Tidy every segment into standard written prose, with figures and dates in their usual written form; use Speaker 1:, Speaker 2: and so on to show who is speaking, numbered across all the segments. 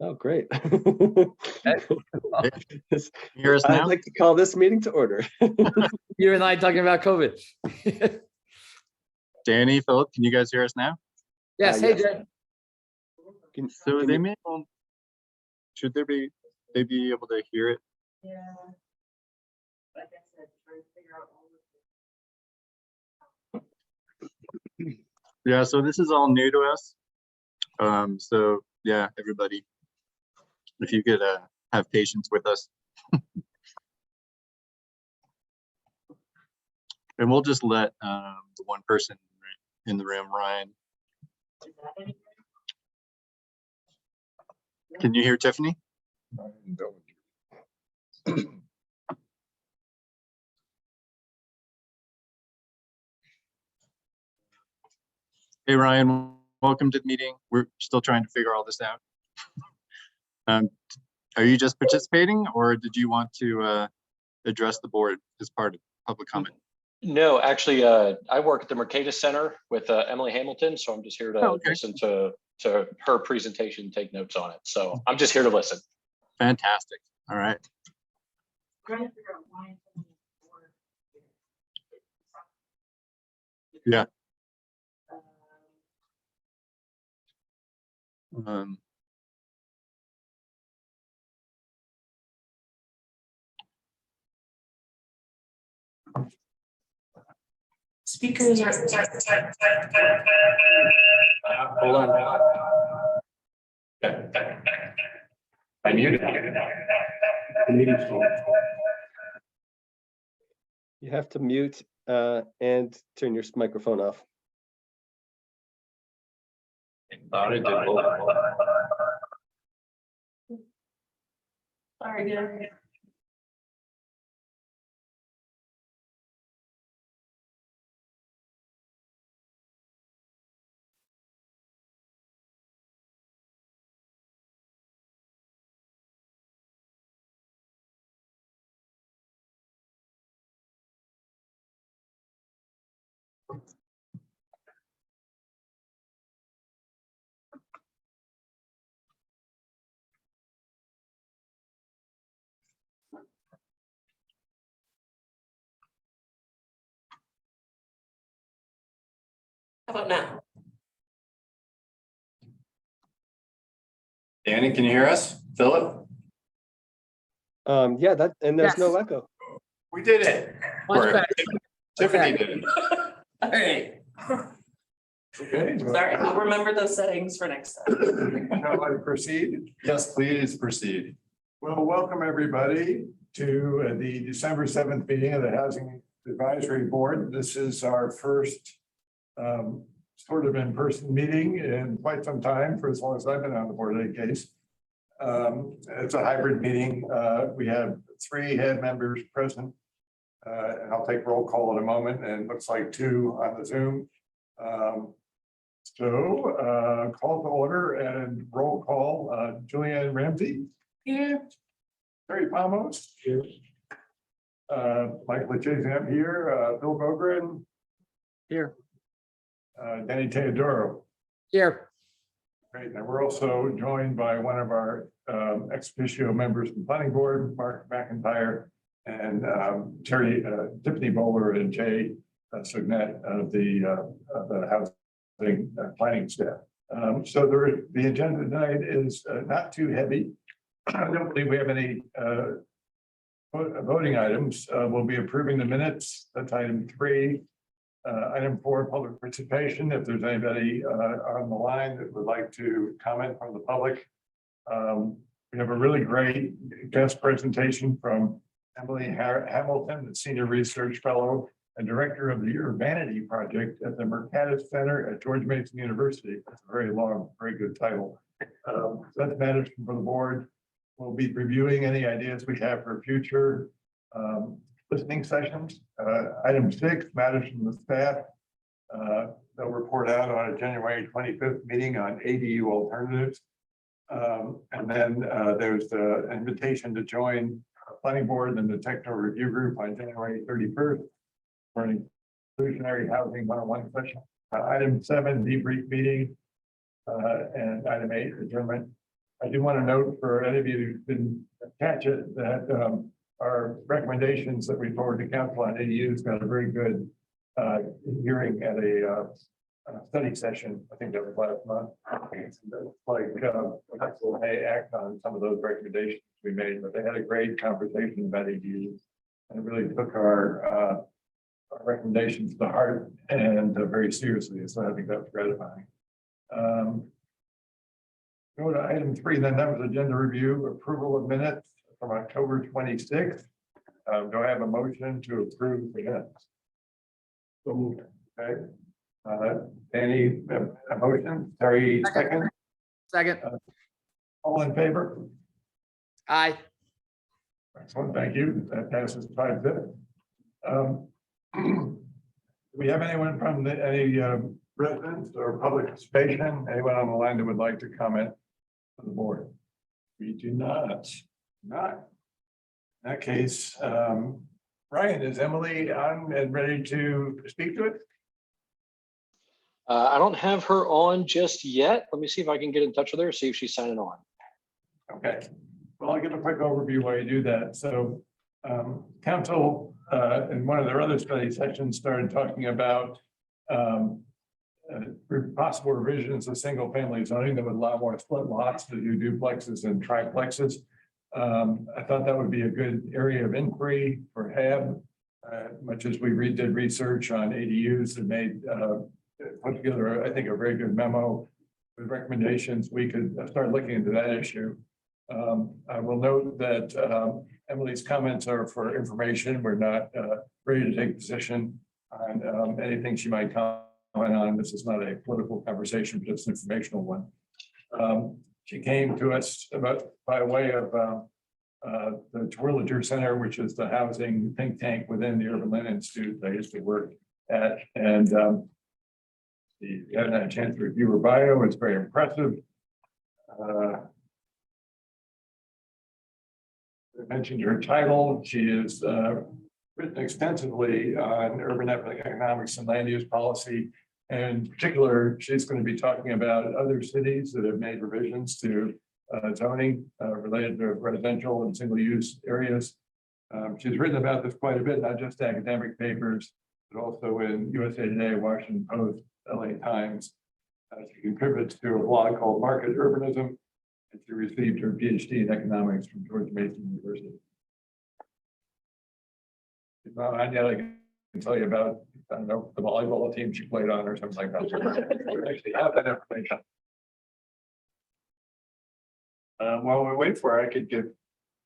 Speaker 1: Oh, great.
Speaker 2: Hear us
Speaker 1: I'd
Speaker 2: now?
Speaker 1: like to call this meeting to order.
Speaker 3: You and I talking about COVID.
Speaker 2: Danny, Philip, can you guys hear us now?
Speaker 3: Yes, hey,
Speaker 1: Yes.
Speaker 3: Jay.
Speaker 2: So
Speaker 1: Can
Speaker 2: they
Speaker 1: you-
Speaker 2: may, should they be able to hear it?
Speaker 4: Yeah. Like I said, trying to figure out all of this.
Speaker 2: Yeah, so this is all new to us. So yeah, everybody, if you could have patience with us. And we'll just let the one person in the room, Ryan.
Speaker 4: Is that any?
Speaker 2: Can you hear Tiffany? Hey, Ryan, welcome to the meeting. We're still trying to figure all this out. Are you just participating, or did you want to address the board as part of public comment?
Speaker 5: No, actually, I work at the Mercatus Center with Emily Hamilton, so I'm just here to
Speaker 2: okay.
Speaker 5: listen to her presentation, take notes on it. So I'm just here to listen.
Speaker 2: Fantastic. All right.
Speaker 4: Trying to figure out why.
Speaker 2: Yeah.
Speaker 4: Um,
Speaker 2: Um,
Speaker 4: Speakers are.
Speaker 6: Hold on. I muted. The meeting's still.
Speaker 1: You have to mute and turn your microphone off.
Speaker 6: Thought it did both.
Speaker 4: Sorry, guys. How about now?
Speaker 6: Danny, can you hear us? Philip?
Speaker 1: Yeah, that, and there's no
Speaker 3: Yes.
Speaker 1: echo.
Speaker 6: We did it.
Speaker 3: Much
Speaker 6: Or
Speaker 3: better.
Speaker 6: Tiffany did it.
Speaker 4: All right.
Speaker 6: Okay.
Speaker 4: Sorry, I'll remember those settings for next time.
Speaker 7: Shall I proceed?
Speaker 6: Yes, please proceed.
Speaker 7: Well, welcome everybody to the December 7th meeting of the Housing Advisory Board. This is our first sort of in-person meeting in quite some time, for as long as I've been on the board in any case. It's a hybrid meeting. We have 3 head members present. And I'll take roll call in a moment, and it looks like 2 on the Zoom. Call to order and roll call, Julianne Ramsey.
Speaker 4: Here.
Speaker 7: Terry Pamos. Here. Michael Chazam here, Bill Bogren,
Speaker 3: Here.
Speaker 7: Danny Teodoro.
Speaker 3: Here.
Speaker 7: Great, and we're also joined by one of our ex officio members of the planning board, Mark McIntyre, and Tiffany Bowler and Jay Sugnet of the housing planning staff. So the agenda tonight is not too heavy. I don't believe we have any voting items. We'll be approving the minutes. That's item 3. Item 4, public participation. If there's anybody on the line that would like to comment from the public. We have a really great guest presentation from Emily Hamilton, the Senior Research Fellow and Director of the Urbanity Project at the Mercatus Center at George Mason University. That's a very long, very good title. That's matters for the board. We'll be reviewing any ideas we have for future listening sessions. Item 6, matters from the staff. They'll report out on a January 25th meeting on ADU alternatives. And then there's the invitation to join the planning board and the technical review group on January 31st for an inclusionary housing 101 session. Item 7, debrief meeting. And item 8, adjournment. I do want to note for any of you who didn't catch it, that our recommendations that we forward to council on ADUs got a very good hearing at a study session. I think that was last month. Like, council may act on some of those recommendations we made, but they had a great conversation about ADUs. And really took our recommendations to heart and very seriously. So I think that's gratifying. Go to item 3, then that was agenda review, approval of minutes from October 26th. Do I have a motion to approve the minutes? So moved. Okay. Any a motion? Terry, second.
Speaker 3: Second.
Speaker 7: All in favor?
Speaker 3: Aye.
Speaker 7: Excellent, thank you. That passes 5-0. Do we have anyone from any residents or public participation? Anyone on the line that would like to comment to the board? We do not. Not. In that case, Ryan, is Emily on and ready to speak to it?
Speaker 5: I don't have her on just yet. Let me see if I can get in touch with her, see if she's signing on.
Speaker 7: Okay, well, I'll give a quick overview while you do that. So council in one of their other study sessions started talking about possible revisions of single family zoning that would allow more split lots to do duplexes and triplexes. I thought that would be a good area of inquiry for HAB, much as we did research on ADUs and made put together, I think, a very good memo with recommendations. We could start looking into that issue. I will note that Emily's comments are for information. We're not ready to take position on anything she might comment on. This is not a political conversation, but it's an informational one. She came to us by way of the Twirliger Center, which is the housing think tank within the Urban Land Institute that I used to work at. And you haven't had a chance to review her bio. It's very impressive. I mentioned her title. She is written extensively on urban economics and land use policy. And in particular, she's going to be talking about other cities that have made revisions to zoning related to residential and single use areas. She's written about this quite a bit, not just academic papers, but also in USA Today, Washington Post, LA Times. She contributes to a blog called Market Urbanism, and she received her PhD in economics from George Mason University. Well, and yet I can tell you about, I don't know, the volleyball team she played on or something like that. We actually have that information.
Speaker 6: While we wait for her, I could give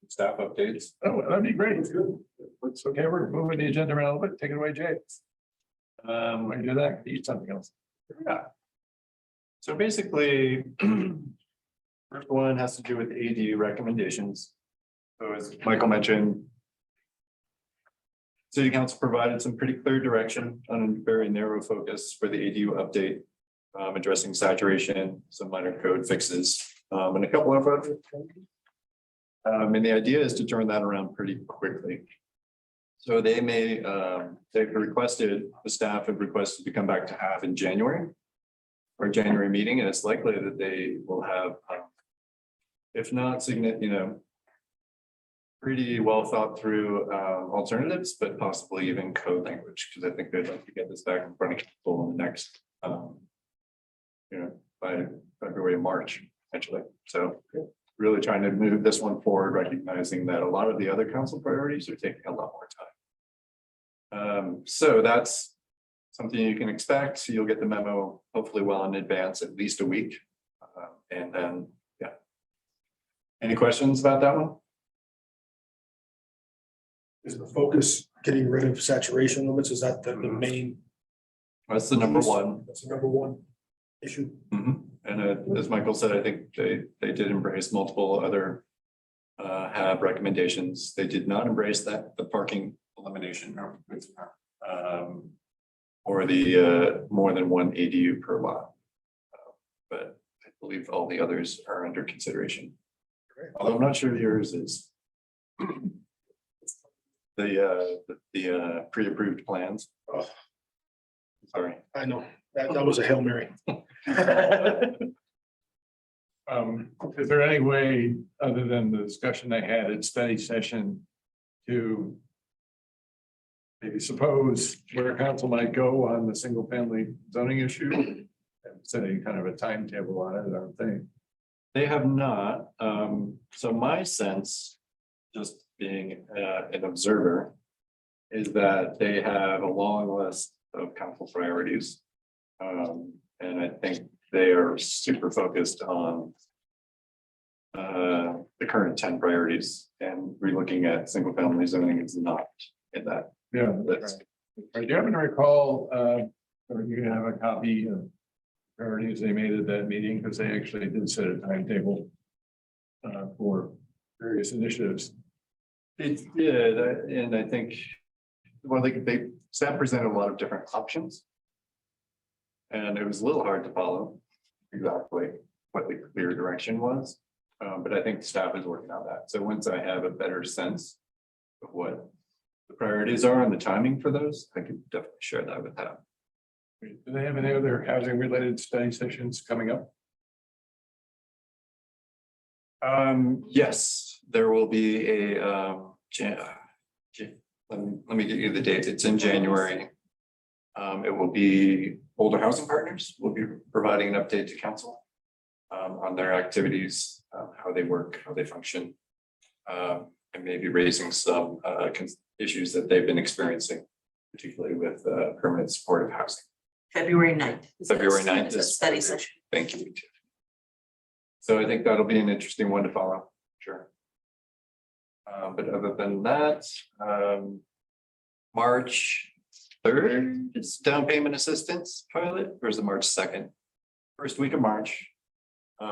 Speaker 6: staff updates.
Speaker 7: Oh, that'd be great. It's okay. We're moving the agenda around a little bit. Take it away, Jay. When you do that, eat something else.
Speaker 6: Yeah. So basically, first one has to do with ADU recommendations. So as Michael mentioned, City Council provided some pretty clear direction on a very narrow focus for the ADU update, addressing saturation, some minor code fixes, and a couple of other things. And the idea is to turn that around pretty quickly. So they may, they've requested, the staff have requested to come back to have in January, or January meeting, and it's likely that they will have, if not significant, pretty well thought through alternatives, but possibly even code language, because I think they'd like to get this back in front of people in the next, by February, March, essentially. So really trying to move this one forward, recognizing that a lot of the other council priorities are taking a lot more time. So that's something you can expect. So you'll get the memo hopefully well in advance, at least a week. And then, yeah. Any questions about that one?
Speaker 8: Is the focus getting rid of saturation limits? Is that the main?
Speaker 6: That's the number one.
Speaker 8: That's the number one issue.
Speaker 6: Mhm. And as Michael said, I think they did embrace multiple other HAB recommendations. They did not embrace that, the parking elimination. Or the more than one ADU per lot. But I believe all the others are under consideration. Although I'm not sure yours is. The pre-approved plans.
Speaker 8: Oh,
Speaker 6: Sorry.
Speaker 8: I know, that was a Hail Mary.
Speaker 7: Is there any way, other than the discussion they had at study session, to maybe suppose where council might go on the single family zoning issue? And setting kind of a timetable on it, I don't think.
Speaker 6: They have not. So my sense, just being an observer, is that they have a long list of council priorities. And I think they are super focused on the current 10 priorities, and relooking at single family zoning is not in that
Speaker 7: Yeah.
Speaker 6: list.
Speaker 7: Do you happen to recall, or you have a copy of priorities they made at that meeting, because they actually did set a timetable for various initiatives.
Speaker 6: It did, and I think, well, they staff presented a lot of different options. And it was a little hard to follow exactly what the clear direction was. But I think staff is working on that. So once I have a better sense of what the priorities are and the timing for those, I can definitely share that with them.
Speaker 7: Do they have any other housing related study sessions coming up?
Speaker 6: Yes, there will be a, let me get you the date. It's in January. It will be Older Housing Partners will be providing an update to council on their activities, how they work, how they function, and maybe raising some issues that they've been experiencing, particularly with permanent supportive housing.
Speaker 4: February 9th.
Speaker 6: February 9th
Speaker 4: is a
Speaker 6: is-
Speaker 4: study session.
Speaker 6: Thank you. So I think that'll be an interesting one to follow, sure. But other than that, March 3rd is down payment assistance pilot, or is it March 2nd? First week of March.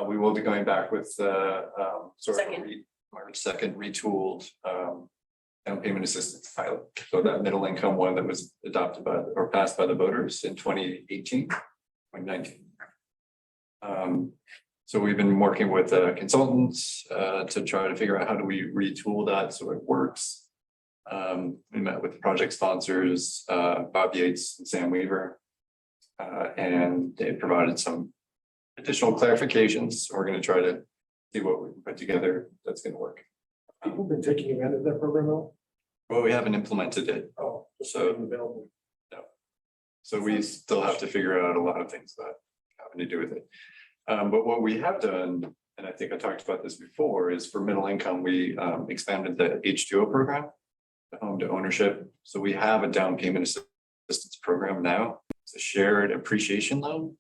Speaker 6: We will be going back with sort of
Speaker 4: Second.
Speaker 6: March 2nd retooled down payment assistance pilot. So that middle income one that was adopted by or passed by the voters in 2018, 2019. So we've been working with consultants to try to figure out how do we retool that so it works. We met with the project sponsors, Bob Yates and Sam Weaver. And they provided some additional clarifications. We're going to try to see what we can put together that's going to work.
Speaker 8: People been taking advantage of that program though?
Speaker 6: Well, we haven't implemented it,
Speaker 8: Oh,
Speaker 6: So-
Speaker 8: available.
Speaker 6: so we still have to figure out a lot of things that have to do with it. But what we have done, and I think I talked about this before, is for middle income, we expanded the H2O program, the home to ownership. So we have a down payment assistance program now. It's a shared appreciation loan.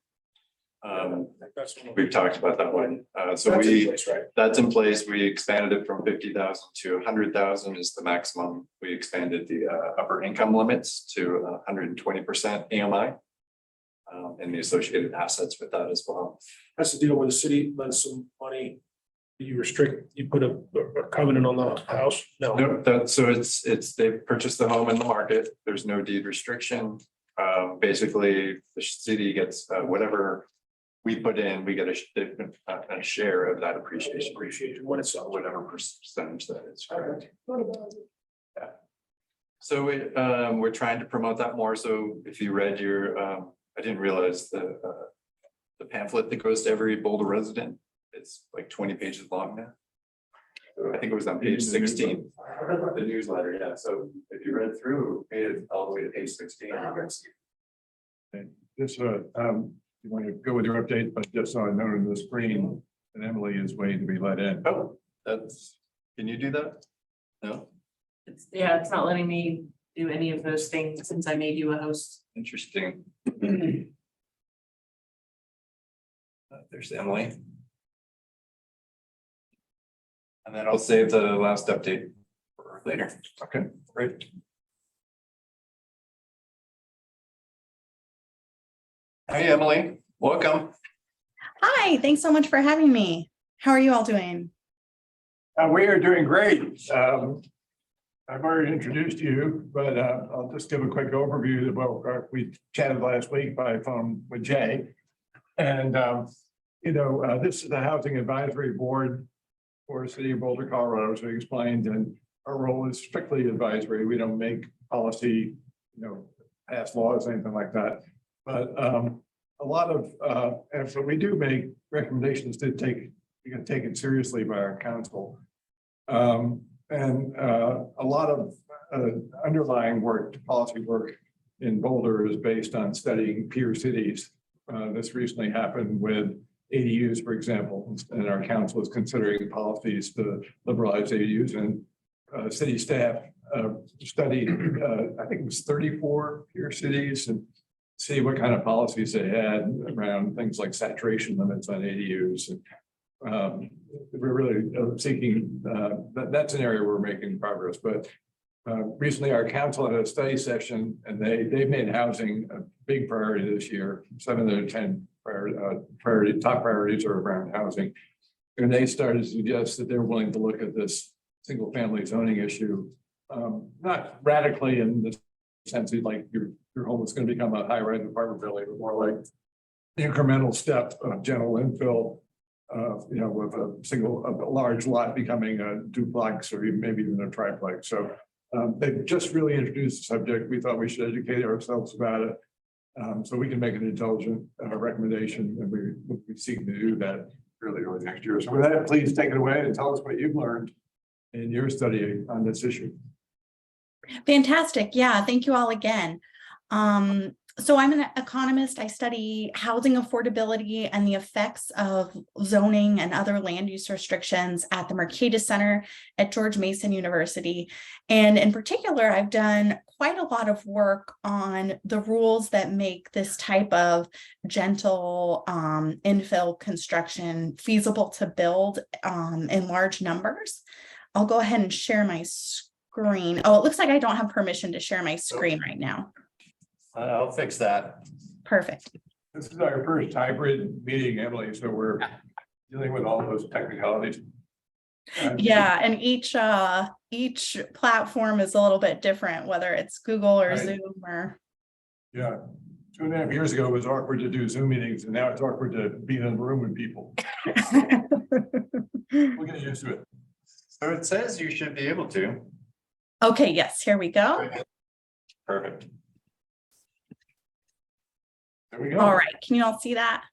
Speaker 8: That's one of-
Speaker 6: We've talked about that one. So
Speaker 8: That's in
Speaker 6: we,
Speaker 8: place, right?
Speaker 6: that's in place. We expanded it from 50,000 to 100,000 is the maximum. We expanded the upper income limits to 120% AMI. And the associated assets with that as well.
Speaker 8: That's the deal where the city lends some money. You restrict, you put a covenant on the house? No.
Speaker 6: No, so it's, they've purchased the home in the market. There's no deed restriction. Basically, the city gets whatever we put in, we get a share of that appreciation.
Speaker 8: Appreciation when it's sold.
Speaker 6: Whatever percentage that is.
Speaker 8: Correct.
Speaker 6: So we're trying to promote that more. So if you read your, I didn't realize the pamphlet that goes to every Boulder resident, it's like 20 pages long now. I think it was on page 16, the newsletter, yeah. So if you read through, made it all the way to page 16.
Speaker 7: Just, you want to go with your update, but just so I know on the screen that Emily is waiting to be let in.
Speaker 6: Oh, can you do that? No,
Speaker 4: It's not letting me do any of those things since I made you a host.
Speaker 6: interesting. There's Emily. And then I'll save the last update for later.
Speaker 7: Okay,
Speaker 6: Great. Hey, Emily, welcome.
Speaker 9: Hi, thanks so much for having me. How are you all doing?
Speaker 7: we are doing great. I've already introduced you, but I'll just give a quick overview of what we chatted last week by phone with Jay. And, this is the Housing Advisory Board for the City of Boulder, Colorado, as we explained, and our role is strictly advisory. We don't make policy, pass laws, anything like that. But a lot of, and so we do make recommendations to take We're going to take it seriously by our council. And a lot of underlying work, policy work in Boulder is based on studying peer cities. This recently happened with ADUs, for example, and our council is considering policies to liberalize ADUs, and city staff studied, I think it was 34 peer cities, and see what kind of policies they had around things like saturation limits on ADUs. And we're really seeking, that's an area we're making progress, but recently our council had a study session and they made housing a big priority this year. 7 of their 10 top priorities are around housing. And they started to suggest that they're willing to look at this single family zoning issue, not radically in the sense that like your home is going to become a high-rise apartment building, but more like the incremental step of general infill, with a large lot becoming a duplex or maybe even a triplex. So they've just really introduced the subject. We thought we should educate ourselves about it so we can make an intelligent recommendation, and we seek to do that early next year. So with that, please take it away and tell us what you've learned in your study on this issue.
Speaker 9: Fantastic. Yeah, thank you all again. So I'm an economist. I study housing affordability and the effects of zoning and other land use restrictions at the Mercatus Center at George Mason University. And in particular, I've done quite a lot of work on the rules that make this type of gentle infill construction feasible to build in large numbers. I'll go ahead and share my screen. Oh, it looks like I don't have permission to share my screen right now.
Speaker 6: I'll fix that.
Speaker 9: Perfect.
Speaker 7: This is our first hybrid meeting, Emily, so we're dealing with all those technicalities.
Speaker 9: Yeah, and each platform is a little bit different, whether it's Google or
Speaker 7: Right.
Speaker 9: Zoom or.
Speaker 7: Yeah, 2.5 years ago, it was awkward to do Zoom meetings, and now it's awkward to be in the room with people. We'll get used to it.
Speaker 6: So it says you should be able to.
Speaker 9: Okay, yes, here we go.
Speaker 6: Perfect.
Speaker 7: There we go.
Speaker 9: All right, can you all see that?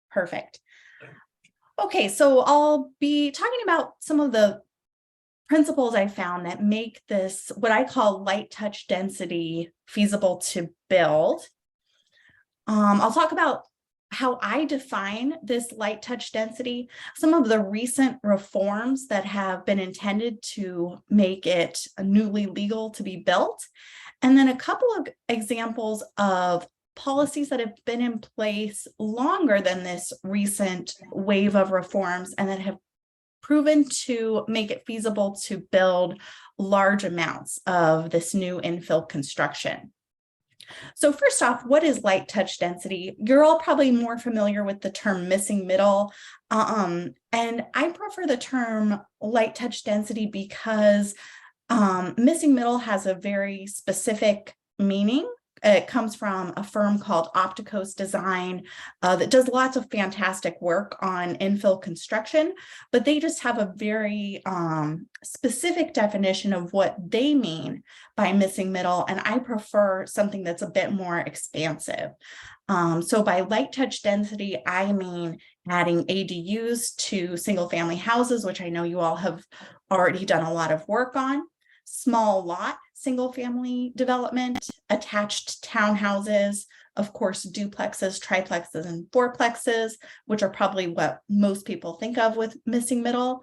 Speaker 9: Perfect. Okay, so I'll be talking about some of the principles I found that make this what I call light touch density feasible to build. I'll talk about how I define this light touch density, some of the recent reforms that have been intended to make it newly legal to be built, and then a couple of examples of policies that have been in place longer than this recent wave of reforms and that have proven to make it feasible to build large amounts of this new infill construction. So first off, what is light touch density? You're all probably more familiar with the term missing middle. And I prefer the term light touch density because missing middle has a very specific meaning. It comes from a firm called Opticos Design that does lots of fantastic work on infill construction, but they just have a very specific definition of what they mean by missing middle, and I prefer something that's a bit more expansive. So by light touch density, I mean adding ADUs to single family houses, which I know you all have already done a lot of work on. Small lot, single family development, attached townhouses, of course, duplexes, triplexes, and fourplexes, which are probably what most people think of with missing middle.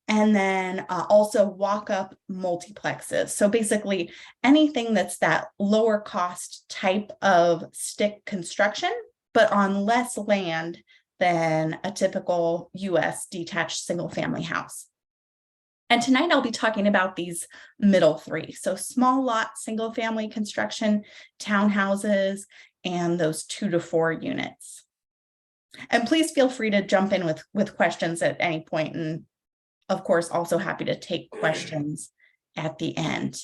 Speaker 9: And then also walk-up multiplexes. So basically anything that's that lower cost type of stick construction, but on less land than a typical US detached single family house. And tonight I'll be talking about these middle three. So small lot, single family construction, townhouses, and those 2 to 4 units. And please feel free to jump in with questions at any point. And of course, also happy to take questions at the end.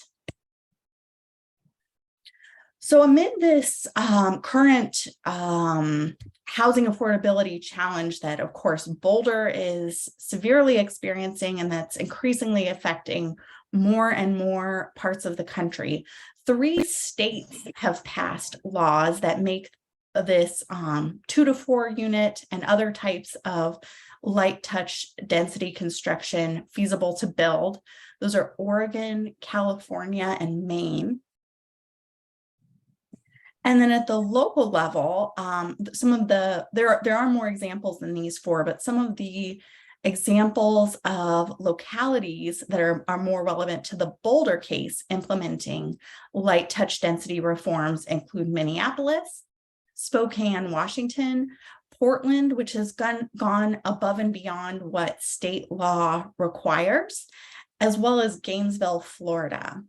Speaker 9: So amid this current housing affordability challenge that, of course, Boulder is severely experiencing and that's increasingly affecting more and more parts of the country, 3 states have passed laws that make this 2 to 4 unit and other types of light touch density construction feasible to build. Those are Oregon, California, and Maine. And then at the local level, some of there are more examples than these 4, but some of the examples of localities that are more relevant to the Boulder case implementing light touch density reforms include Minneapolis, Spokane, Washington, Portland, which has gone above and beyond what state law requires, as well as Gainesville, Florida.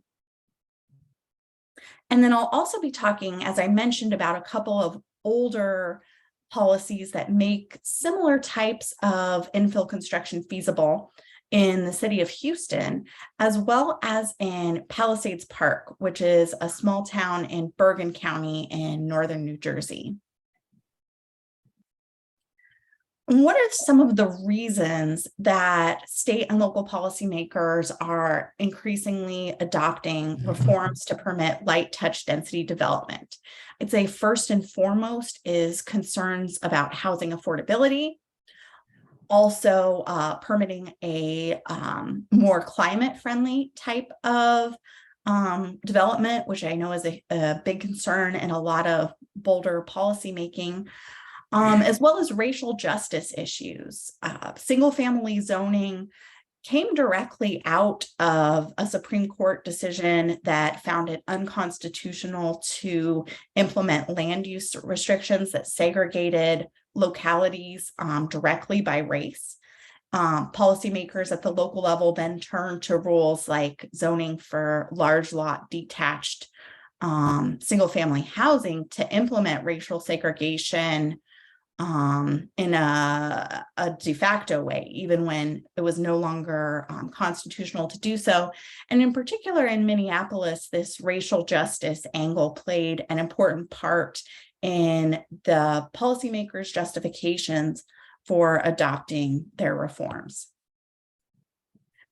Speaker 9: And then I'll also be talking, as I mentioned, about a couple of older policies that make similar types of infill construction feasible in the city of Houston, as well as in Palisades Park, which is a small town in Bergen County in northern New Jersey. What are some of the reasons that state and local policymakers are increasingly adopting reforms to permit light touch density development? I'd say first and foremost is concerns about housing affordability, also permitting a more climate-friendly type of development, which I know is a big concern in a lot of Boulder policymaking. As well as racial justice issues. Single-family zoning came directly out of a Supreme Court decision that found it unconstitutional to implement land use restrictions that segregated localities directly by race. Policymakers at the local level then turned to rules like zoning for large lot detached single-family housing to implement racial segregation in a de facto way, even when it was no longer constitutional to do so. And in particular in Minneapolis, this racial justice angle played an important part in the policymakers' justifications for adopting their reforms.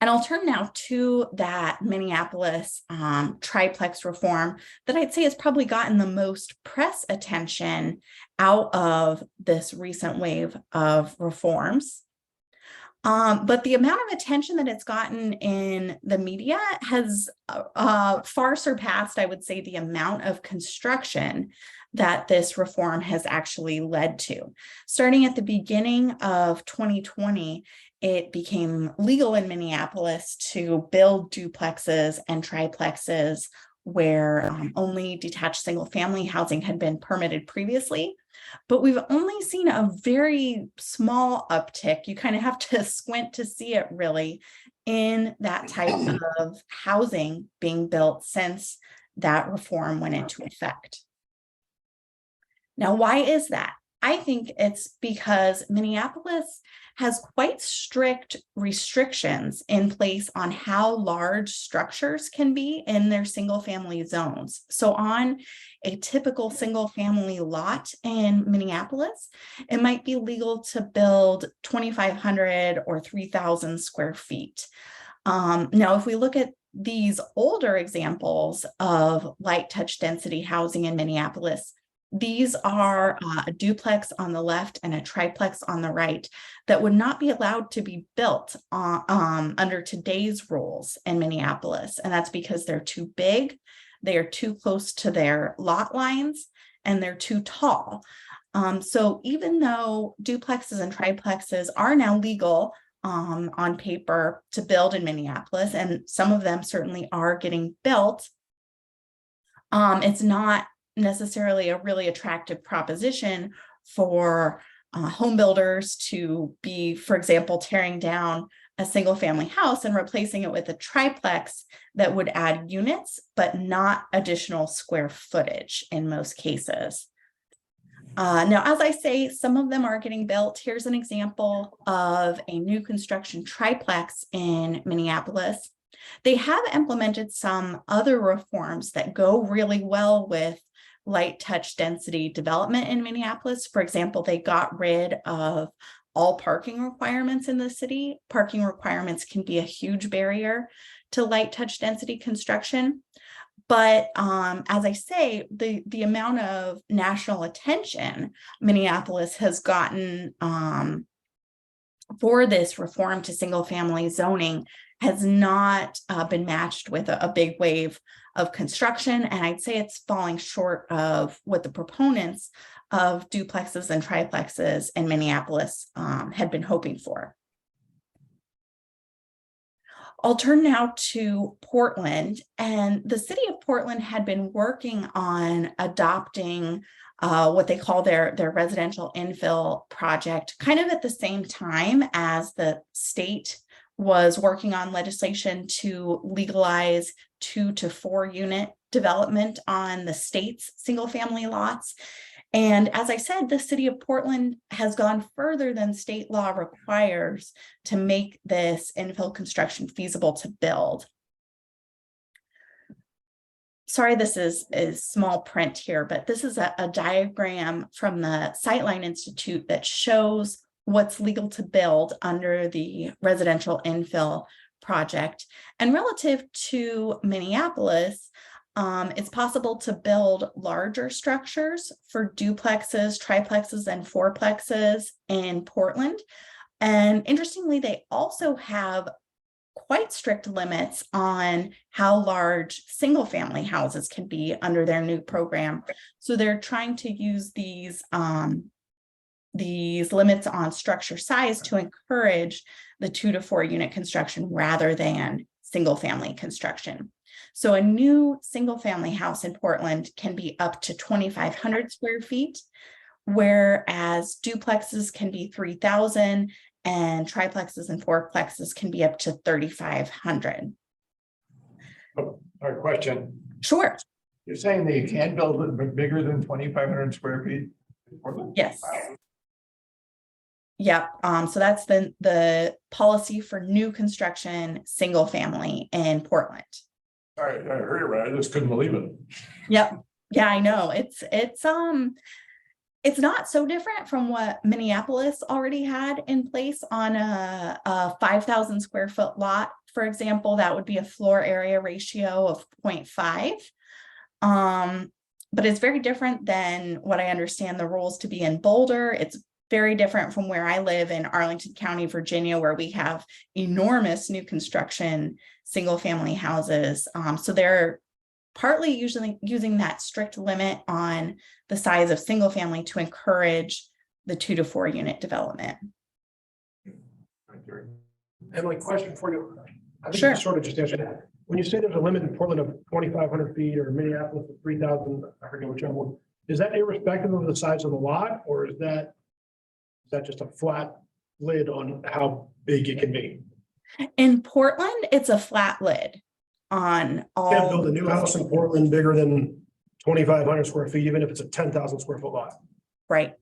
Speaker 9: And I'll turn now to that Minneapolis triplex reform that I'd say has probably gotten the most press attention out of this recent wave of reforms. But the amount of attention that it's gotten in the media has far surpassed, I would say, the amount of construction that this reform has actually led to. Starting at the beginning of 2020, it became legal in Minneapolis to build duplexes and triplexes where only detached single-family housing had been permitted previously. But we've only seen a very small uptick. You kind of have to squint to see it really in that type of housing being built since that reform went into effect. Now, why is that? I think it's because Minneapolis has quite strict restrictions in place on how large structures can be in their single-family zones. So on a typical single-family lot in Minneapolis, it might be legal to build 2,500 or 3,000 square feet. Now, if we look at these older examples of light touch density housing in Minneapolis, these are a duplex on the left and a triplex on the right that would not be allowed to be built under today's rules in Minneapolis. And that's because they're too big, they are too close to their lot lines, and they're too tall. So even though duplexes and triplexes are now legal on paper to build in Minneapolis, and some of them certainly are getting built, it's not necessarily a really attractive proposition for home builders to be, for example, tearing down a single family house and replacing it with a triplex that would add units, but not additional square footage in most cases. Now, as I say, some of them are getting built. Here's an example of a new construction triplex in Minneapolis. They have implemented some other reforms that go really well with light touch density development in Minneapolis. For example, they got rid of all parking requirements in the city. Parking requirements can be a huge barrier to light touch density construction. But as I say, the amount of national attention Minneapolis has gotten for this reform to single family zoning has not been matched with a big wave of construction. And I'd say it's falling short of what the proponents of duplexes and triplexes in Minneapolis had been hoping for. I'll turn now to Portland, and the city of Portland had been working on adopting what they call their residential infill project, kind of at the same time as the state was working on legislation to legalize 2 to 4 unit development on the state's single family lots. And as I said, the city of Portland has gone further than state law requires to make this infill construction feasible to build. Sorry, this is small print here, but this is a diagram from the Sightline Institute that shows what's legal to build under the residential infill project. And relative to Minneapolis, it's possible to build larger structures for duplexes, triplexes, and fourplexes in Portland. And interestingly, they also have quite strict limits on how large single family houses can be under their new program. So they're trying to use these limits on structure size to encourage the 2 to 4 unit construction rather than single family construction. So a new single family house in Portland can be up to 2,500 square feet, whereas duplexes can be 3,000 and triplexes and fourplexes can be up to 3,500.
Speaker 7: Our question,
Speaker 9: Sure.
Speaker 7: you're saying that you can't build it bigger than 2,500 square feet?
Speaker 9: Yes. Yep. So that's the policy for new construction, single family in Portland.
Speaker 7: I heard it right. I just couldn't believe it.
Speaker 9: Yep. Yeah, I know. It's not so different from what Minneapolis already had in place on a 5,000 square foot lot. For example, that would be a floor area ratio of 0.5. But it's very different than what I understand the rules to be in Boulder. It's very different from where I live in Arlington County, Virginia, where we have enormous new construction single family houses. So they're partly usually using that strict limit on the size of single family to encourage the 2 to 4 unit development.
Speaker 8: Emily, question for you. I think
Speaker 9: Sure.
Speaker 8: you sort of just answered that. When you say there's a limit in Portland of 2,500 feet or Minneapolis of 3,000, I forget whichever one, is that irrespective of the size of the lot, or is that just a flat lid on how big it can be?
Speaker 9: In Portland, it's a flat lid on all.
Speaker 8: Can't build a new house in Portland bigger than 2,500 square feet, even if it's a 10,000 square foot lot.
Speaker 9: Right.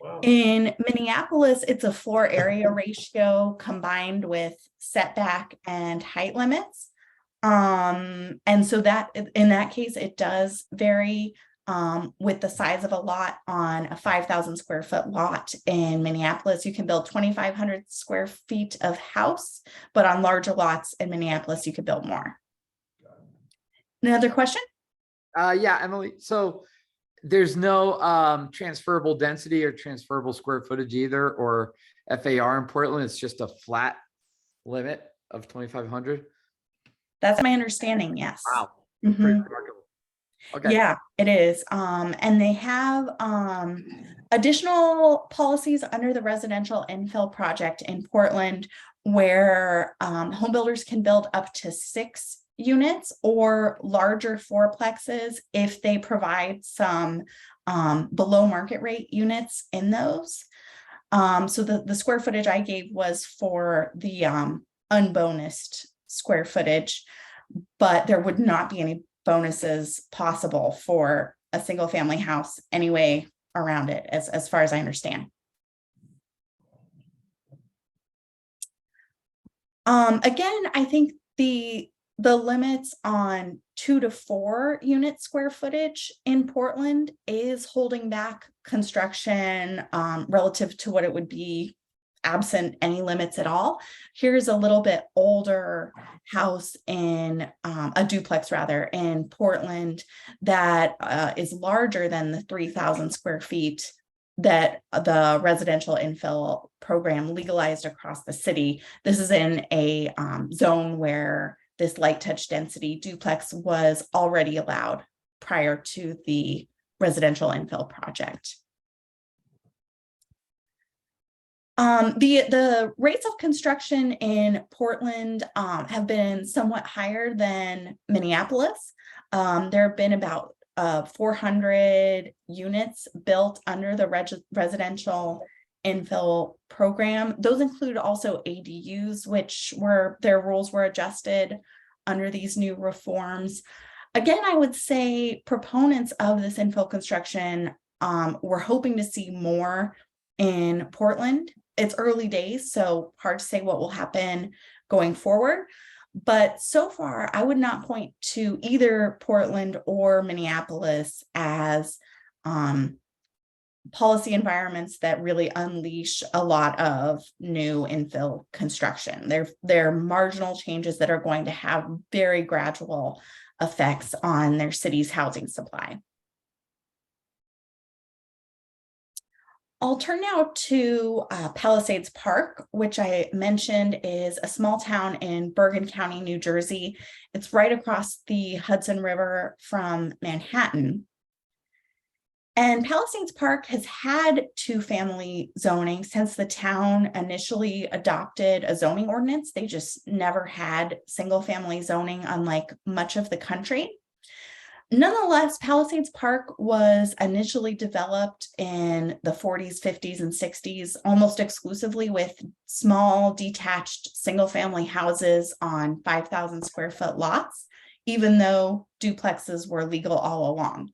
Speaker 8: Wow.
Speaker 9: In Minneapolis, it's a floor area ratio combined with setback and height limits. And so that in that case, it does vary with the size of a lot. On a 5,000 square foot lot in Minneapolis, you can build 2,500 square feet of house, but on larger lots in Minneapolis, you could build more. Another question?
Speaker 3: Yeah, Emily, so there's no transferable density or transferable square footage either, or FAR in Portland. It's just a flat limit of 2,500.
Speaker 9: That's my understanding, yes.
Speaker 3: Wow.
Speaker 9: Mhm.
Speaker 3: Pretty remarkable. Okay.
Speaker 9: Yeah, it is. And they have additional policies under the residential infill project in Portland where home builders can build up to 6 units or larger fourplexes if they provide some below market rate units in those. So the square footage I gave was for the unbonused square footage, but there would not be any bonuses possible for a single family house anyway around it, as far as I understand. Again, I think the limits on 2 to 4 unit square footage in Portland is holding back construction relative to what it would be absent any limits at all. Here's a little bit older house in a duplex rather in Portland that is larger than the 3,000 square feet that the residential infill program legalized across the city. This is in a zone where this light touch density duplex was already allowed prior to the residential infill project. The rates of construction in Portland have been somewhat higher than Minneapolis. There have been about 400 units built under the residential infill program. Those include also ADUs, which their rules were adjusted under these new reforms. Again, I would say proponents of this infill construction were hoping to see more in Portland. It's early days, so hard to say what will happen going forward. But so far, I would not point to either Portland or Minneapolis as policy environments that really unleash a lot of new infill construction. They're marginal changes that are going to have very gradual effects on their city's housing supply. I'll turn now to Palisades Park, which I mentioned is a small town in Bergen County, New Jersey. It's right across the Hudson River from Manhattan. And Palisades Park has had two-family zoning since the town initially adopted a zoning ordinance. They just never had single-family zoning, unlike much of the country. Nonetheless, Palisades Park was initially developed in the 40s, 50s, and 60s, almost exclusively with small detached single-family houses on 5,000 square foot lots, even though duplexes were legal all along.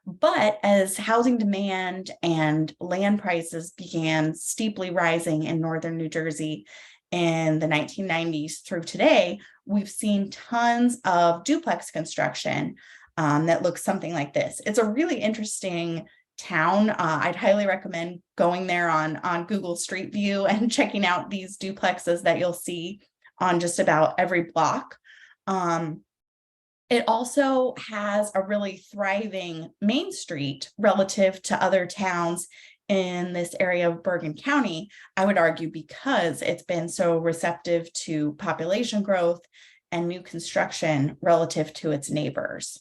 Speaker 9: But as housing demand and land prices began steeply rising in northern New Jersey in the 1990s through today, we've seen tons of duplex construction that looks something like this. It's a really interesting town. I'd highly recommend going there on Google Street View and checking out these duplexes that you'll see on just about every block. It also has a really thriving Main Street relative to other towns in this area of Bergen County, I would argue, because it's been so receptive to population growth and new construction relative to its neighbors.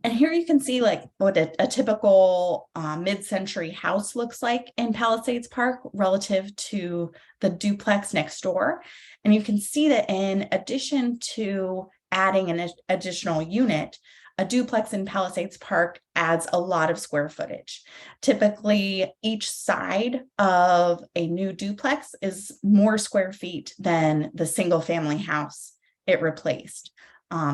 Speaker 9: And here you can see like what a typical mid-century house looks like in Palisades Park relative to the duplex next door. And you can see that in addition to adding an additional unit, a duplex in Palisades Park adds a lot of square footage. Typically, each side of a new duplex is more square feet than the single family house it replaced.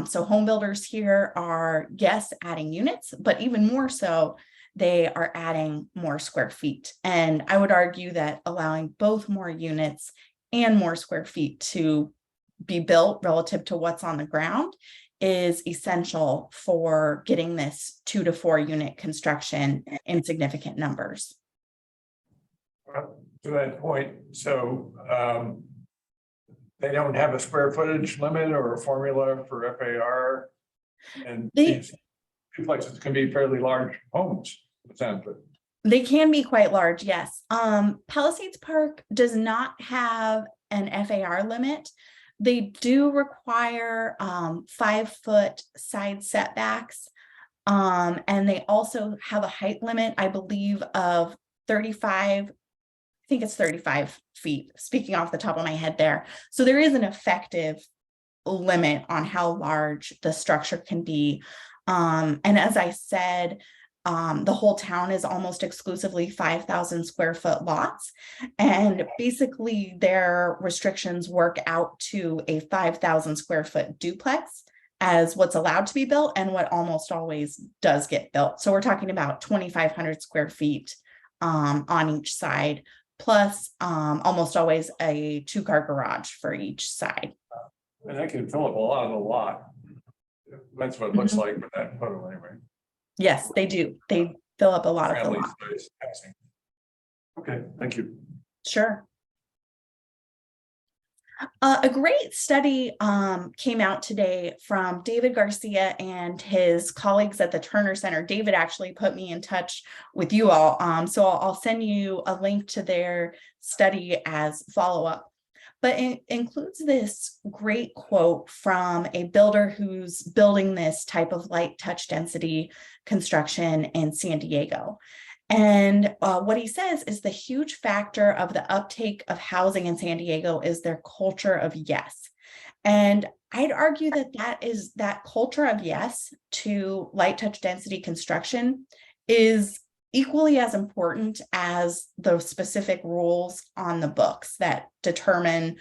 Speaker 9: So home builders here are, yes, adding units, but even more so, they are adding more square feet. And I would argue that allowing both more units and more square feet to be built relative to what's on the ground is essential for getting this 2 to 4 unit construction in significant numbers.
Speaker 7: To that point, so they don't have a square footage limit or a formula for FAR, and these duplexes can be fairly large homes. It sounds like.
Speaker 9: They can be quite large, yes. Palisades Park does not have an FAR limit. They do require 5-foot side setbacks, and they also have a height limit, I believe, of 35. I think it's 35 feet, speaking off the top of my head there. So there is an effective limit on how large the structure can be. And as I said, the whole town is almost exclusively 5,000 square foot lots. And basically their restrictions work out to a 5,000 square foot duplex as what's allowed to be built and what almost always does get built. So we're talking about 2,500 square feet on each side, plus almost always a 2-car garage for each side.
Speaker 7: And that can fill up a lot of the lot. That's what it looks like with that photo anyway.
Speaker 9: Yes, they do. They fill up a lot of the
Speaker 7: Family
Speaker 9: lot.
Speaker 7: space, housing. Okay, thank you.
Speaker 9: Sure. A great study came out today from David Garcia and his colleagues at the Turner Center. David actually put me in touch with you all. So I'll send you a link to their study as follow-up. But it includes this great quote from a builder who's building this type of light touch density construction in San Diego. And what he says is the huge factor of the uptake of housing in San Diego is their culture of yes. And I'd argue that that culture of yes to light touch density construction is equally as important as the specific rules on the books that determine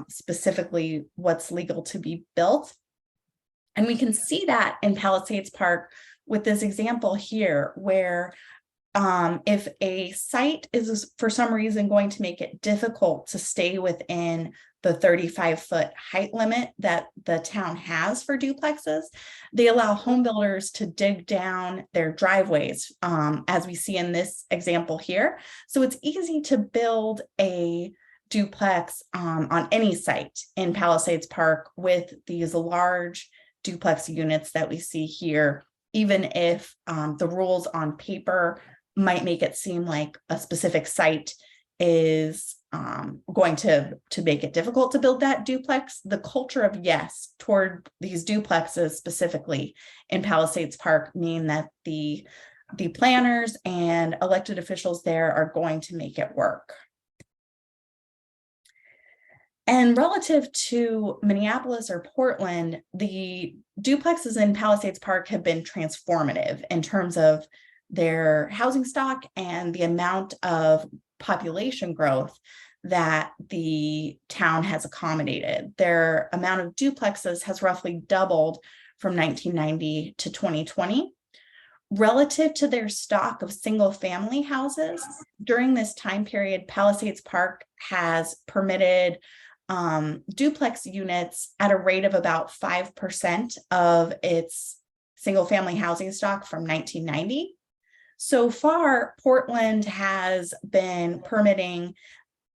Speaker 9: specifically what's legal to be built. And we can see that in Palisades Park with this example here, where if a site is for some reason going to make it difficult to stay within the 35-foot height limit that the town has for duplexes, they allow home builders to dig down their driveways, as we see in this example here. So it's easy to build a duplex on any site in Palisades Park with these large duplex units that we see here, even if the rules on paper might make it seem like a specific site is going to make it difficult to build that duplex. The culture of yes toward these duplexes specifically in Palisades Park mean that the planners and elected officials there are going to make it work. And relative to Minneapolis or Portland, the duplexes in Palisades Park have been transformative in terms of their housing stock and the amount of population growth that the town has accommodated. Their amount of duplexes has roughly doubled from 1990 to 2020. Relative to their stock of single family houses, during this time period, Palisades Park has permitted duplex units at a rate of about 5% of its single family housing stock from 1990. So far, Portland has been permitting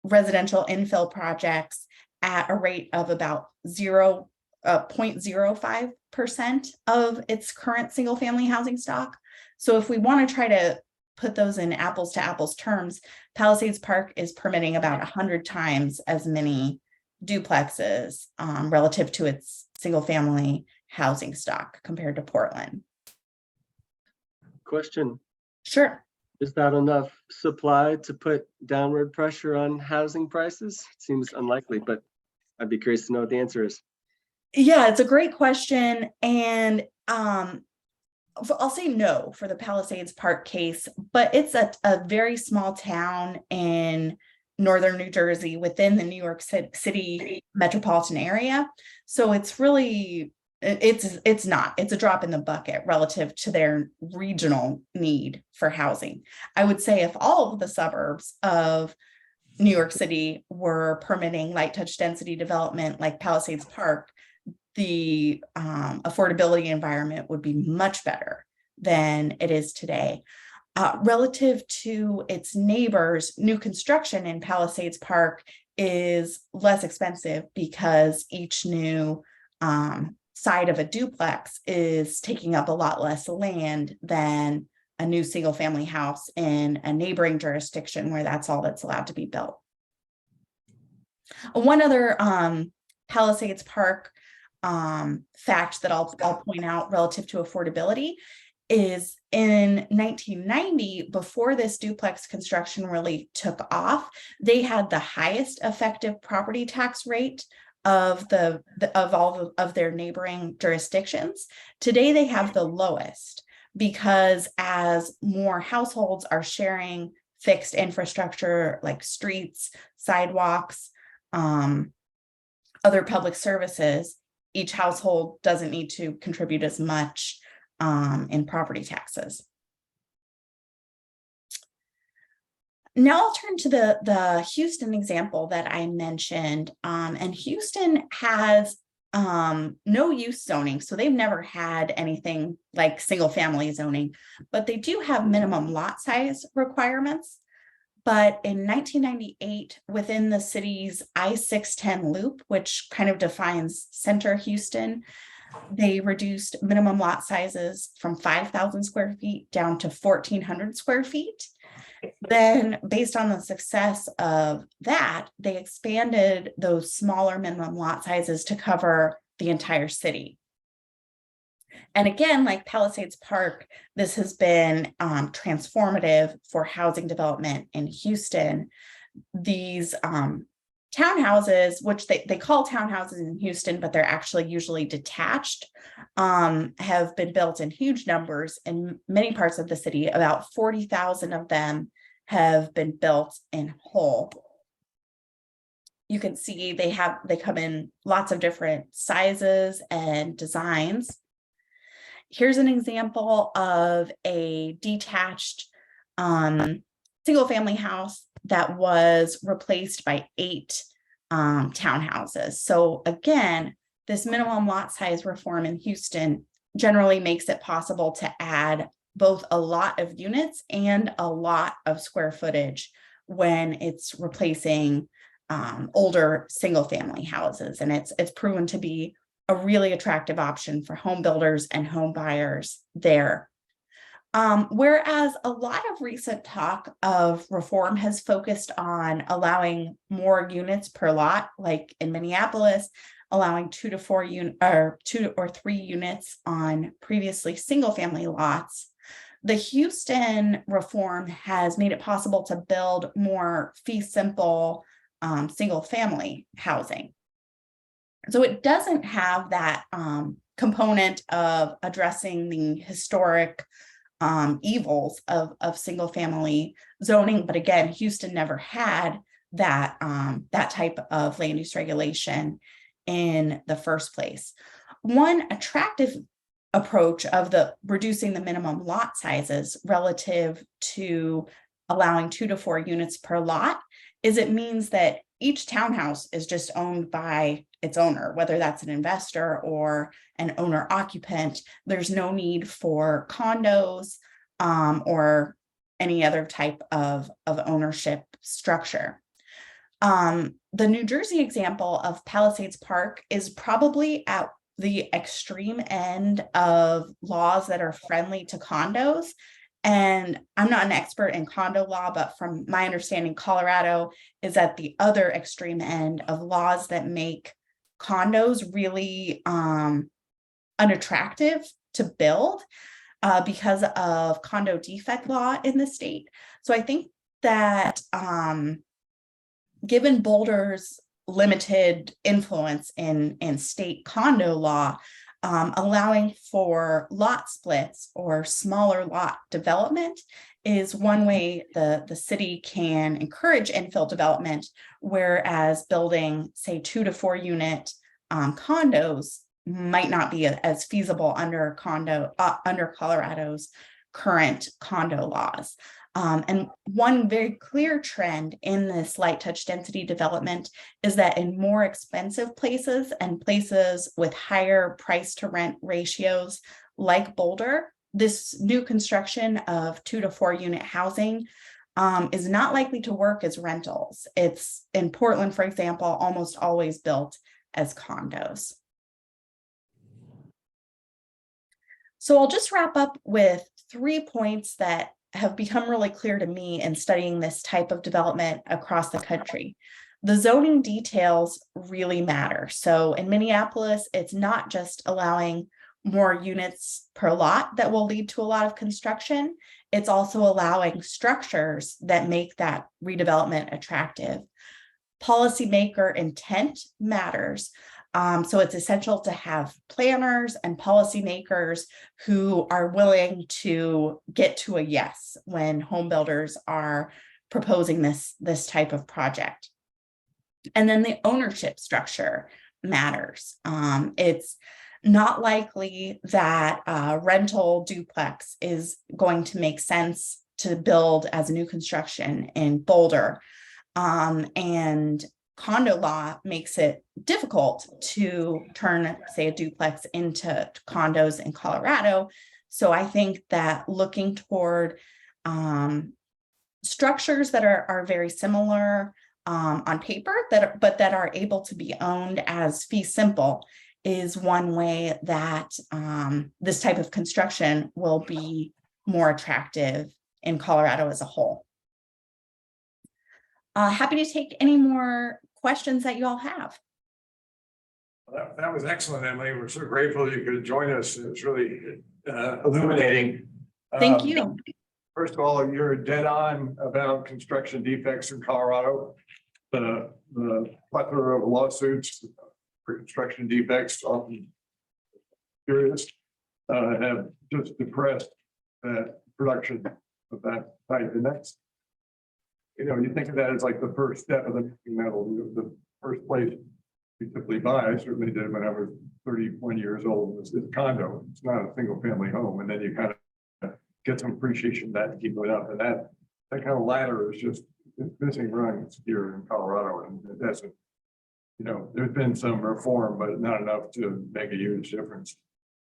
Speaker 9: residential infill projects at a rate of about 0.05% of its current single family housing stock. So if we want to try to put those in apples to apples terms, Palisades Park is permitting about 100 times as many duplexes relative to its single family housing stock compared to Portland.
Speaker 1: Question,
Speaker 9: Sure.
Speaker 1: is that enough supply to put downward pressure on housing prices? Seems unlikely, but I'd be curious to know what the answer is.
Speaker 9: Yeah, it's a great question. And I'll say no for the Palisades Park case, but it's a very small town in northern New Jersey within the New York City metropolitan area. So it's really, it's a drop in the bucket relative to their regional need for housing. I would say if all of the suburbs of New York City were permitting light touch density development like Palisades Park, the affordability environment would be much better than it is today. Relative to its neighbors, new construction in Palisades Park is less expensive because each new side of a duplex is taking up a lot less land than a new single family house in a neighboring jurisdiction where that's all that's allowed to be built. One other Palisades Park fact that I'll point out relative to affordability is in 1990, before this duplex construction really took off, they had the highest effective property tax rate of all of their neighboring jurisdictions. Today, they have the lowest because as more households are sharing fixed infrastructure like streets, sidewalks, other public services, each household doesn't need to contribute as much in property taxes. Now I'll turn to the Houston example that I mentioned. And Houston has no use zoning, so they've never had anything like single family zoning, but they do have minimum lot size requirements. But in 1998, within the city's I-610 loop, which kind of defines center Houston, they reduced minimum lot sizes from 5,000 square feet down to 1,400 square feet. Then, based on the success of that, they expanded those smaller minimum lot sizes to cover the entire city. And again, like Palisades Park, this has been transformative for housing development in Houston. These townhouses, which they call townhouses in Houston, but they're actually usually detached, have been built in huge numbers in many parts of the city. About 40,000 of them have been built in whole. You can see they come in lots of different sizes and designs. Here's an example of a detached single family house that was replaced by 8 townhouses. So again, this minimum lot size reform in Houston generally makes it possible to add both a lot of units and a lot of square footage when it's replacing older single family houses. And it's proven to be a really attractive option for home builders and home buyers there. Whereas a lot of recent talk of reform has focused on allowing more units per lot, like in Minneapolis, allowing 2 or 3 units on previously single family lots. The Houston reform has made it possible to build more fee simple single family housing. So it doesn't have that component of addressing the historic evils of single family zoning. But again, Houston never had that, that type of land use regulation in the first place. One attractive approach of the reducing the minimum lot sizes relative to allowing 2 to 4 units per lot is it means that each townhouse is just owned by its owner, whether that's an investor or an owner occupant. There's no need for condos or any other type of ownership structure. The New Jersey example of Palisades Park is probably at the extreme end of laws that are friendly to condos. And I'm not an expert in condo law, but from my understanding, Colorado is at the other extreme end of laws that make condos really unattractive to build because of condo defect law in the state. So I think that given Boulder's limited influence in state condo law, allowing for lot splits or smaller lot development is one way the city can encourage infill development, whereas building, say, 2 to 4 unit condos might not be as feasible under Colorado's current condo laws. And one very clear trend in this light touch density development is that in more expensive places and places with higher price to rent ratios like Boulder, this new construction of 2 to 4 unit housing is not likely to work as rentals. It's in Portland, for example, almost always built as condos. So I'll just wrap up with 3 points that have become really clear to me in studying this type of development across the country. The zoning details really matter. So in Minneapolis, it's not just allowing more units per lot that will lead to a lot of construction. It's also allowing structures that make that redevelopment attractive. Policymaker intent matters. So it's essential to have planners and policymakers who are willing to get to a yes when home builders are proposing this type of project. And then the ownership structure matters. It's not likely that a rental duplex is going to make sense to build as a new construction in Boulder. And condo law makes it difficult to turn, say, a duplex into condos in Colorado. So I think that looking toward structures that are very similar on paper but that are able to be owned as fee simple is one way that this type of construction will be more attractive in Colorado as a whole. Happy to take any more questions that you all have.
Speaker 7: That was excellent, Emily. We're so grateful you could join us. It was really illuminating.
Speaker 9: Thank you.
Speaker 7: First of all, you're dead on about construction defects in Colorado. The plethora of lawsuits for construction defects, often curious, have just depressed that production of that type. And that's, you think of that as like the first step of the metal, the first place you typically buy. I certainly did when I was 31 years old. It's a condo. It's not a single family home. And then you kind of get some appreciation of that to keep going up. And that kind of ladder is just missing rungs here in Colorado. And it doesn't, there's been some reform, but not enough to make a huge difference.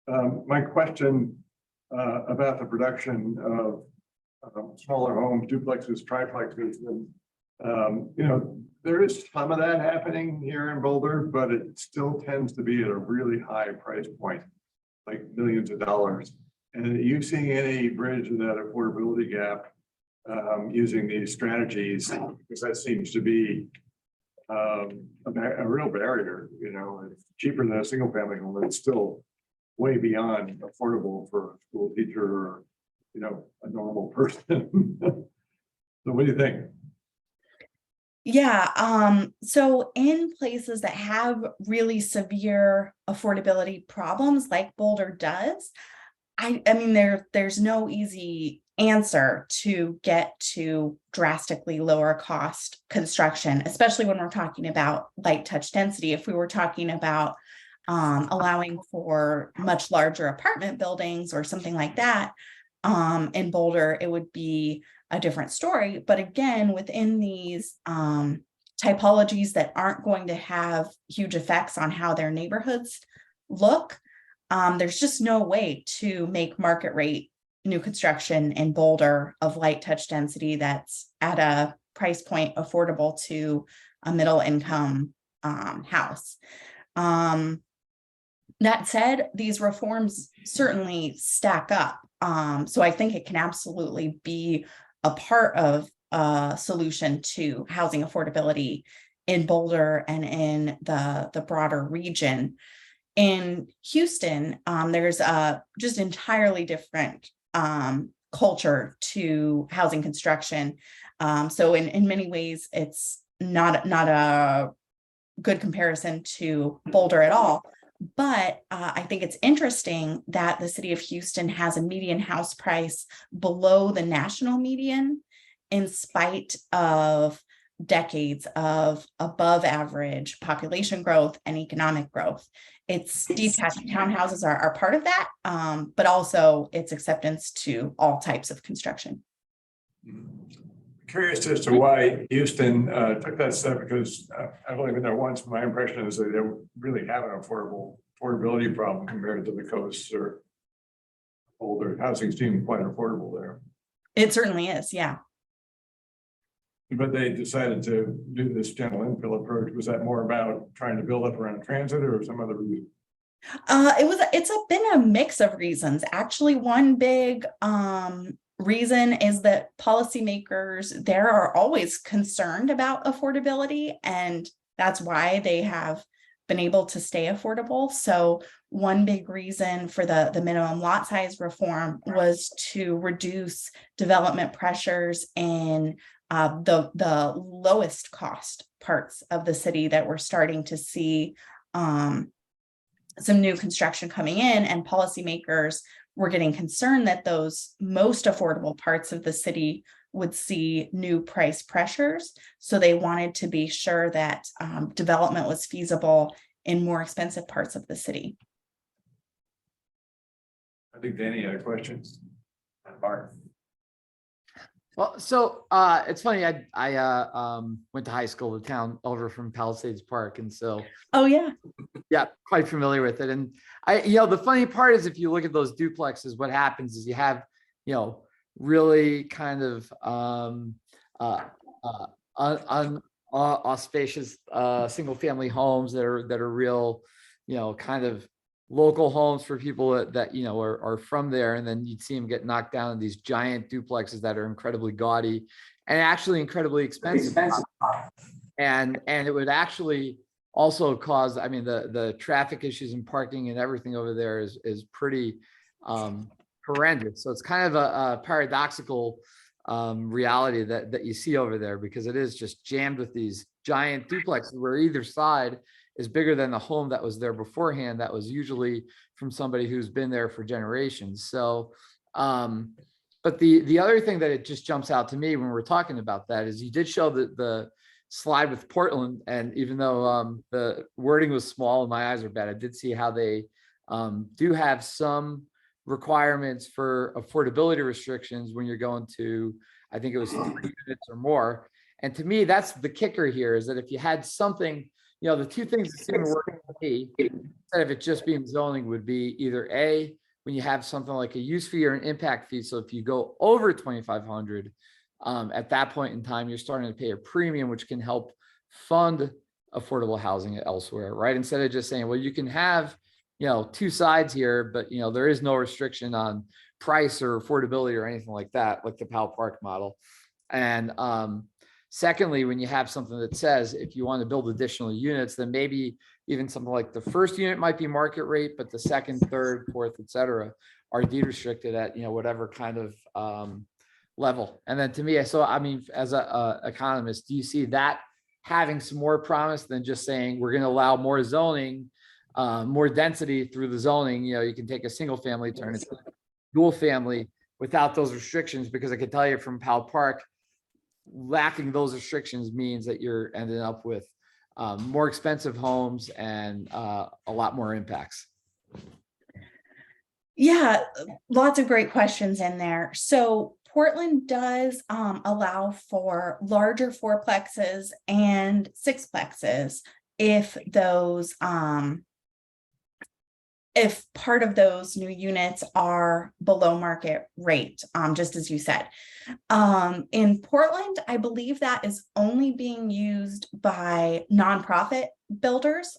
Speaker 7: My question about the production of smaller homes, duplexes, triplexes, and there is some of that happening here in Boulder, but it still tends to be at a really high price point, like millions of dollars. And are you seeing any bridge of that affordability gap using these strategies? Because that seems to be a real barrier. It's cheaper than a single family home, but it's still way beyond affordable for a school teacher or a normal person. So what do you think?
Speaker 9: Yeah, so in places that have really severe affordability problems like Boulder does, I mean, there's no easy answer to get to drastically lower cost construction, especially when we're talking about light touch density. If we were talking about allowing for much larger apartment buildings or something like that, in Boulder, it would be a different story. But again, within these typologies that aren't going to have huge effects on how their neighborhoods look, there's just no way to make market rate new construction in Boulder of light touch density that's at a price point affordable to a middle income house. That said, these reforms certainly stack up. So I think it can absolutely be a part of a solution to housing affordability in Boulder and in the broader region. In Houston, there's a just entirely different culture to housing construction. So in many ways, it's not a good comparison to Boulder at all. But I think it's interesting that the city of Houston has a median house price below the national median in spite of decades of above average population growth and economic growth. Its detached townhouses are part of that, but also its acceptance to all types of construction.
Speaker 7: Curious as to why Houston took that step, because I've only been there once. My impression is that they really have an affordability problem compared to the coast or older housing seems quite affordable there.
Speaker 9: It certainly is, yeah.
Speaker 7: But they decided to do this gentle infill approach. Was that more about trying to build up around transit or some other reason?
Speaker 9: It's been a mix of reasons. Actually, one big reason is that policymakers there are always concerned about affordability, and that's why they have been able to stay affordable. So one big reason for the minimum lot size reform was to reduce development pressures in the lowest cost parts of the city that we're starting to see some new construction coming in, and policymakers were getting concerned that those most affordable parts of the city would see new price pressures. So they wanted to be sure that development was feasible in more expensive parts of the city.
Speaker 7: I think Danny had a question. Bart.
Speaker 3: Well, so it's funny. I went to high school, the town over from Palisades Park, and so
Speaker 9: Oh yeah.
Speaker 3: yeah, quite familiar with it. And the funny part is if you look at those duplexes, what happens is you have, really kind of auspicious single family homes that are real, kind of local homes for people that are from there, and then you'd see them get knocked down in these giant duplexes that are incredibly gaudy and actually incredibly expensive. And it would actually also cause, I mean, the traffic issues and parking and everything over there is pretty horrendous. So it's kind of a paradoxical reality that you see over there, because it is just jammed with these giant duplexes where either side is bigger than the home that was there beforehand, that was usually from somebody who's been there for generations. So, but the other thing that it just jumps out to me when we're talking about that is you did show the slide with Portland, and even though the wording was small and my eyes are bad, I did see how they do have some requirements for affordability restrictions when you're going to, I think it was 3 units or more. And to me, that's the kicker here, is that if you had something, the two things that seem to work for me, instead of it just being zoning, would be either A, when you have something like a use fee or an impact fee. So if you go over 2,500, at that point in time, you're starting to pay a premium, which can help fund affordable housing elsewhere, right? Instead of just saying, well, you can have, two sides here, but, there is no restriction on price or affordability or anything like that, like the Powell Park model. And secondly, when you have something that says, if you want to build additional units, then maybe even something like the first unit might be market rate, but the second, third, fourth, et cetera, are deed restricted at, whatever kind of level. And then to me, as a economist, do you see that having some more promise than just saying we're going to allow more zoning, more density through the zoning? You can take a single family, turn it to dual family without those restrictions, because I can tell you from Powell Park, lacking those restrictions means that you're ending up with more expensive homes and a lot more impacts.
Speaker 9: Yeah, lots of great questions in there. So Portland does allow for larger fourplexes and sixplexes if those if part of those new units are below market rate, just as you said. In Portland, I believe that is only being used by nonprofit builders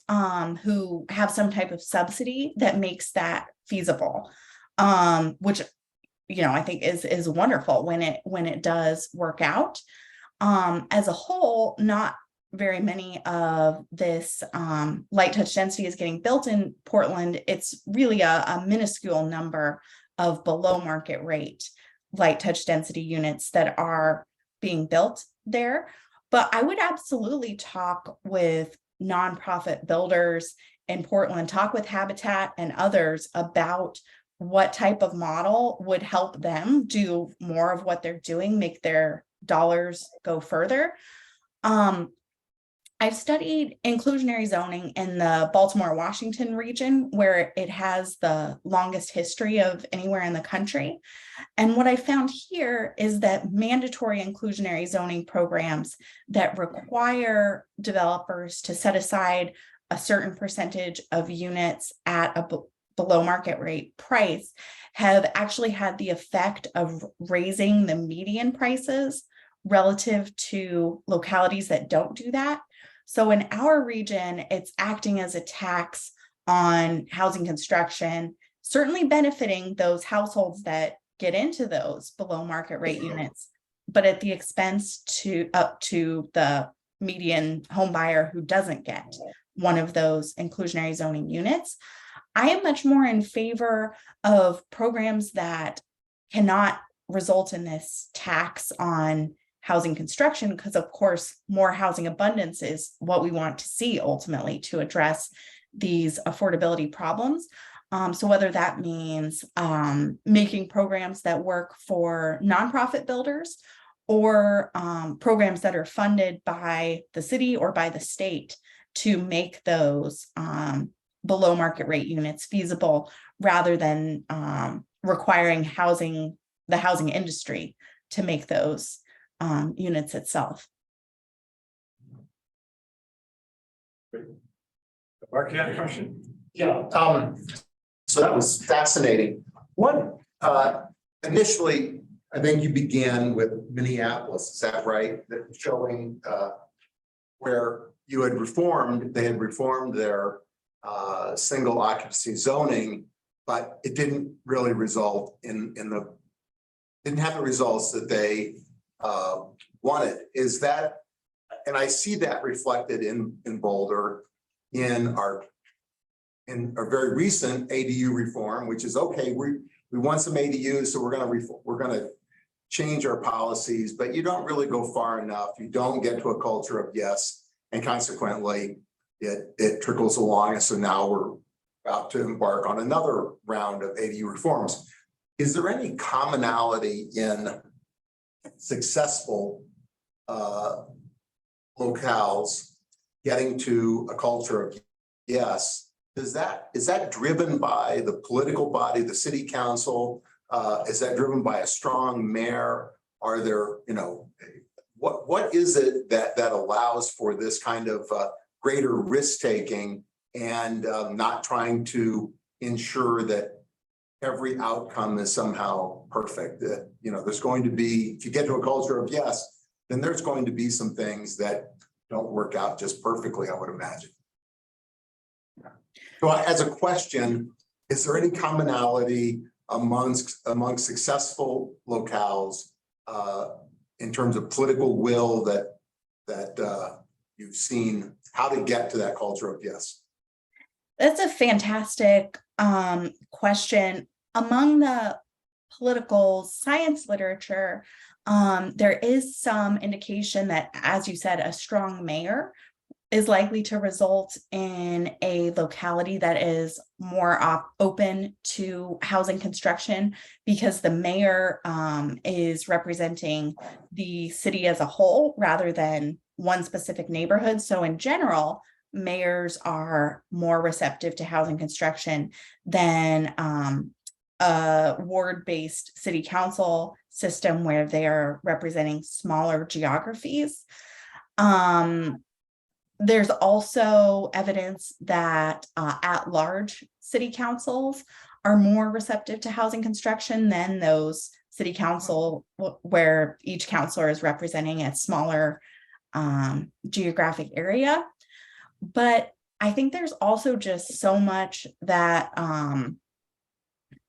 Speaker 9: who have some type of subsidy that makes that feasible, which I think is wonderful when it does work out. As a whole, not very many of this light touch density is getting built in Portland. It's really a minuscule number of below market rate light touch density units that are being built there. But I would absolutely talk with nonprofit builders in Portland, talk with Habitat and others about what type of model would help them do more of what they're doing, make their dollars go further. I've studied inclusionary zoning in the Baltimore-Washington region, where it has the longest history of anywhere in the country. And what I found here is that mandatory inclusionary zoning programs that require developers to set aside a certain percentage of units at a below market rate price have actually had the effect of raising the median prices relative to localities that don't do that. So in our region, it's acting as a tax on housing construction, certainly benefiting those households that get into those below market rate units, but at the expense up to the median home buyer who doesn't get one of those inclusionary zoning units. I am much more in favor of programs that cannot result in this tax on housing construction, because of course, more housing abundance is what we want to see ultimately to address these affordability problems. So whether that means making programs that work for nonprofit builders, or programs that are funded by the city or by the state to make those below market rate units feasible, rather than requiring the housing industry to make those units itself.
Speaker 7: Mark, you had a question?
Speaker 10: Yeah, so that was fascinating. Initially, I think you began with Minneapolis, is that right? That showing where you had reformed, they had reformed their single occupancy zoning, but it didn't really result in the, didn't have the results that they wanted. Is that, and I see that reflected in Boulder in our very recent ADU reform, which is okay, we want some ADUs, so we're gonna change our policies, but you don't really go far enough. You don't get to a culture of yes, and consequently it trickles along. And so now we're about to embark on another round of ADU reforms. Is there any commonality in successful locales getting to a culture of yes? Is that driven by the political body, the city council? Is that driven by a strong mayor? Are there, you know, what is it that allows for this kind of greater risk taking and not trying to ensure that every outcome is somehow perfect? That, you know, there's going to be, if you get to a culture of yes, then there's going to be some things that don't work out just perfectly, I would imagine. So as a question, is there any commonality amongst successful locales in terms of political will that you've seen, how to get to that culture of yes?
Speaker 9: That's a fantastic question. Among the political science literature, there is some indication that, as you said, a strong mayor is likely to result in a locality that is more open to housing construction, because the mayor is representing the city as a whole rather than one specific neighborhood. So in general, mayors are more receptive to housing construction than a ward-based city council system where they are representing smaller geographies. There's also evidence that at-large city councils are more receptive to housing construction than those city council where each councilor is representing a smaller geographic area. But I think there's also just so much that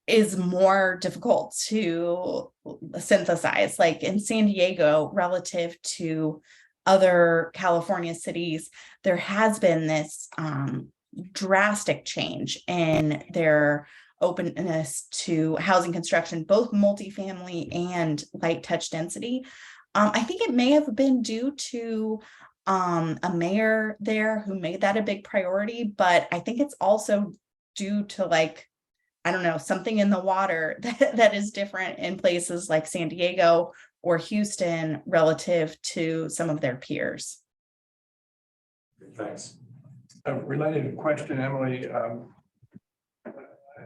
Speaker 9: is more difficult to synthesize. Like in San Diego, relative to other California cities, there has been this drastic change in their openness to housing construction, both multifamily and light touch density. I think it may have been due to a mayor there who made that a big priority, but I think it's also due to, like, I don't know, something in the water that is different in places like San Diego or Houston relative to some of their peers.
Speaker 7: Thanks. A related question, Emily. I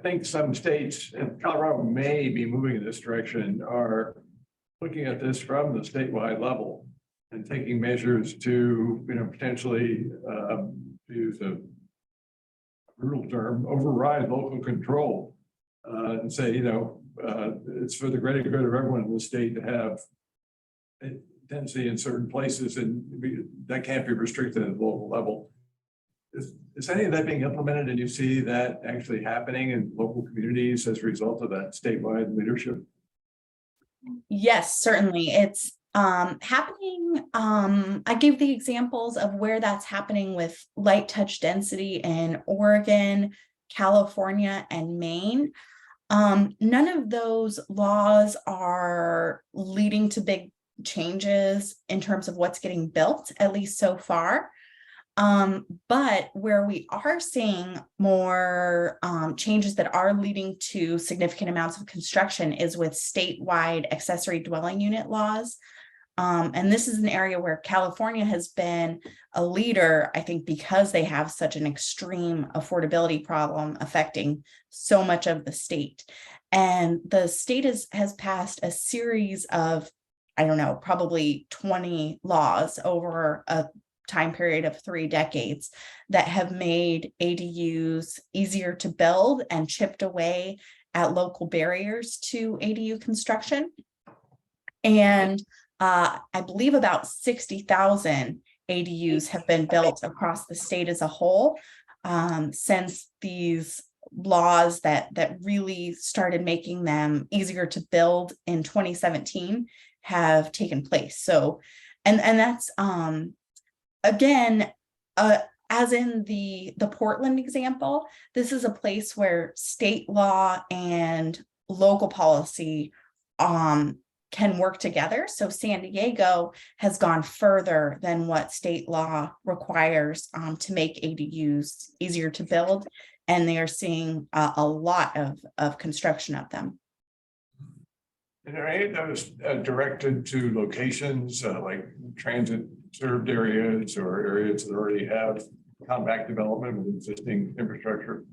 Speaker 7: think some states, and Colorado may be moving in this direction, are looking at this from the statewide level and taking measures to, you know, potentially use a brutal term, override local control and say, you know, it's for the greater good of everyone in the state to have density in certain places, and that can't be restricted at the local level. Is any of that being implemented, and you see that actually happening in local communities as a result of that statewide leadership?
Speaker 9: Yes, certainly. It's happening. I gave the examples of where that's happening with light touch density in Oregon, California, and Maine. None of those laws are leading to big changes in terms of what's getting built, at least so far. But where we are seeing more changes that are leading to significant amounts of construction is with statewide accessory dwelling unit laws. And this is an area where California has been a leader, I think, because they have such an extreme affordability problem affecting so much of the state. And the state has passed a series of, I don't know, probably 20 laws over a time period of 3 decades that have made ADUs easier to build and chipped away at local barriers to ADU construction. And I believe about 60,000 ADUs have been built across the state as a whole since these laws that really started making them easier to build in 2017 have taken place. So, and that's again, as in the Portland example, this is a place where state law and local policy can work together. So San Diego has gone further than what state law requires to make ADUs easier to build. And they are seeing a lot of construction of them.
Speaker 7: And are any of those directed to locations like transit served areas or areas that already have compact development with existing infrastructure?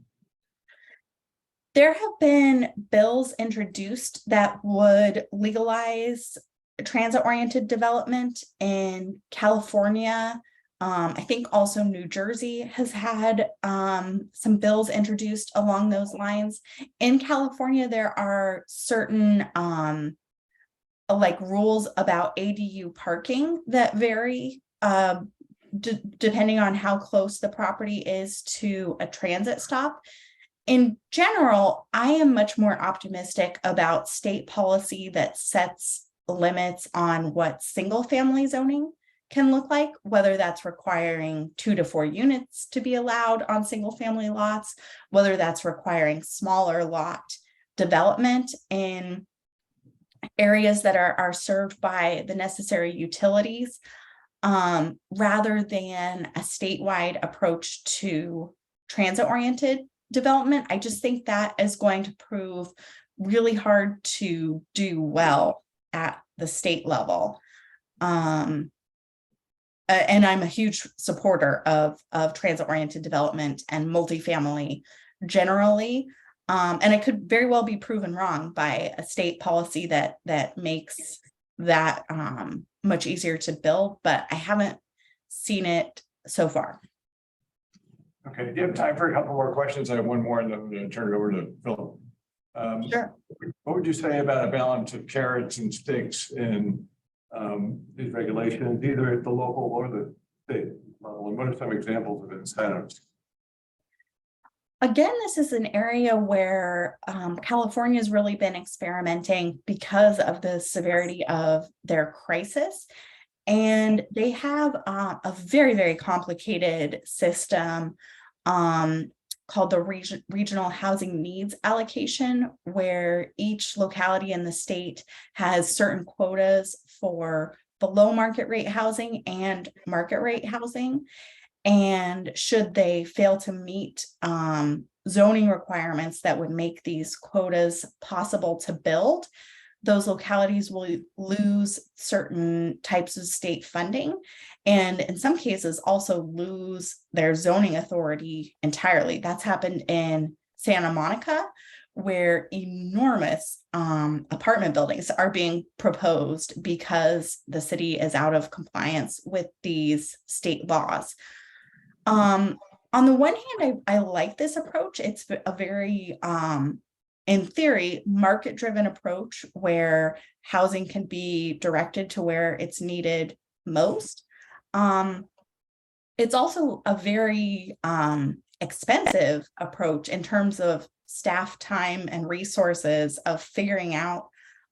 Speaker 9: There have been bills introduced that would legalize transit-oriented development in California. I think also New Jersey has had some bills introduced along those lines. In California, there are certain like rules about ADU parking that vary depending on how close the property is to a transit stop. In general, I am much more optimistic about state policy that sets limits on what single family zoning can look like, whether that's requiring 2 to 4 units to be allowed on single family lots, whether that's requiring smaller lot development in areas that are served by the necessary utilities, rather than a statewide approach to transit-oriented development. I just think that is going to prove really hard to do well at the state level. And I'm a huge supporter of transit-oriented development and multifamily generally. And it could very well be proven wrong by a state policy that makes that much easier to build, but I haven't seen it so far.
Speaker 7: Okay, do you have time for a couple more questions? I have one more and then I'm going to turn it over to Philip.
Speaker 9: Sure.
Speaker 7: What would you say about a balance of carrots and sticks in these regulations, either at the local or the state level? And what are some examples of incentives?
Speaker 9: Again, this is an area where California has really been experimenting because of the severity of their crisis. And they have a very, very complicated system called the Regional Housing Needs Allocation, where each locality in the state has certain quotas for below market rate housing and market rate housing. And should they fail to meet zoning requirements that would make these quotas possible to build, those localities will lose certain types of state funding, and in some cases also lose their zoning authority entirely. That's happened in Santa Monica, where enormous apartment buildings are being proposed because the city is out of compliance with these state laws. On the one hand, I like this approach. It's a very in theory, market-driven approach where housing can be directed to where it's needed most. It's also a very expensive approach in terms of staff time and resources of figuring out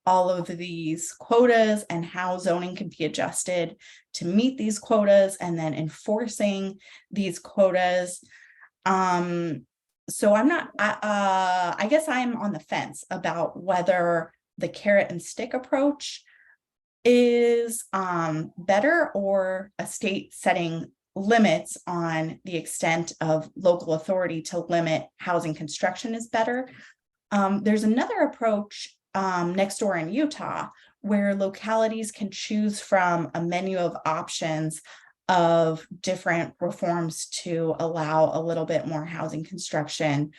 Speaker 9: all of these quotas and how zoning can be adjusted to meet these quotas and then enforcing these quotas. So I'm not, I guess I'm on the fence about whether the carrot and stick approach is better or a state setting limits on the extent of local authority to limit housing construction is better. There's another approach next door in Utah where localities can choose from a menu of options of different reforms to allow a little bit more housing construction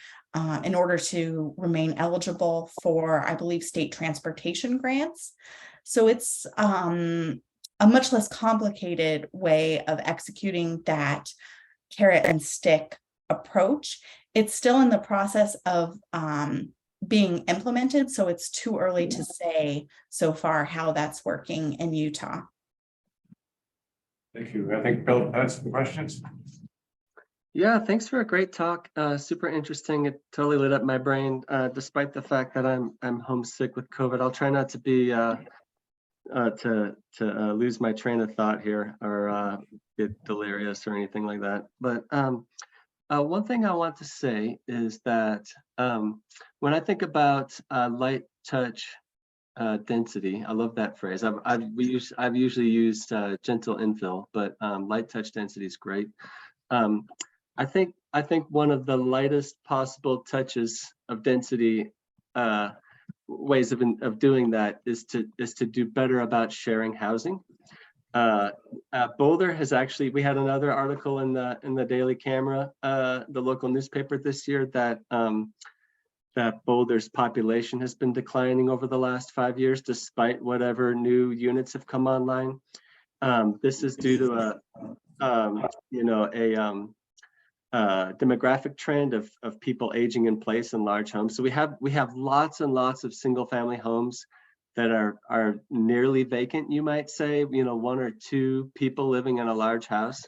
Speaker 9: in order to remain eligible for, I believe, state transportation grants. So it's a much less complicated way of executing that carrot and stick approach. It's still in the process of being implemented, so it's too early to say so far how that's working in Utah.
Speaker 7: Thank you. I think Bill has some questions.
Speaker 1: Yeah, thanks for a great talk. Super interesting. It totally lit up my brain, despite the fact that I'm homesick with COVID. I'll try not to be to lose my train of thought here or get delirious or anything like that. But one thing I want to say is that when I think about light touch density, I love that phrase. I've usually used gentle infill, but light touch density is great. I think one of the lightest possible touches of density ways of doing that is to do better about sharing housing. Boulder has actually, we had another article in the Daily Camera, the local newspaper this year, that that Boulder's population has been declining over the last 5 years, despite whatever new units have come online. This is due to a demographic trend of people aging in place in large homes. So we have lots and lots of single family homes that are nearly vacant, you might say, 1 or 2 people living in a large house.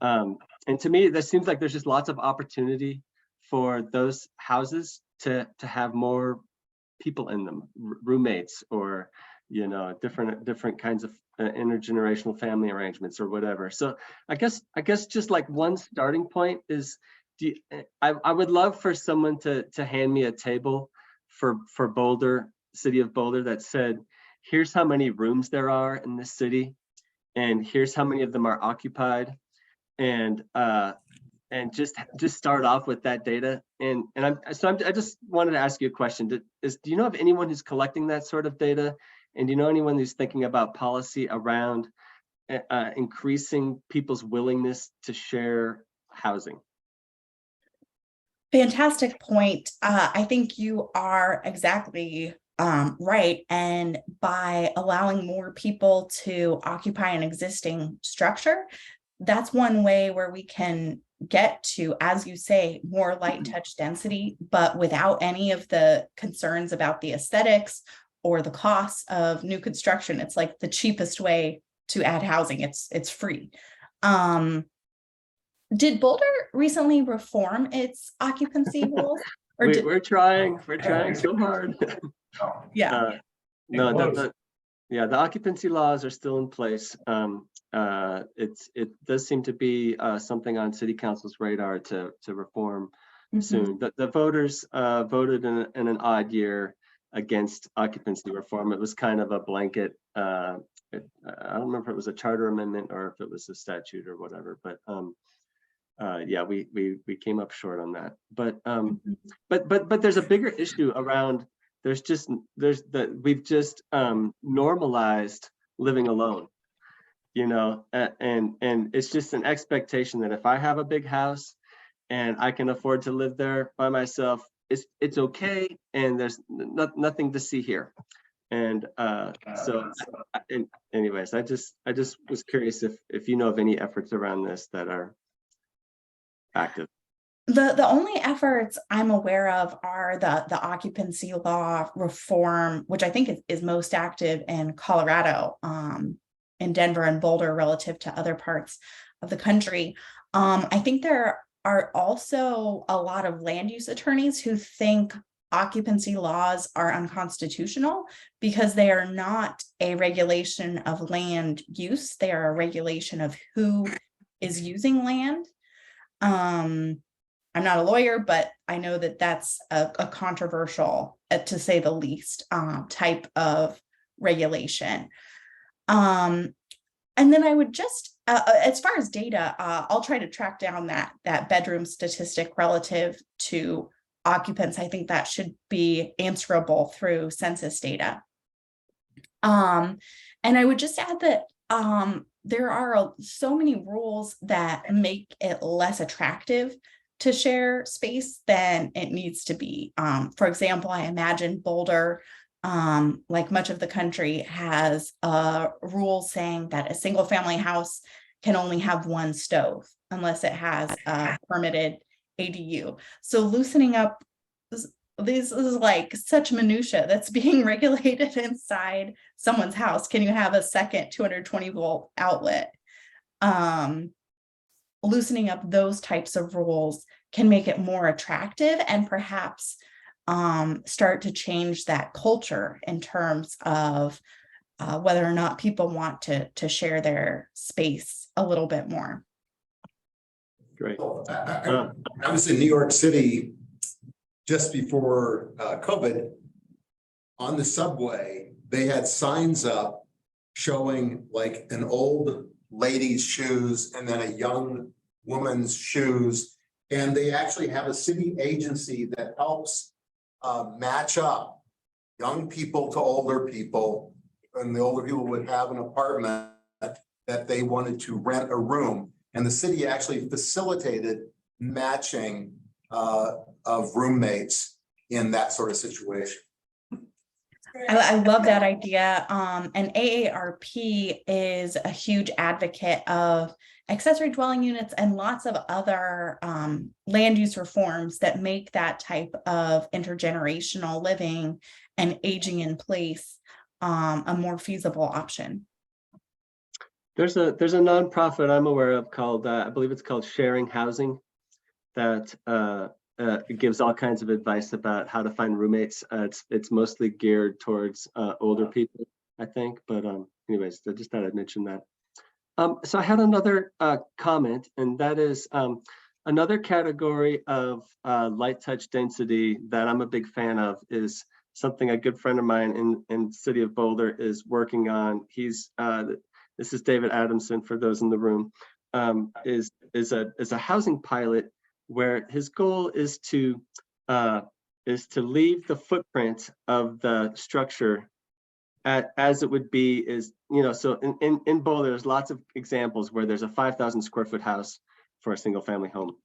Speaker 1: And to me, that seems like there's just lots of opportunity for those houses to have more people in them, roommates, or different kinds of intergenerational family arrangements or whatever. So I guess just like one starting point is, I would love for someone to hand me a table for Boulder, city of Boulder, that said, here's how many rooms there are in this city, and here's how many of them are occupied, and just start off with that data. And I just wanted to ask you a question. Do you know of anyone who's collecting that sort of data? And do you know anyone who's thinking about policy around increasing people's willingness to share housing?
Speaker 9: Fantastic point. I think you are exactly right. And by allowing more people to occupy an existing structure, that's one way where we can get to, as you say, more light touch density, but without any of the concerns about the aesthetics or the costs of new construction. It's like the cheapest way to add housing. It's free. Did Boulder recently reform its occupancy rules? Or
Speaker 1: We're trying so hard.
Speaker 9: Yeah.
Speaker 1: No, the occupancy laws are still in place. It does seem to be something on city council's radar to reform soon. The voters voted in an odd year against occupancy reform. It was kind of a blanket. I don't remember if it was a charter amendment or if it was a statute or whatever, but yeah, we came up short on that. But there's a bigger issue around. We've just normalized living alone, and it's just an expectation that if I have a big house and I can afford to live there by myself, it's okay, and there's nothing to see here. And anyways, I just was curious if you know of any efforts around this that are active.
Speaker 9: The only efforts I'm aware of are the occupancy law reform, which I think is most active in Colorado, in Denver and Boulder relative to other parts of the country. I think there are also a lot of land use attorneys who think occupancy laws are unconstitutional because they are not a regulation of land use. They are a regulation of who is using land. I'm not a lawyer, but I know that that's a controversial, to say the least, type of regulation. And then I would just, as far as data, I'll try to track down that bedroom statistic relative to occupants. I think that should be answerable through census data. And I would just add that there are so many rules that make it less attractive to share space than it needs to be. For example, I imagine Boulder, like much of the country, has a rule saying that a single family house can only have one stove unless it has a permitted ADU. So loosening up this is like such minutia that's being regulated inside someone's house. Can you have a second 220-volt outlet? Loosening up those types of rules can make it more attractive and perhaps start to change that culture in terms of whether or not people want to share their space a little bit more.
Speaker 1: Great.
Speaker 10: I was in New York City just before COVID. On the subway, they had signs up showing like an old lady's shoes and then a young woman's shoes. And they actually have a city agency that helps match up young people to older people. And the older people would have an apartment that they wanted to rent a room. And the city actually facilitated matching of roommates in that sort of situation.
Speaker 9: I love that idea. And AARP is a huge advocate of accessory dwelling units and lots of other land use reforms that make that type of intergenerational living and aging in place a more feasible option.
Speaker 1: There's a nonprofit I'm aware of called I believe it's called Sharing Housing that it gives all kinds of advice about how to find roommates. It's mostly geared towards older people, I think. But anyways, I just thought I'd mention that. So I had another comment, and that is another category of light touch density that I'm a big fan of is something a good friend of mine in City of Boulder is working on. He's this is David Adamson for those in the room, is a housing pilot where his goal is to leave the footprint of the structure as it would be is, so in Boulder, there's lots of examples where there's a 5,000 square foot house for a single family home.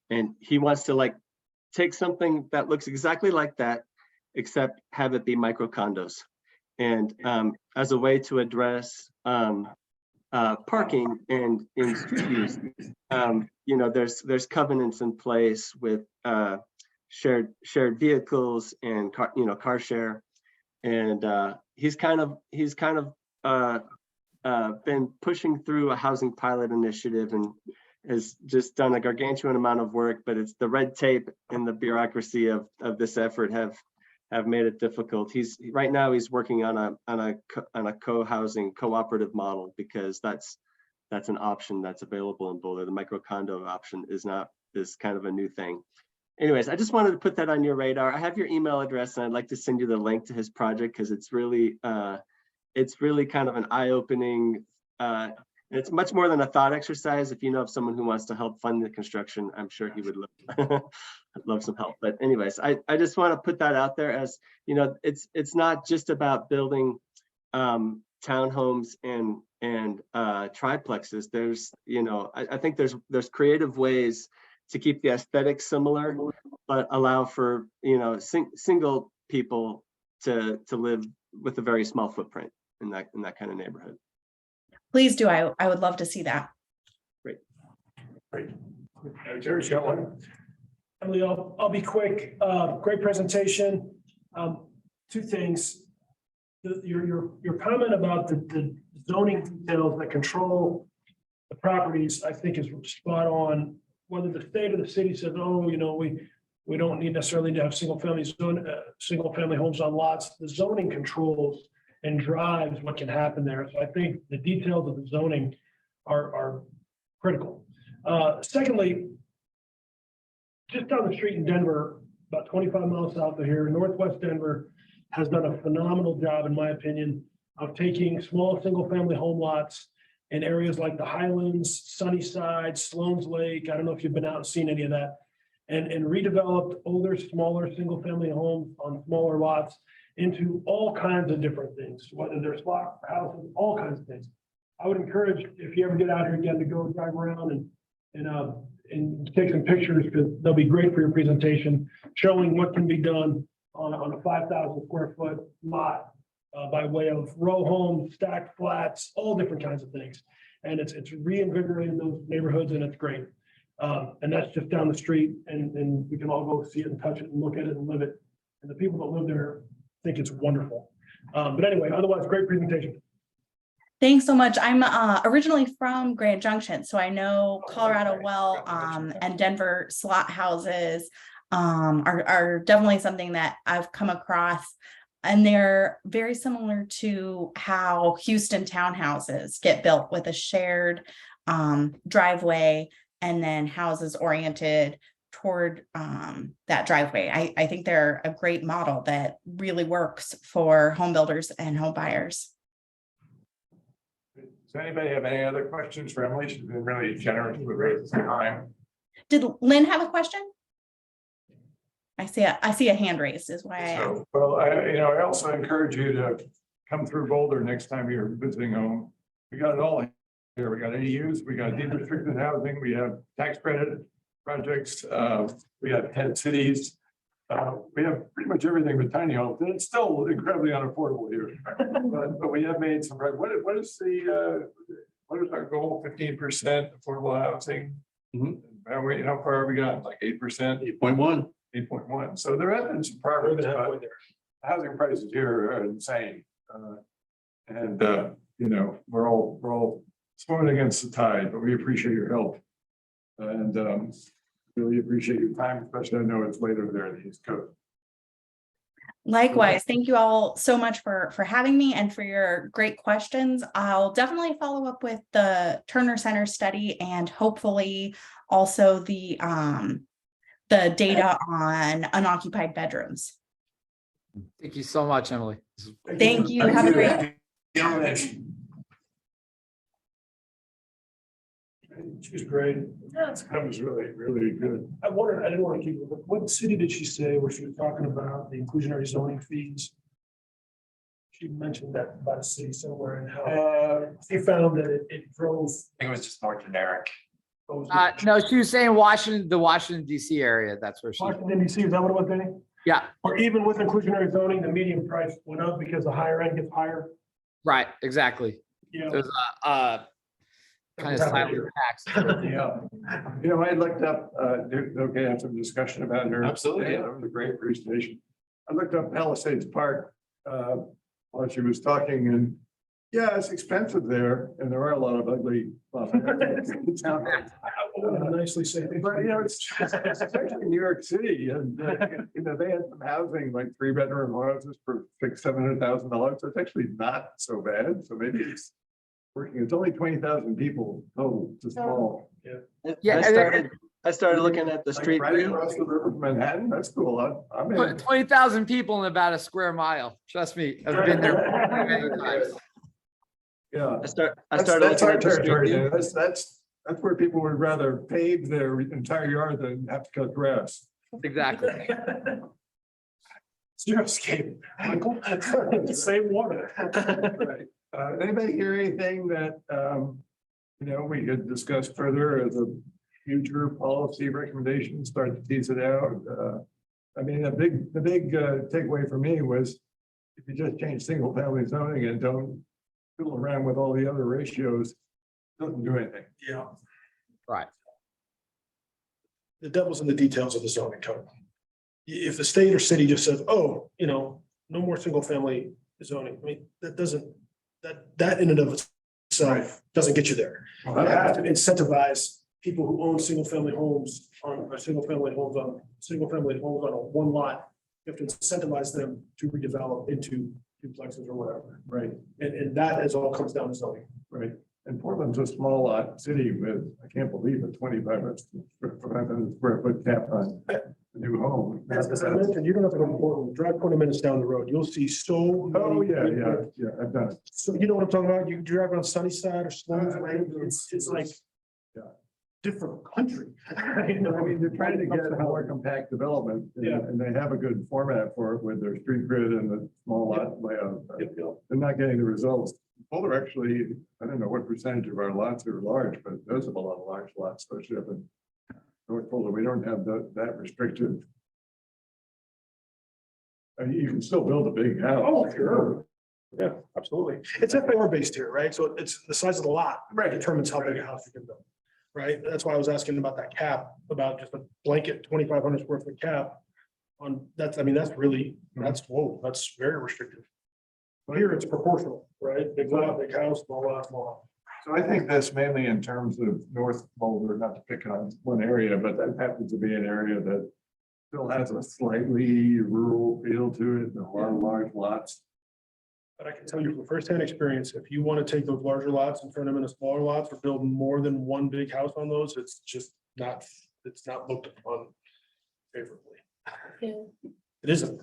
Speaker 1: And he wants to like take something that looks exactly like that, except have it be micro condos. And as a way to address parking and in street use, there's covenants in place with shared vehicles and car share, and he's kind of been pushing through a housing pilot initiative and has just done a gargantuan amount of work, but it's the red tape and the bureaucracy of this effort have made it difficult. Right now he's working on a co-housing cooperative model because that's an option that's available in Boulder. The micro condo option is kind of a new thing. Anyways, I just wanted to put that on your radar. I have your email address and I'd like to send you the link to his project because it's really kind of an eye-opening, it's much more than a thought exercise. If you know of someone who wants to help fund the construction, I'm sure he would love some help. But anyways, I just want to put that out there as, it's not just about building townhomes and triplexes. There's, I think there's creative ways to keep the aesthetics similar, but allow for, single people to live with a very small footprint in that kind of neighborhood.
Speaker 9: Please do. I would love to see that.
Speaker 1: Great.
Speaker 8: Jerry's got one. Emily, I'll be quick. Great presentation. Two things. Your comment about the zoning details that control the properties, I think is spot on. Whether the state or the city says, oh, we don't need necessarily to have single family homes on lots. The zoning controls and drives what can happen there. So I think the details of the zoning are critical. Secondly, just down the street in Denver, about 25 miles south of here, Northwest Denver has done a phenomenal job, in my opinion, of taking small single-family home lots in areas like the Highlands, Sunnyside, Sloan's Lake. I don't know if you've been out and seen any of that, and redeveloped older, smaller single-family homes on smaller lots into all kinds of different things, whether they're block houses, all kinds of things. I would encourage, if you ever get out here again, to go drive around and take some pictures, because they'll be great for your presentation, showing what can be done on a 5,000 square foot lot by way of row homes, stacked flats, all different kinds of things. And it's reinvigorating those neighborhoods, and it's great. And that's just down the street, and we can all go see it and touch it and look at it and live it. And the people that live there think it's wonderful. But anyway, otherwise, great presentation.
Speaker 9: Thanks so much. I'm originally from Grand Junction, so I know Colorado
Speaker 8: okay.
Speaker 9: well,
Speaker 8: Congratulations.
Speaker 9: and Denver slot houses are definitely something that I've come across. And they're very similar to how Houston townhouses get built with a shared driveway and then houses oriented toward that driveway. I think they're a great model that really works for home builders and home buyers.
Speaker 7: Does anybody have any other questions for Emily? She's been really generous with her time.
Speaker 9: Did Lynn have a question? I see a hand raised is why I asked.
Speaker 7: So, well, I also encourage you to come through Boulder next time you're visiting home. We got it all here. We got ADUs, we got deed restricted housing, we have tax credit projects, we have tent cities. We have pretty much everything with tiny homes, and it's still incredibly unaffordable here. But we have made some, what is our goal? 15% affordable housing?
Speaker 2: Mhm.
Speaker 7: And how far have we got? Like 8%?
Speaker 2: 8.1.
Speaker 7: 8.1. So there has been some progress, but housing prices here are insane. We're all swimming against the tide, but we appreciate your help. And really appreciate your time, especially I know it's later there in the East Coast.
Speaker 9: Likewise, thank you all so much for having me and for your great questions. I'll definitely follow up with the Turner Center study and hopefully also the data on unoccupied bedrooms.
Speaker 3: Thank you so much, Emily.
Speaker 9: Thank you. Have a great.
Speaker 8: She's great.
Speaker 7: That was really, really good.
Speaker 8: I wondered, I didn't want to keep, but what city did she say where she was talking about the inclusionary zoning fees? She mentioned that about a city somewhere and how she found that it drove.
Speaker 6: I think it was just more generic.
Speaker 3: No, she was saying the Washington DC area. That's where she,
Speaker 8: Washington DC, is that what it was, Danny?
Speaker 3: yeah,
Speaker 8: Or even with inclusionary zoning, the median price went up because the higher end gets higher.
Speaker 3: right, exactly.
Speaker 8: Yeah.
Speaker 3: There's kind of silent tax.
Speaker 7: Yeah. I looked up, okay, I have some discussion about her.
Speaker 6: Absolutely, yeah.
Speaker 7: That was a great presentation. I looked up Palisades Park while she was talking, and yeah, it's expensive there, and there are a lot of ugly.
Speaker 8: Nicely said.
Speaker 7: But it's actually New York City, and they had some housing, like 3-bedroom houses for $600,000-$700,000. So it's actually not so bad. So maybe it's working. It's only 20,000 people total. It's small.
Speaker 3: Yeah,
Speaker 1: I started looking at the
Speaker 7: Like
Speaker 1: street
Speaker 7: right
Speaker 1: view.
Speaker 7: across the river from Manhattan. That's cool. I'm in.
Speaker 3: 20,000 people in about a square mile. Trust me, I've been there many times.
Speaker 7: Yeah.
Speaker 1: I started
Speaker 7: That's
Speaker 1: looking
Speaker 7: our
Speaker 1: at the street
Speaker 7: territory.
Speaker 1: view.
Speaker 7: There. That's where people would rather pave their entire yard than have to cut grass.
Speaker 3: Exactly.
Speaker 8: Xeriscape, Michael. Save water.
Speaker 7: Right. Anybody hear anything that, we could discuss further as a future policy recommendation, start to tease it out? The big takeaway for me was if you just change single family zoning and don't fiddle around with all the other ratios, it doesn't do anything.
Speaker 8: Yeah.
Speaker 3: Right.
Speaker 8: The devil's in the details of the zoning code. If the state or city just says, oh, no more single family zoning, I mean, that doesn't, that in and of itself doesn't get you there. You have to incentivize people who own single family homes on a one lot. You have to incentivize them to redevelop into duplexes or whatever.
Speaker 7: Right,
Speaker 8: And that is all comes down to zoning.
Speaker 7: right. And Portland's a small lot city with, I can't believe it, 2,500 square foot cap on a new home.
Speaker 8: As I mentioned, you don't have to go to Portland, drive 20 minutes down the road, you'll see so.
Speaker 7: Oh,
Speaker 8: many-
Speaker 7: yeah, I've done it.
Speaker 8: So you know what I'm talking about? You drive around Sunnyside or Sloan's Way, it's like.
Speaker 7: Yeah.
Speaker 8: Different country.
Speaker 7: They're trying to get a more compact development, and they have a good format for it with their street grid and the small lot layout. They're not getting the results. Boulder actually, I don't know what percentage of our lots are large, but those have a lot of large lots, especially up in North Boulder. We don't have that restrictive. You can still build a big house.
Speaker 8: Oh, sure. Yeah, absolutely. It's FAR based here, right? So it's the size of the lot determines how big a house you can build. Right? That's why I was asking about that cap, about just a blanket 2,500 square foot cap on, that's, I mean, that's really, whoa, that's very restrictive. Here it's proportional, right? Big lot, big house, small lot, small house.
Speaker 7: So I think that's mainly in terms of North Boulder, not to pick on one area, but that happens to be an area that still has a slightly rural feel to it, and a lot of large lots.
Speaker 8: But I can tell you from firsthand experience, if you want to take those larger lots and turn them into smaller lots or build more than one big house on those, it's just not, it's not looked upon favorably. It isn't.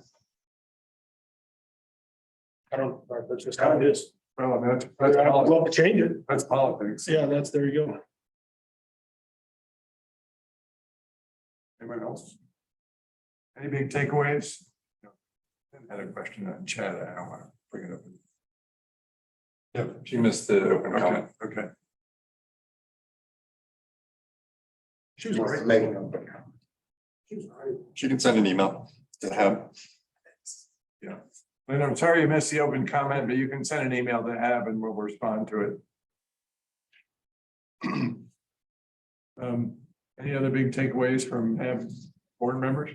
Speaker 8: I don't, that's just how it is.
Speaker 7: Well, I mean, that's
Speaker 8: I'd love to change it.
Speaker 7: that's politics.
Speaker 8: Yeah, that's, there you go.
Speaker 7: Anyone else? Any big takeaways? I had a question on chat. I don't want to bring it up.
Speaker 6: Yeah, she missed the open
Speaker 7: Okay,
Speaker 6: comment.
Speaker 7: okay.
Speaker 8: She was
Speaker 10: Wants
Speaker 8: right.
Speaker 10: to make them.
Speaker 8: She was right.
Speaker 6: She can send an email to Hab.
Speaker 7: Yeah. And I'm sorry you missed the open comment, but you can send an email to Hab and we'll respond to it. Any other big takeaways from Hab board members?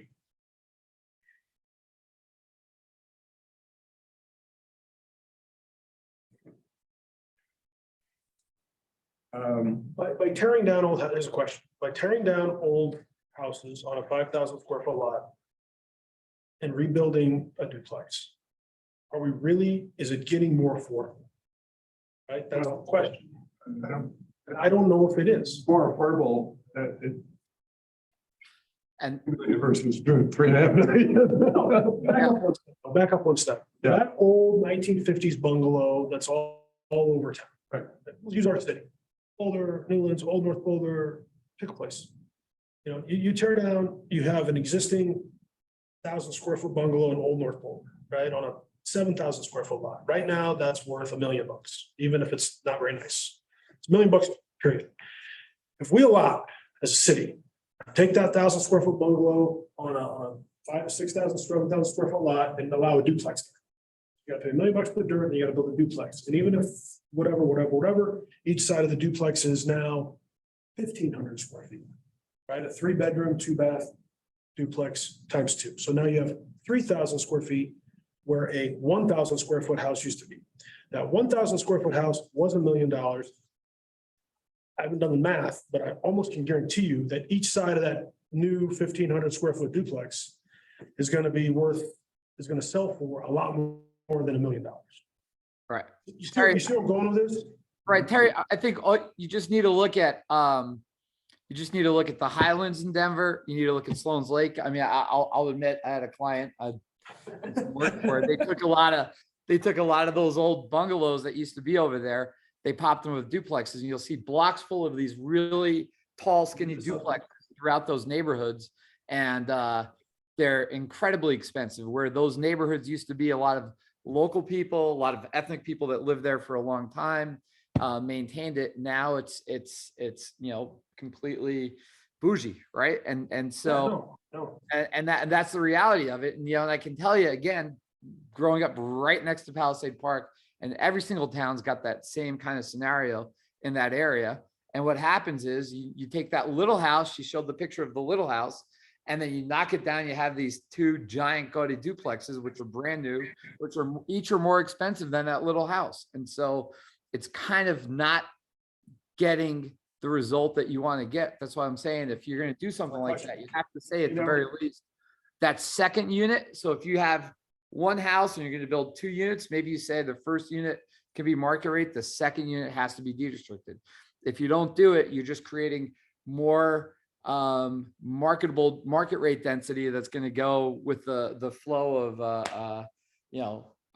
Speaker 8: By tearing down old, here's a question, by tearing down old houses on a 5,000 square foot lot. And rebuilding a duplex. Are we really, is it getting more affordable? Right, that's the question,
Speaker 7: I don't-
Speaker 8: and I don't know if it is.
Speaker 7: More affordable,
Speaker 3: And
Speaker 7: versus doing 3.5 million.
Speaker 8: Back up one step.
Speaker 7: Yeah.
Speaker 8: That old 1950s bungalow that's all over town.
Speaker 7: Right.
Speaker 8: Let's use our city. Boulder, Newlands, Old North Boulder, pick a place. You know, you tear down, you have an existing 1,000 square foot bungalow in Old North Boulder, right, on a 7,000 square foot lot. Right now, that's worth $1 million, even if it's not very nice. It's $1 million, period. If we allow, as a city, take that 1,000 square foot bungalow on a 5,000 to 6,000, 7,000 square foot lot and allow a duplex. You gotta pay $1 million for the dirt and you gotta build a duplex. And even if whatever, each side of the duplex is now 1,500 square feet. Right, a 3-bedroom, 2-bath duplex times 2. So now you have 3,000 square feet where a 1,000 square foot house used to be. That 1,000 square foot house was $1 million. I haven't done the math, but I almost can guarantee you that each side of that new 1,500 square foot duplex is going to be is going to sell for a lot more than $1 million.
Speaker 3: right.
Speaker 8: You see where I'm going with this?
Speaker 3: Right, Terry, I think you just need to look at, the Highlands in Denver. You need to look at Sloan's Lake. I mean, I'll admit, I had a client, worked for it. They took a lot of those old bungalows that used to be over there. They popped them with duplexes, and you'll see blocks full of these really tall, skinny duplexes throughout those neighborhoods. And they're incredibly expensive, where those neighborhoods used to be a lot of local people, a lot of ethnic people that lived there for a long time, maintained it. Now it's completely bougie, right? And so
Speaker 8: No.
Speaker 3: and that's the reality of it. And and I can tell you again, growing up right next to Palisade Park, and every single town's got that same kind of scenario in that area. And what happens is you take that little house, she showed the picture of the little house, and then you knock it down, you have these 2 giant gaudy duplexes, which are brand new, which are each more expensive than that little house. And so it's kind of not getting the result that you want to get. That's why I'm saying, if you're going to do something like that, you have to say at the very least, that second unit. So if you have one house and you're going to build 2 units, maybe you say the first unit can be market rate, the second unit has to be deed-restricted. If you don't do it, you're just creating more marketable market rate density that's going to go with the flow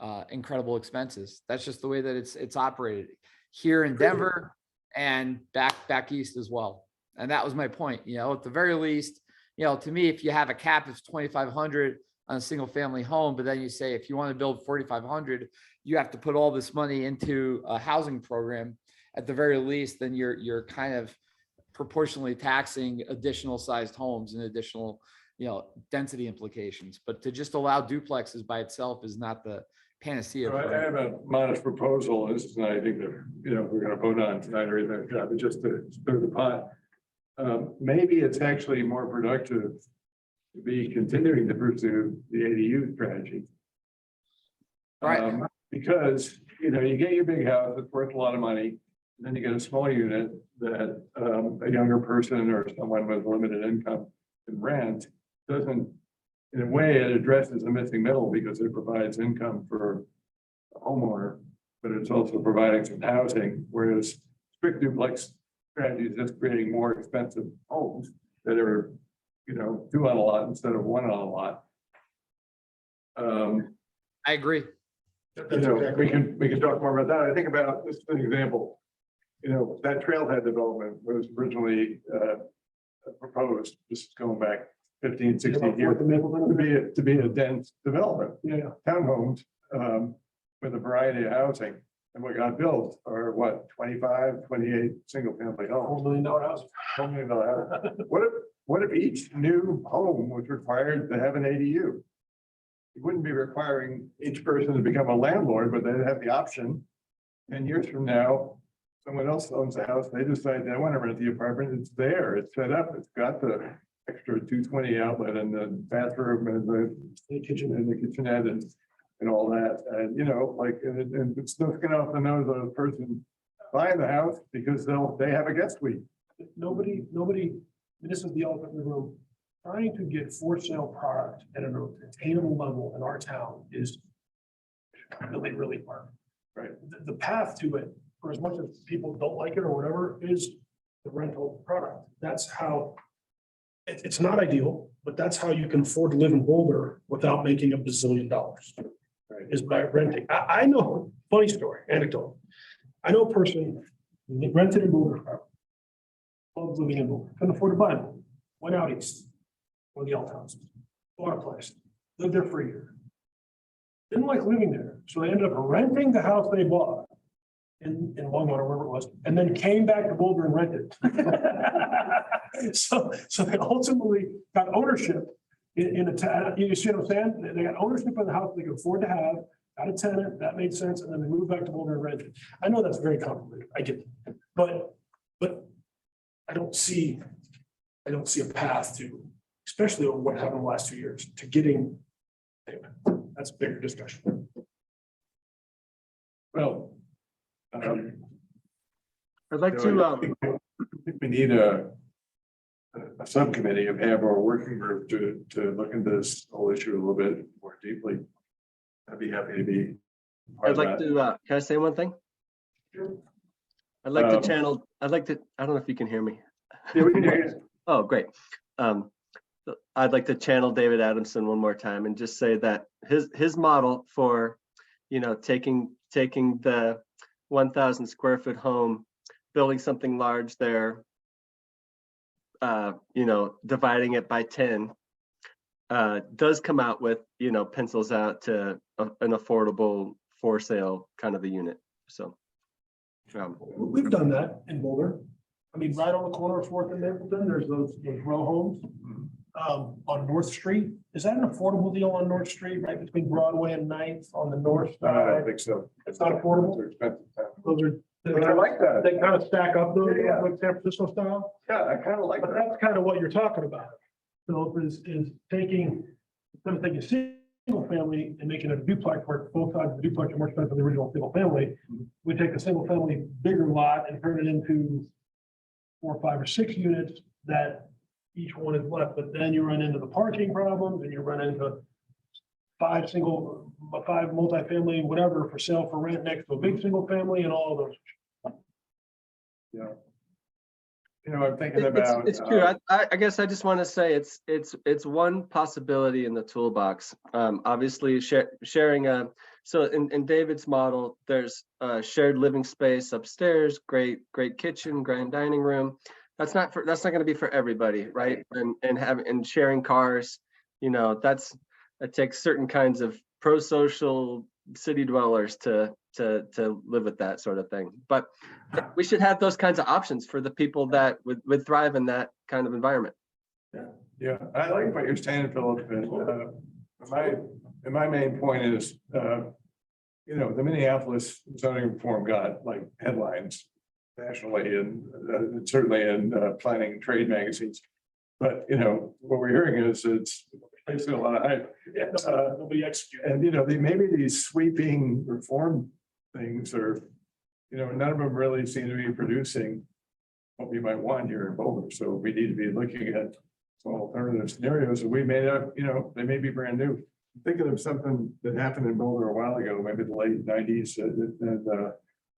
Speaker 3: of incredible expenses. That's just the way that it's operated here in Denver and back east as well. And that was my point. At the very least, to me, if you have a cap of 2,500 on a single family home, but then you say, if you want to build 4,500, you have to put all this money into a housing program. At the very least, then you're kind of proportionally taxing additional sized homes and additional, density implications. But to just allow duplexes by itself is not the panacea.
Speaker 7: So I have a modest proposal. This is not anything that, we're going to vote on tonight or anything like that, but just to stir the pot. Maybe it's actually more productive to be continuing to pursue the ADU strategy.
Speaker 3: Right.
Speaker 7: Because, you know, you get your big house, it's worth a lot of money. And then you get a small unit that a younger person or someone with limited income can rent. Doesn't, in a way, it addresses the missing middle because it provides income for a homeowner, but it's also providing some housing, whereas strict duplex strategy is just creating more expensive homes that are, you know, 2 on a lot instead of 1 on a lot.
Speaker 3: I agree.
Speaker 7: You know, we can talk more about that. I think about, this is an example. You know, that trailhead development was originally proposed, this is going back 15, 16 years, to be a dense development.
Speaker 8: Yeah.
Speaker 7: Townhomes with a variety of housing. And what got built are what, 25, 28 single family homes.
Speaker 8: $4 million house.
Speaker 7: $4 million house. What if each new home was required to have an ADU? You wouldn't be requiring each person to become a landlord, but they'd have the option. 10 years from now, someone else owns the house, they decide they want to rent the apartment, it's there, it's set up, it's got the extra 220 outlet and the bathroom and the kitchen and the kitchenette and all that. And, you know, like, and it's not gonna off the nose of the person buying the house because they have a guest suite.
Speaker 8: Nobody, this is the elephant in the room. Trying to get for sale product at an attainable level in our town is really, really hard.
Speaker 7: Right.
Speaker 8: The path to it, for as much as people don't like it or whatever, is the rental product. That's how, it's not ideal, but that's how you can afford to live in Boulder without making $1 bazillion.
Speaker 7: Right.
Speaker 8: Is by renting. I know, funny story, anecdote. I know a person who rented in Boulder, loved living in Boulder, couldn't afford to buy one, went out east, one of the alt houses, bought a place, lived there for a year. Didn't like living there, so they ended up renting the house they bought in Longmont or wherever it was, and then came back to Boulder and rented. So they ultimately got ownership in a town. You see what I'm saying? They got ownership of the house they could afford to have, got a tenant, that made sense, and then they moved back to Boulder and rented. I know that's very complicated, I get it, but I don't see a path to, especially over what happened in the last 2 years, to getting, anyway, that's a bigger discussion.
Speaker 7: Well.
Speaker 1: I'd like
Speaker 7: So
Speaker 1: to,
Speaker 7: I think we need a subcommittee of have our working group to look into this whole issue a little bit more deeply. I'd be happy to be. part
Speaker 1: I'd
Speaker 7: of
Speaker 1: like
Speaker 7: that.
Speaker 1: to, can I say one thing? I'd like to channel, I don't know if you can hear me.
Speaker 7: Yeah, we can hear you.
Speaker 1: Oh, great. I'd like to channel David Adamson one more time and just say that his model for, you know, taking the 1,000 square foot home, building something large there, you know, dividing it by 10, does come out with, you know, pencils out to an affordable for sale kind of a unit. So.
Speaker 8: We've done that in Boulder. I mean, right on the corner of 4th and Mapleton, there's those row homes. On North Street, is that an affordable deal on North Street, right between Broadway and 9th on the north
Speaker 7: I don't
Speaker 8: side?
Speaker 7: think so.
Speaker 8: It's not affordable?
Speaker 7: They're expensive.
Speaker 8: Those are,
Speaker 7: But I like that.
Speaker 8: they kind of stack up those,
Speaker 7: Yeah.
Speaker 8: like San Francisco style,
Speaker 7: Yeah, I kind of like
Speaker 8: but
Speaker 7: that.
Speaker 8: that's kind of what you're talking about. So is taking, instead of taking single family and making it a duplex where both sides of the duplex are more expensive than the original single family. We take the single family bigger lot and turn it into 4, 5, or 6 units that each one is left, but then you run into the parking problems and you run into 5 multifamily, whatever, for sale for rent next to a big single family and all of those.
Speaker 7: Yeah. You know, I'm thinking about.
Speaker 1: It's true. I guess I just want to say it's one possibility in the toolbox. Obviously sharing so in David's model, there's a shared living space upstairs, great kitchen, grand dining room. That's not going to be for everybody, right? And sharing cars, you know, it takes certain kinds of pro-social city dwellers to live with that sort of thing. But we should have those kinds of options for the people that would thrive in that kind of environment.
Speaker 7: Yeah, I like what you're saying, Philip. And my main point is, you know, the Minneapolis zoning reform got like headlines nationally and certainly in planning and trade magazines. But, what we're hearing is it's basically a lot of hype.
Speaker 8: Nobody executed.
Speaker 7: And, maybe these sweeping reform things are, none of them really seem to be producing what we might want here in Boulder. So we need to be looking at some alternative scenarios, and we may not, they may be brand new. Thinking of something that happened in Boulder a while ago, maybe the late nineties, and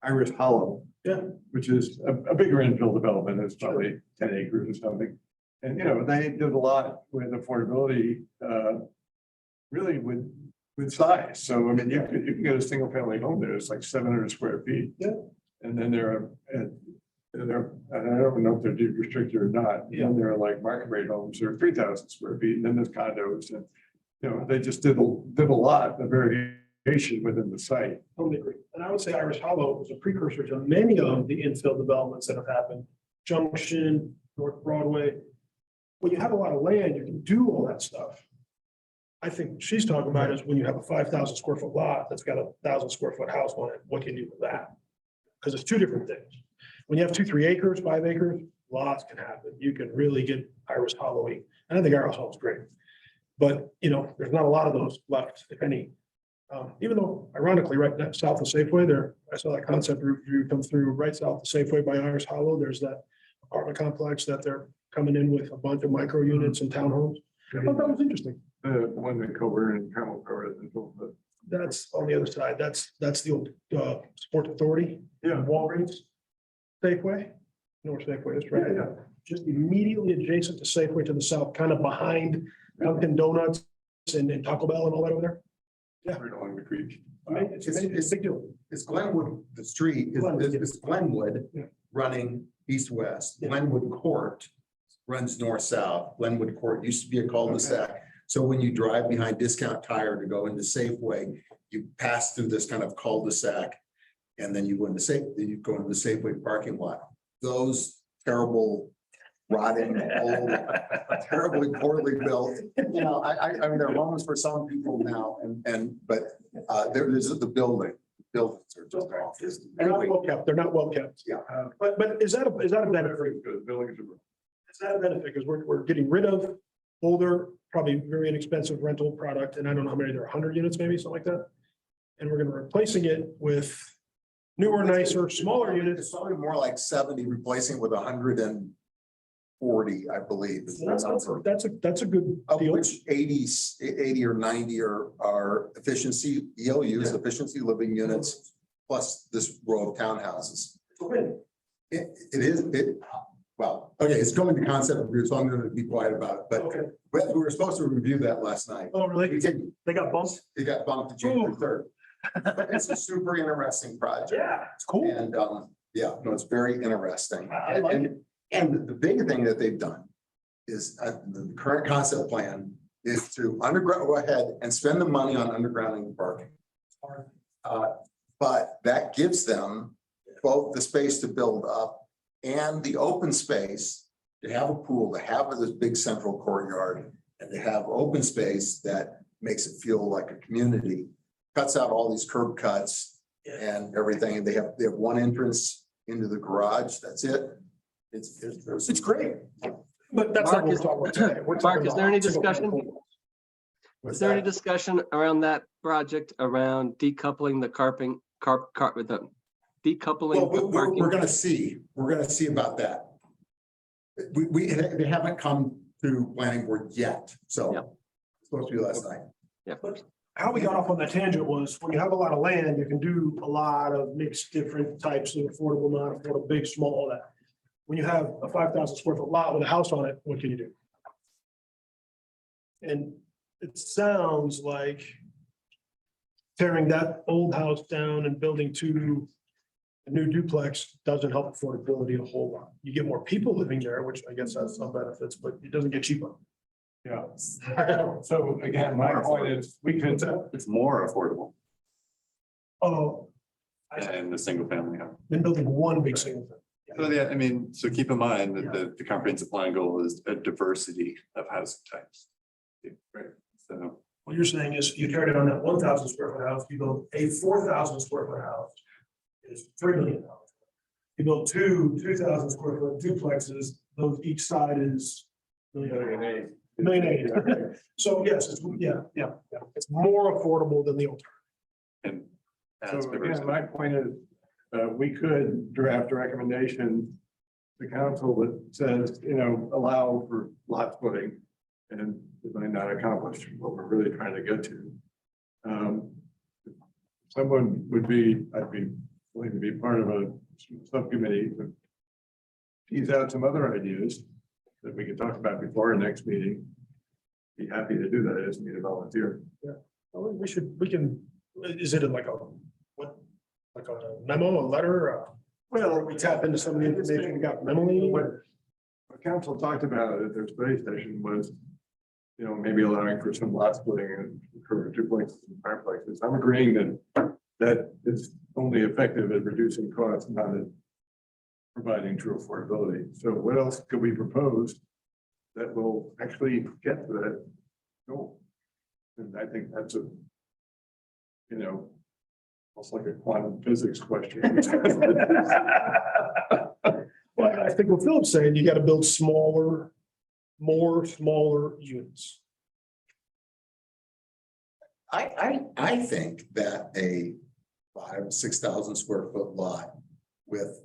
Speaker 7: Iris Hollow.
Speaker 8: Yeah.
Speaker 7: Which is a bigger infill development. It's probably 10 acres or something. And, they did a lot with affordability, really with size. So, I mean, you can get a single family home there. It's like 700 square feet.
Speaker 8: Yeah.
Speaker 7: And then and I don't know if they're deed restricted or not.
Speaker 8: Yeah.
Speaker 7: And there are like market rate homes, they're 3,000 square feet, and then there's condos, and, they just did a lot of variation within the site.
Speaker 8: Totally agree. And I would say Irish Hollow was a precursor to many of the infill developments that have happened. Junction, North Broadway. When you have a lot of land, you can do all that stuff. I think what she's talking about is when you have a 5,000 square foot lot that's got a 1,000 square foot house on it, what can you do with that? Because it's two different things. When you have 2-3 acres, 5 acres, lots can happen. You can really get Iris Hollow-y. And I think Iris Hollow is great. But, there's not a lot of those left, if any. Even though ironically, right now, south of Safeway there, I saw that concept review come through right south of Safeway by Iris Hollow. There's that apartment complex that they're coming in with a bunch of micro units and townhomes. I thought that was interesting.
Speaker 7: The one that Coburn and Carmel covered.
Speaker 8: That's on the other side. That's the old Sports Authority.
Speaker 7: Yeah.
Speaker 8: Walgreens. Safeway. You know where Safeway is, right?
Speaker 7: Yeah.
Speaker 8: Just immediately adjacent to Safeway to the south, kind of behind Dunkin' Donuts and Taco Bell and all that over there.
Speaker 7: Right along the creek.
Speaker 8: It's a big deal.
Speaker 10: It's Glenwood, the street is Glenwood
Speaker 8: Yeah.
Speaker 10: running east-west.
Speaker 8: Yeah.
Speaker 10: Glenwood Court runs north-south. Glenwood Court used to be a cul-de-sac. So when you drive behind Discount Tire to go into Safeway, you pass through this kind of cul-de-sac. And then you go into you go into the Safeway parking lot. Those terrible, rotting, old, terribly poorly built. I mean, they're homes for some people now, but there's the building. Buildings are just awful.
Speaker 8: They're not well kept. They're not well kept.
Speaker 10: Yeah.
Speaker 8: But is that a benefit?
Speaker 7: Good buildings are.
Speaker 8: Is that a benefit? Because we're getting rid of older, probably very inexpensive rental product. And I don't know how many there are, 100 units, maybe something like that. And we're going to replacing it with newer, nicer, smaller units.
Speaker 10: It's probably more like 70, replacing it with 140, I believe. Is the number.
Speaker 8: That's a good
Speaker 10: Of
Speaker 8: deal.
Speaker 10: which 80 or 90 are efficiency ELUs, efficiency living units, plus this row of townhouses. It is, well, okay, it's going to concept review, so I'm going to be quiet about it, but
Speaker 8: Okay.
Speaker 10: we were supposed to review that last night.
Speaker 8: Oh,
Speaker 10: We
Speaker 8: really?
Speaker 10: didn't.
Speaker 8: They got bumped?
Speaker 10: It got bumped to June 3rd. But it's a super interesting project.
Speaker 8: Yeah, it's cool.
Speaker 10: And, yeah, no, it's very interesting.
Speaker 8: I like it.
Speaker 10: And the big thing that they've done is the current concept plan is to underground, go ahead and spend the money on undergrounding the parking. But that gives them both the space to build up and the open space to have a pool, to have this big central courtyard, and to have open space that makes it feel like a community. Cuts out all these curb cuts and everything. And they have one entrance into the garage. That's it.
Speaker 8: It's great. But that's not what we're talking about today. We're
Speaker 1: Mark,
Speaker 8: talking
Speaker 1: is there
Speaker 8: about
Speaker 1: any
Speaker 8: single
Speaker 1: discussion?
Speaker 8: family.
Speaker 1: Is there any discussion around that project around decoupling the with the decoupling
Speaker 10: Well,
Speaker 1: the
Speaker 10: we're
Speaker 1: parking?
Speaker 10: gonna see, about that. They haven't come to planning board yet, so.
Speaker 1: Yep.
Speaker 10: It's supposed to be last night.
Speaker 8: How we got off on that tangent was when you have a lot of land, you can do a lot of mixed different types of affordable, non-affordable, big, small, all that. When you have a 5,000 square foot lot with a house on it, what can you do? And it sounds like tearing that old house down and building a new duplex doesn't help affordability a whole lot. You get more people living there, which I guess has some benefits, but it doesn't get cheaper.
Speaker 7: Yeah. So again, my point is, we could,
Speaker 6: It's more affordable
Speaker 8: Oh,
Speaker 6: than the single family home.
Speaker 8: been building one big single thing.
Speaker 6: So yeah, I mean, so keep in mind that the comprehensive plan goal is a diversity of housing types. Right, so.
Speaker 8: What you're saying is you tear down that 1,000 square foot house, you build a 4,000 square foot house. Is $3 million. You build two 2,000 square foot duplexes, those each side is Million eight. So yes, it's, yeah, it's more affordable than the alternative.
Speaker 6: And
Speaker 7: So
Speaker 6: adds
Speaker 7: again,
Speaker 6: diversity.
Speaker 7: my point is, we could draft a recommendation to council that says, allow for lot splitting. And it might not accomplish what we're really trying to get to. Someone would be, I'd be willing to be part of a subcommittee to tease out some other ideas that we can talk about before our next meeting. Be happy to do that. I just need a volunteer.
Speaker 8: Well, we can, is it like a memo, a letter? Well, we tap into some of the information we got memorandum.
Speaker 7: What council talked about at their study session was, maybe allowing for some lot splitting and for duplexes and fireplexes. I'm agreeing that is only effective at reducing costs, not at providing true affordability. So what else could we propose that will actually get to that goal? And I think that's almost like a quantum physics question.
Speaker 8: Well, I think what Philip's saying, you gotta build smaller units.
Speaker 10: I think that a 5,000-6,000 square foot lot with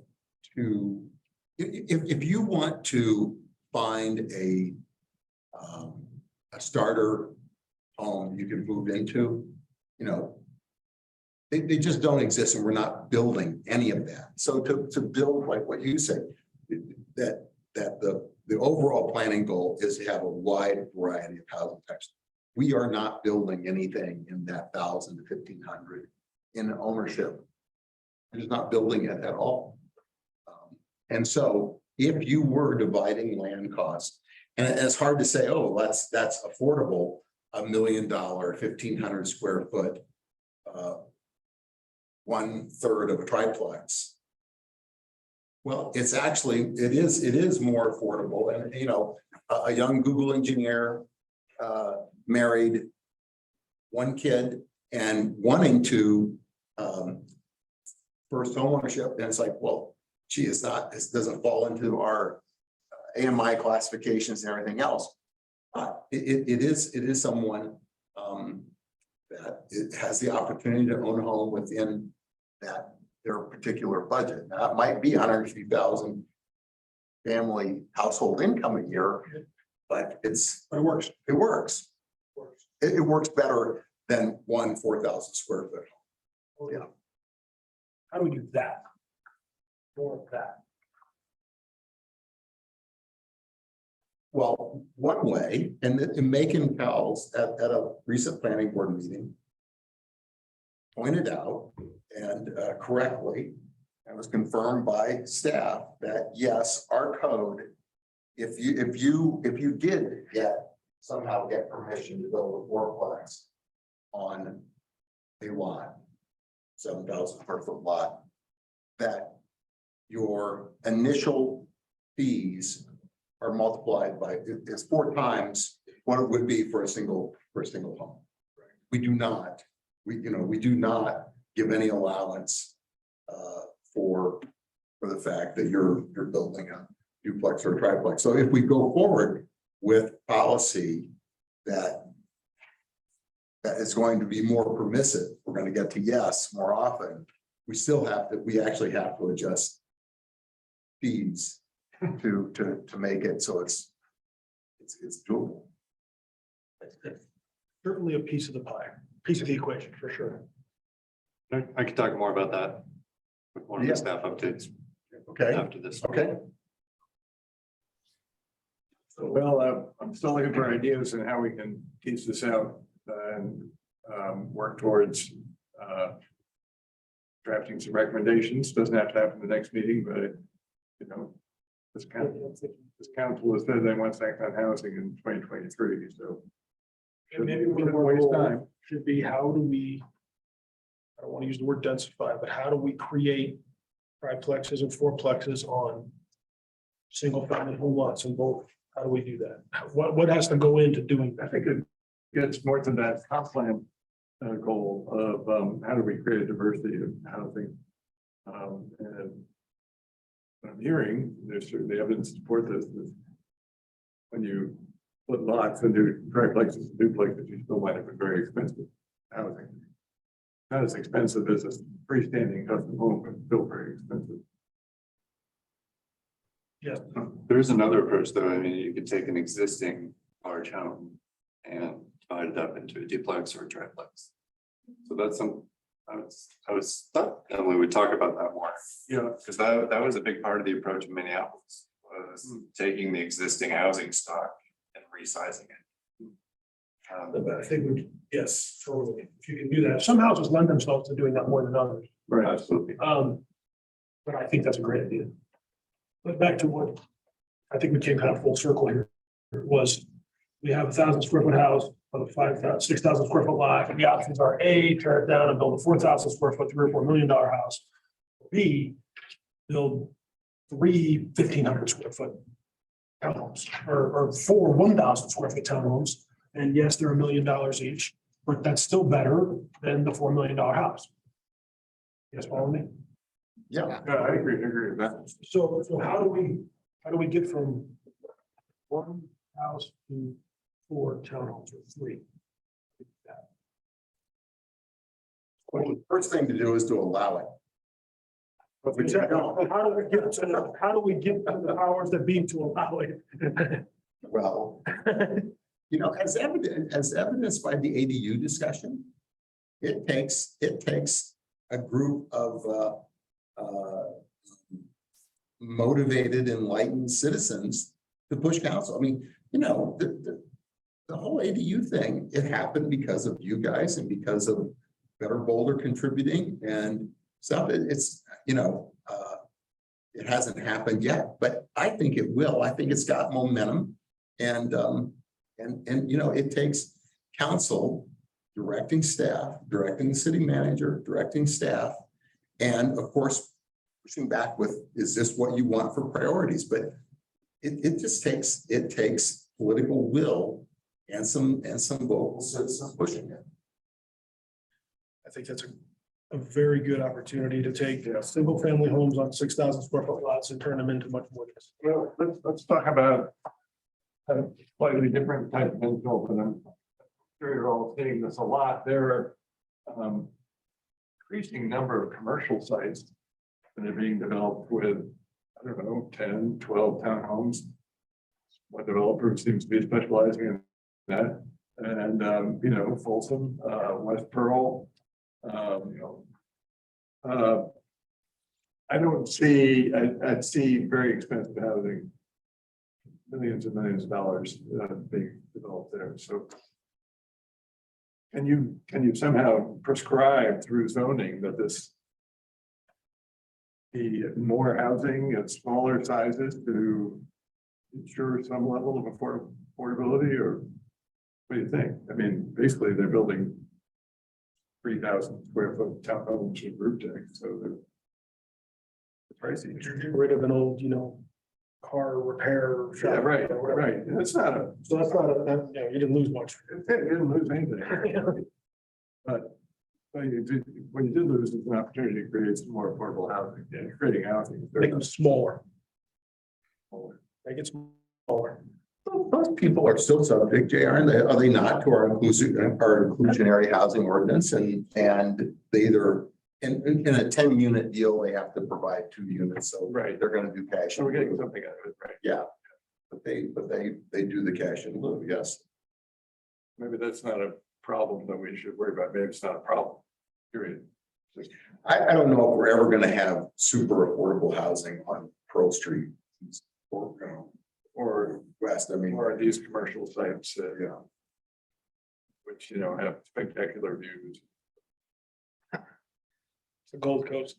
Speaker 10: two, if you want to find a starter home you can move into, they just don't exist, and we're not building any of that. So to build like what you said, that the overall planning goal is to have a wide variety of housing types. We are not building anything in that 1,000 to 1,500 in ownership. We're just not building it at all. And so if you were dividing land costs, and it's hard to say, oh, that's affordable, $1 million, 1,500 square foot, 1/3 of a triplex. Well, it is more affordable. And, a young Google engineer, married, one kid, and wanting to, first home ownership. And it's like, well, gee, this doesn't fall into our AMI classifications and everything else. But it is someone, that it has the opportunity to own a home within their particular budget. Now, it might be 150,000 family household income a year, but it works. It works. It works better than one 4,000 square foot home. Yeah.
Speaker 8: How do we do that? More of that.
Speaker 10: Well, one way, and Macon Cowles at a recent planning board meeting pointed out, and correctly, and was confirmed by staff, that yes, our code, if you did somehow get permission to build a fourplex on a lot, 7,000 square foot lot, that your initial fees are multiplied by, it's 4 times what it would be for a single home. We do not give any allowance for the fact that you're building a duplex or a triplex. So if we go forward with policy that is going to be more permissive, we're going to get to yes more often. We actually have to adjust fees to make it so it's doable.
Speaker 8: Certainly a piece of the pie, piece of the equation for sure.
Speaker 6: I can talk more about that with one of
Speaker 10: Yeah.
Speaker 6: the staff updates
Speaker 10: Okay,
Speaker 6: after this.
Speaker 10: okay.
Speaker 7: Well, I'm still looking for ideas on how we can tease this out and work towards drafting some recommendations. Doesn't have to happen the next meeting, but this council has said they want to act on housing in 2023, so.
Speaker 8: And maybe one of
Speaker 7: shouldn't
Speaker 8: our
Speaker 7: waste
Speaker 8: goals
Speaker 7: time.
Speaker 8: should be, how do we, I don't want to use the word densify, but how do we create triplexes and fourplexes on single family home lots in both? How do we do that? What has to go into doing
Speaker 7: I
Speaker 8: that?
Speaker 7: think it gets more to that comp plan goal of how do we create a diversity of housing? And what I'm hearing, there's certainly evidence to support this, is when you put lots into triplexes and duplexes, you still wind up with very expensive housing. Not as expensive as a freestanding custom home, but still very expensive.
Speaker 8: Yes.
Speaker 6: There's another approach though. I mean, you could take an existing large home and divide it up into a duplex or a triplex. So that's I was thought Emily would talk about that more.
Speaker 7: Yeah.
Speaker 6: Because that was a big part of the approach in Minneapolis, was taking the existing housing stock and resizing it.
Speaker 8: I think yes, totally. If you can do that, some houses lend themselves to doing that more than others.
Speaker 7: Right.
Speaker 6: Absolutely.
Speaker 8: But I think that's a great idea. But back to what I think we came kind of full circle here was we have 1,000 square foot house on a 6,000 square foot lot. And the options are A, tear it down and build a 4,000 square foot, $3 or $4 million house. B, build 3 1,500 square foot townhomes or 4 1,000 square foot townhomes. And yes, they're $1 million each, but that's still better than the $4 million house. Yes, follow me?
Speaker 10: Yeah.
Speaker 7: Yeah, I agree with that.
Speaker 8: So how do we get from 1 house to 4 townhomes or 3?
Speaker 10: Well, the first thing to do is to allow it.
Speaker 8: Exactly. How do we get to the powers that be to allow it?
Speaker 10: Well, you know, as evidenced by the ADU discussion, it takes a group of motivated, enlightened citizens to push council. I mean, you know, the whole ADU thing, it happened because of you guys and because of Better Boulder contributing and stuff. It's, you know, it hasn't happened yet, but I think it will. I think it's got momentum. And you know, it takes council directing staff, directing the city manager, directing staff, and of course, pushing back with, is this what you want for priorities? But it just takes political will and some vocal citizens pushing it.
Speaker 8: I think that's a very good opportunity to take single family homes on 6,000 square foot lots and turn them into much more.
Speaker 7: Well, let's talk about a slightly different type of infill, and I'm sure you're all seeing this a lot. There are increasing number of commercial sites that are being developed with, I don't know, 10, 12 townhomes. One developer seems to be specializing in that. And, you know, Folsom, West Pearl, I don't see, I'd see very expensive housing, millions and millions of dollars being developed there. So can you somehow prescribe through zoning that this be more housing at smaller sizes to ensure some level of affordability, or what do you think? I mean, basically they're building 3,000 square foot townhomes with roof decks, so they're pricey.
Speaker 8: You're getting rid of an old, you know, car repair shop.
Speaker 7: Yeah, right,
Speaker 8: or whatever.
Speaker 7: right. And it's not a,
Speaker 8: So that's not you didn't lose much.
Speaker 7: you didn't lose anything. But when you did lose, it's an opportunity to create some more affordable housing, and creating housing.
Speaker 8: Make them smaller. Make it smaller.
Speaker 10: Those people are still subject, Jay, aren't they? Are they not, to our inclusionary housing ordinance? And they either in a 10-unit deal, they have to provide 2 units. So
Speaker 7: Right.
Speaker 10: they're going to do cash.
Speaker 7: So we're getting something out of it, right?
Speaker 10: Yeah, but they do the cash in lieu. Yes.
Speaker 7: Maybe that's not a problem that we should worry about. Maybe it's not a problem. Period.
Speaker 10: I don't know if we're ever going to have super affordable housing on Pearl Street or West. I mean,
Speaker 7: Or these commercial sites,
Speaker 10: yeah.
Speaker 7: which, you know, have spectacular views.
Speaker 8: It's the Gold Coast.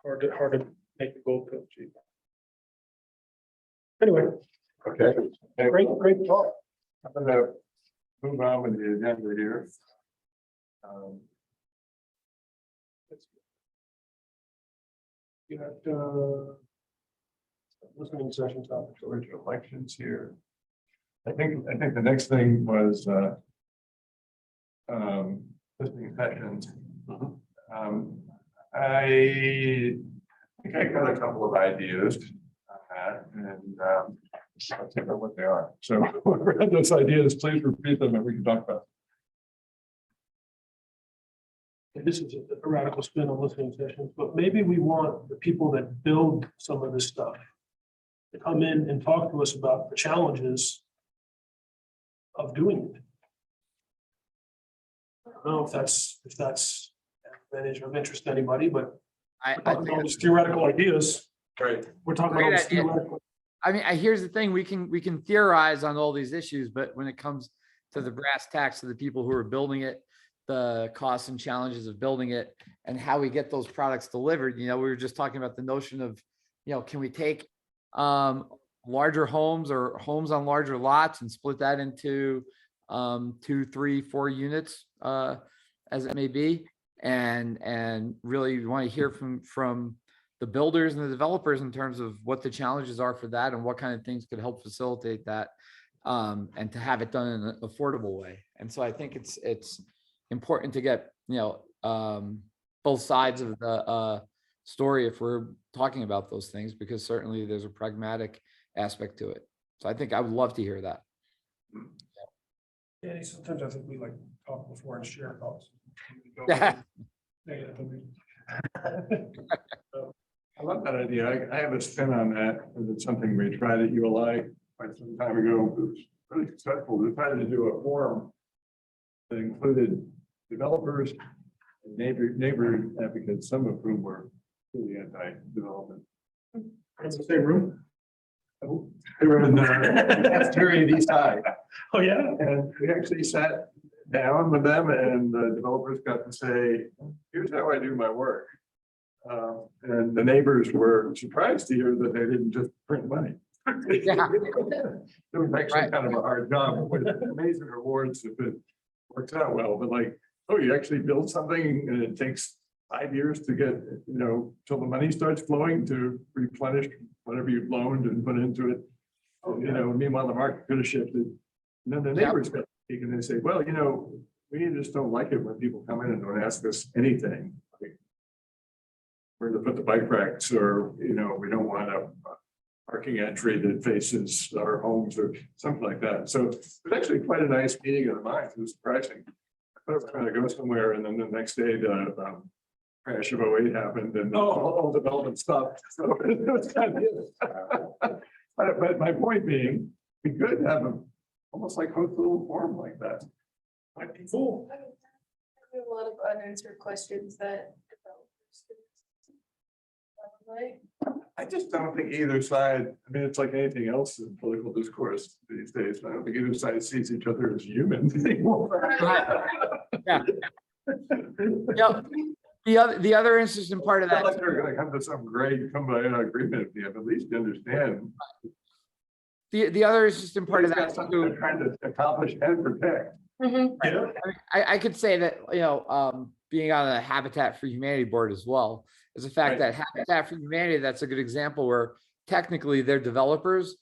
Speaker 8: Hard to make the Gold Coast cheap. Anyway,
Speaker 10: Okay.
Speaker 8: great talk.
Speaker 7: I'm gonna move on with the agenda here. You got, listening session topics, original elections here. I think the next thing was, listening sessions. I think I got a couple of ideas on that, and I can't remember what they are. So whoever had those ideas, please repeat them and we can talk about.
Speaker 8: This is a radical spin on listening sessions, but maybe we want the people that build some of this stuff to come in and talk to us about the challenges of doing it. I don't know if that's of interest to anybody, but
Speaker 3: I
Speaker 8: we're talking
Speaker 3: think
Speaker 8: about these theoretical ideas.
Speaker 7: Right.
Speaker 8: We're talking
Speaker 3: Great
Speaker 8: about these
Speaker 3: idea.
Speaker 8: theoretical.
Speaker 3: I mean, here's the thing, we can theorize on all these issues, but when it comes to the brass tacks of the people who are building it, the costs and challenges of building it and how we get those products delivered, we were just talking about the notion of, can we take larger homes or homes on larger lots and split that into 2, 3, 4 units as it may be, and really want to hear from the builders and the developers in terms of what the challenges are for that and what kind of things could help facilitate that, and to have it done in an affordable way. And so I think it's important to get, both sides of the story if we're talking about those things, because certainly there's a pragmatic aspect to it. So I think I would love to hear that.
Speaker 8: Yeah, sometimes I think we like talk before and share thoughts.
Speaker 3: Yeah.
Speaker 7: I love that idea. I have a spin on that, because it's something we tried at ULI quite some time ago. It was really successful. We tried to do a forum that included developers and neighbor advocates, some of whom were really anti-development.
Speaker 8: In the same room?
Speaker 7: They were in the cafeteria at East High.
Speaker 8: Oh, yeah?
Speaker 7: And we actually sat down with them, and the developers got to say, here's how I do my work. And the neighbors were surprised to hear that they didn't just print money.
Speaker 3: Yeah.
Speaker 7: It was actually
Speaker 3: Right.
Speaker 7: kind of a hard job, with amazing rewards if it works out well, but like, oh, you actually build something and it takes 5 years to get, till the money starts flowing to replenish whatever you've loaned and put into it. Meanwhile, the market could have shifted. And then the neighbors got speak and they say, well, we just don't like it when people come in and don't ask us anything. Like, where to put the bike racks, or, we don't want a parking entry that faces our homes or something like that. So it's actually quite a nice meeting of the minds. It was surprising. I thought it was going to go somewhere, and then the next day the crash of 08 happened and all development stopped. So it was kind of but my point being, we could have almost like host a little forum like that. Might be cool.
Speaker 11: There are a lot of unanswered questions that developers like.
Speaker 7: I just don't think either side, it's like anything else in political discourse these days. I don't think either side sees each other as human anymore.
Speaker 3: Yeah. The other interesting part of
Speaker 7: Not
Speaker 3: that,
Speaker 7: like they're gonna come to some great agreement if you have at least understand.
Speaker 3: the other interesting part of that
Speaker 7: Something
Speaker 3: too,
Speaker 7: they're trying to accomplish and protect.
Speaker 8: Yeah.
Speaker 3: I could say that, being on the Habitat for Humanity board as well, is the fact that Habitat for Humanity, that's a good example where technically they're developers.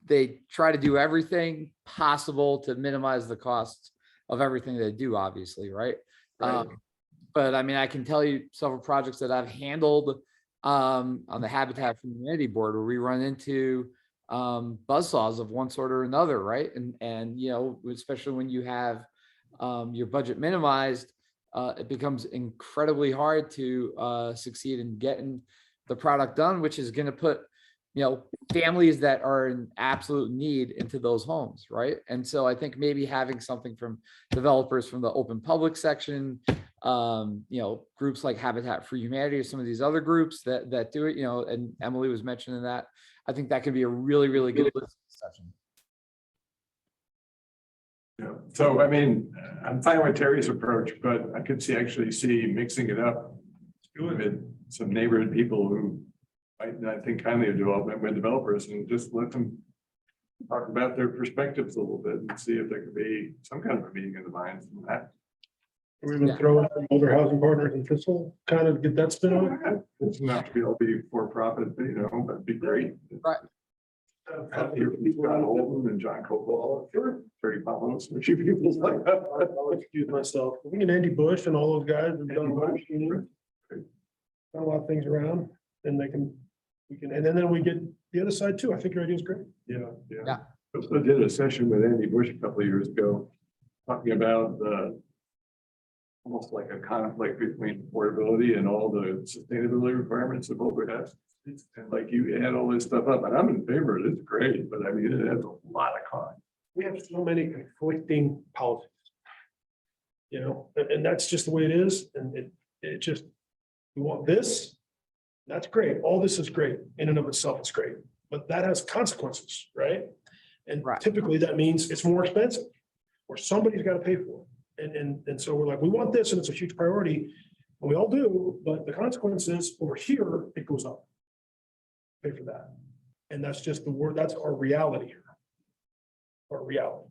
Speaker 3: They try to do everything possible to minimize the costs of everything they do, obviously, right? But I can tell you several projects that I've handled on the Habitat for Humanity board where we run into buzzsaws of one sort or another, right? And especially when you have your budget minimized, it becomes incredibly hard to succeed in getting the product done, which is going to put families that are in absolute need into those homes, right? And so I think maybe having something from developers from the open public section, groups like Habitat for Humanity or some of these other groups that do it, and Emily was mentioning that, I think that could be a really, really good listening session.
Speaker 7: Yeah. So, I'm fine with Terry's approach, but I could actually see mixing it up with some neighborhood people who might not think kindly of development with developers, and just let them talk about their perspectives a little bit and see if there could be some kind of a meeting of the minds from that.
Speaker 8: We're gonna throw in some older housing partners in Thistle, kind of get that spin on it.
Speaker 7: It's not to be all be for profit, but that'd be great.
Speaker 3: Right.
Speaker 7: John Holden and John Coppola, Terry Palos, a few people like that.
Speaker 8: I'll excuse myself. We can Andy Bush and all those guys have done a lot, done a lot of things around, and we can, and then we get the other side too. I think your idea is great.
Speaker 7: Yeah.
Speaker 3: Yeah.
Speaker 7: I did a session with Andy Bush a couple of years ago, talking about almost like a conflict between affordability and all the sustainability requirements of Boulder has. And like you add all this stuff up, and I'm in favor of it, it's great, but I mean, it has a lot of cost.
Speaker 8: We have so many conflicting policies. You know, and that's just the way it is. And it just, we want this. That's great. All this is great. In and of itself, it's great. But that has consequences, right? And
Speaker 3: Right.
Speaker 8: typically that means it's more expensive or somebody's got to pay for it. And so we're like, we want this and it's a huge priority. And we all do, but the consequence is over here, it goes up. Pay for that. And that's just the word, that's our reality here. Our reality.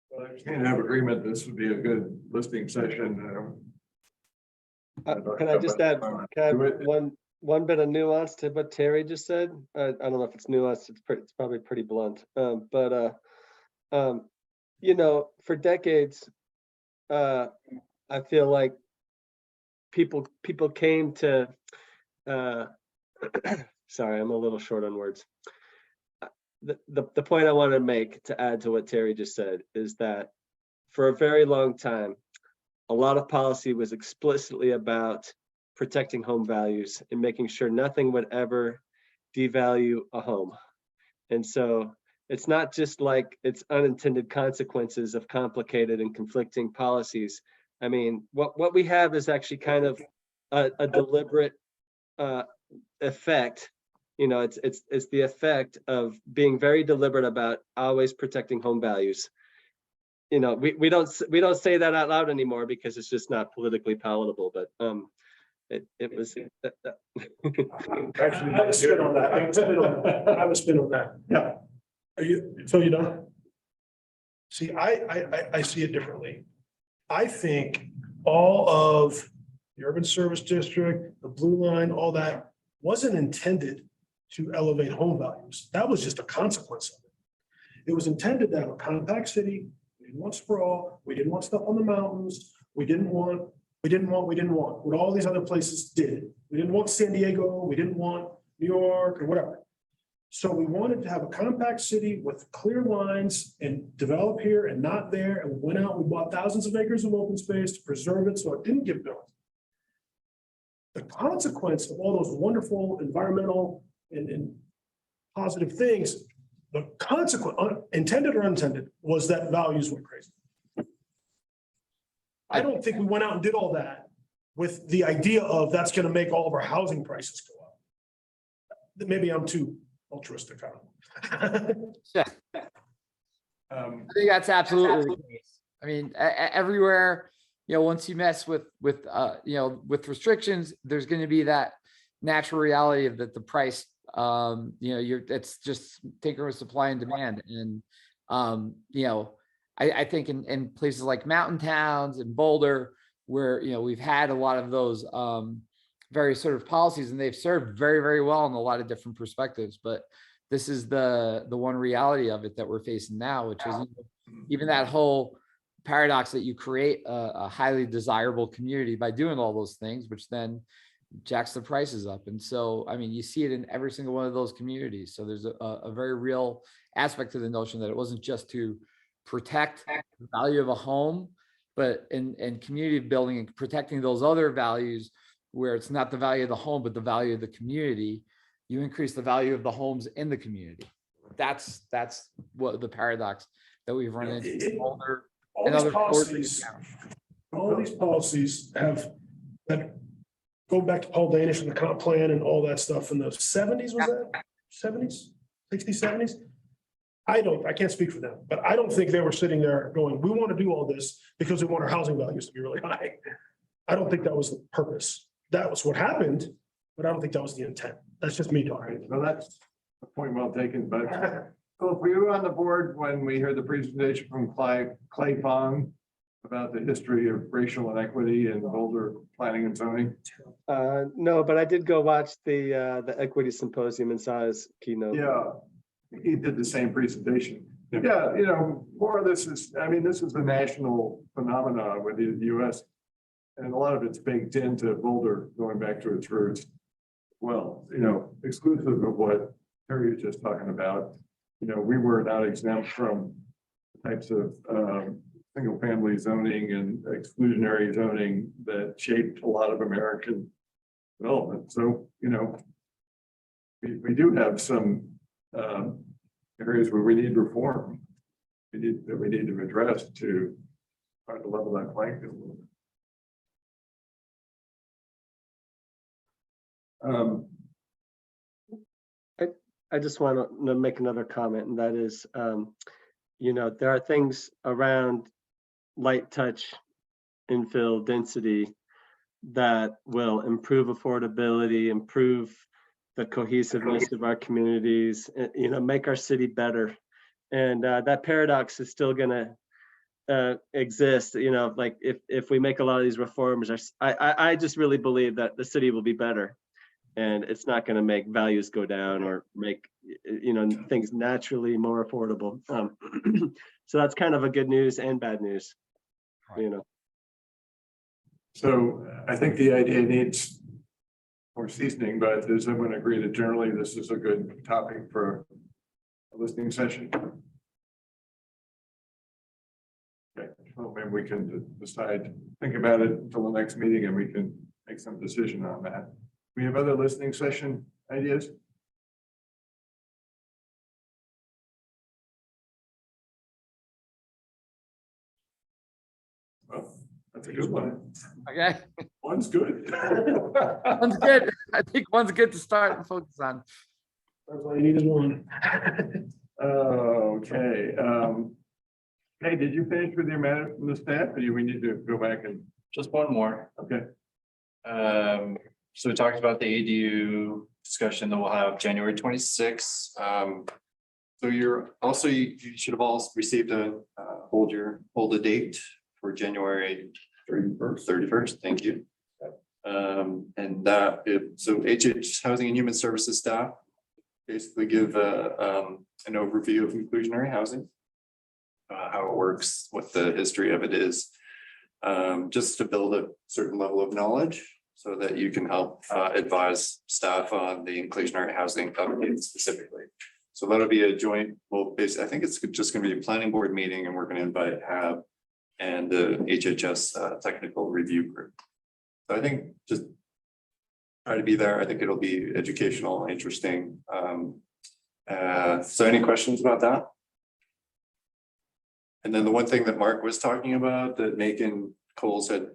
Speaker 7: Well, I can't have agreement, this would be a good listening session.
Speaker 1: Can I just add,
Speaker 7: Do
Speaker 1: can I
Speaker 7: it.
Speaker 1: add one bit of nuance to what Terry just said? I don't know if it's nuanced, it's probably pretty blunt. You know, for decades, I feel like people came to, sorry, I'm a little short on words. The point I want to make to add to what Terry just said is that for a very long time, a lot of policy was explicitly about protecting home values and making sure nothing would ever devalue a home. And so it's not just like it's unintended consequences of complicated and conflicting policies. I mean, what we have is actually kind of a deliberate effect. You know, it's the effect of being very deliberate about always protecting home values. You know, we don't say that out loud anymore because it's just not politically palatable. But it was.
Speaker 8: Actually, I have a spin on that. I have a spin on that. Yeah. Are you, so you don't? See, I see it differently. I think all of the urban service district, the blue line, all that wasn't intended to elevate home values. That was just a consequence of it. It was intended to have a compact city. We didn't want sprawl. We didn't want stuff on the mountains. We didn't want what all these other places did. We didn't want San Diego. We didn't want New York or whatever. So we wanted to have a compact city with clear lines and develop here and not there. And we went out, we bought thousands of acres of open space to preserve it so it didn't get built. The consequence of all those wonderful environmental and positive things, the consequence, intended or unintended, was that values went crazy. I don't think we went out and did all that with the idea of that's going to make all of our housing prices go up. Maybe I'm too altruistic. I don't know.
Speaker 3: Yeah. I think that's absolutely the case. I mean, everywhere, you know, once you mess with you know, with restrictions, there's going to be that natural reality of that the price, you know, it's just taking with supply and demand. And, you know, I think in places like mountain towns and Boulder, where, you know, we've had a lot of those various sort of policies, and they've served very, very well in a lot of different perspectives. But this is the one reality of it that we're facing now, which is even that whole paradox that you create a highly desirable community by doing all those things, which then jacks the prices up. And so, I mean, you see it in every single one of those communities. So there's a very real aspect to the notion that it wasn't just to protect the value of a home, but in community building and protecting those other values where it's not the value of the home, but the value of the community. You increase the value of the homes in the community. That's what the paradox that we've run into.
Speaker 8: All these policies have that go back to Paul Danish and the comp plan and all that stuff in the 70s, was that 70s, 60s, 70s? I can't speak for them, but I don't think they were sitting there going, we want to do all this because we want our housing values to be really high. I don't think that was the purpose. That was what happened, but I don't think that was the intent. That's just me talking.
Speaker 7: Well, that's a point well taken, but so if we were on the board when we heard the presentation from Clay Fong about the history of racial inequity in Boulder planning and zoning.
Speaker 1: No, but I did go watch the equity symposium and saw his keynote.
Speaker 7: Yeah, he did the same presentation. Yeah, you know, more of this is, I mean, this is a national phenomenon within the US. And a lot of it's baked into Boulder, going back to its roots. well, exclusive of what Terry was just talking about, we were not exempt from types of single family zoning and exclusionary zoning that shaped a lot of American development. So, we do have some areas where we need reform. We need to address to try to level that playing field a little bit.
Speaker 1: I just want to make another comment, and that is, there are things around light touch infill density that will improve affordability, improve the cohesiveness of our communities, make our city better. And that paradox is still going to exist. Like if we make a lot of these reforms, I just really believe that the city will be better. And it's not going to make values go down or make things naturally more affordable. So that's kind of a good news and bad news.
Speaker 7: So I think the idea needs more seasoning, but does everyone agree that generally this is a good topic for a listening session? Okay, well, maybe we can decide, think about it until the next meeting, and we can make some decision on that. We have other listening session ideas? Well, that's a good one.
Speaker 3: Okay,
Speaker 7: One's good.
Speaker 3: one's good. I think one's good to start and focus on.
Speaker 8: That's all you need is one.
Speaker 7: Okay. Hey, did you finish with your matter from the staff, or do we need to go back and?
Speaker 6: Just one more.
Speaker 7: Okay.
Speaker 6: So we talked about the ADU discussion that we'll have January 26th. So you should have all received hold a date for January 31st. Thank you. And so HH Housing and Human Services staff basically give an overview of inclusionary housing, how it works, what the history of it is, just to build a certain level of knowledge so that you can help advise staff on the inclusionary housing update specifically. So that'll be a joint, well, basically, I think it's just going to be a planning board meeting, and we're going to invite HAB and the HHS technical review group. So I think just try to be there. I think it'll be educational, interesting. So any questions about that? And then the one thing that Mark was talking about that Macon Coles had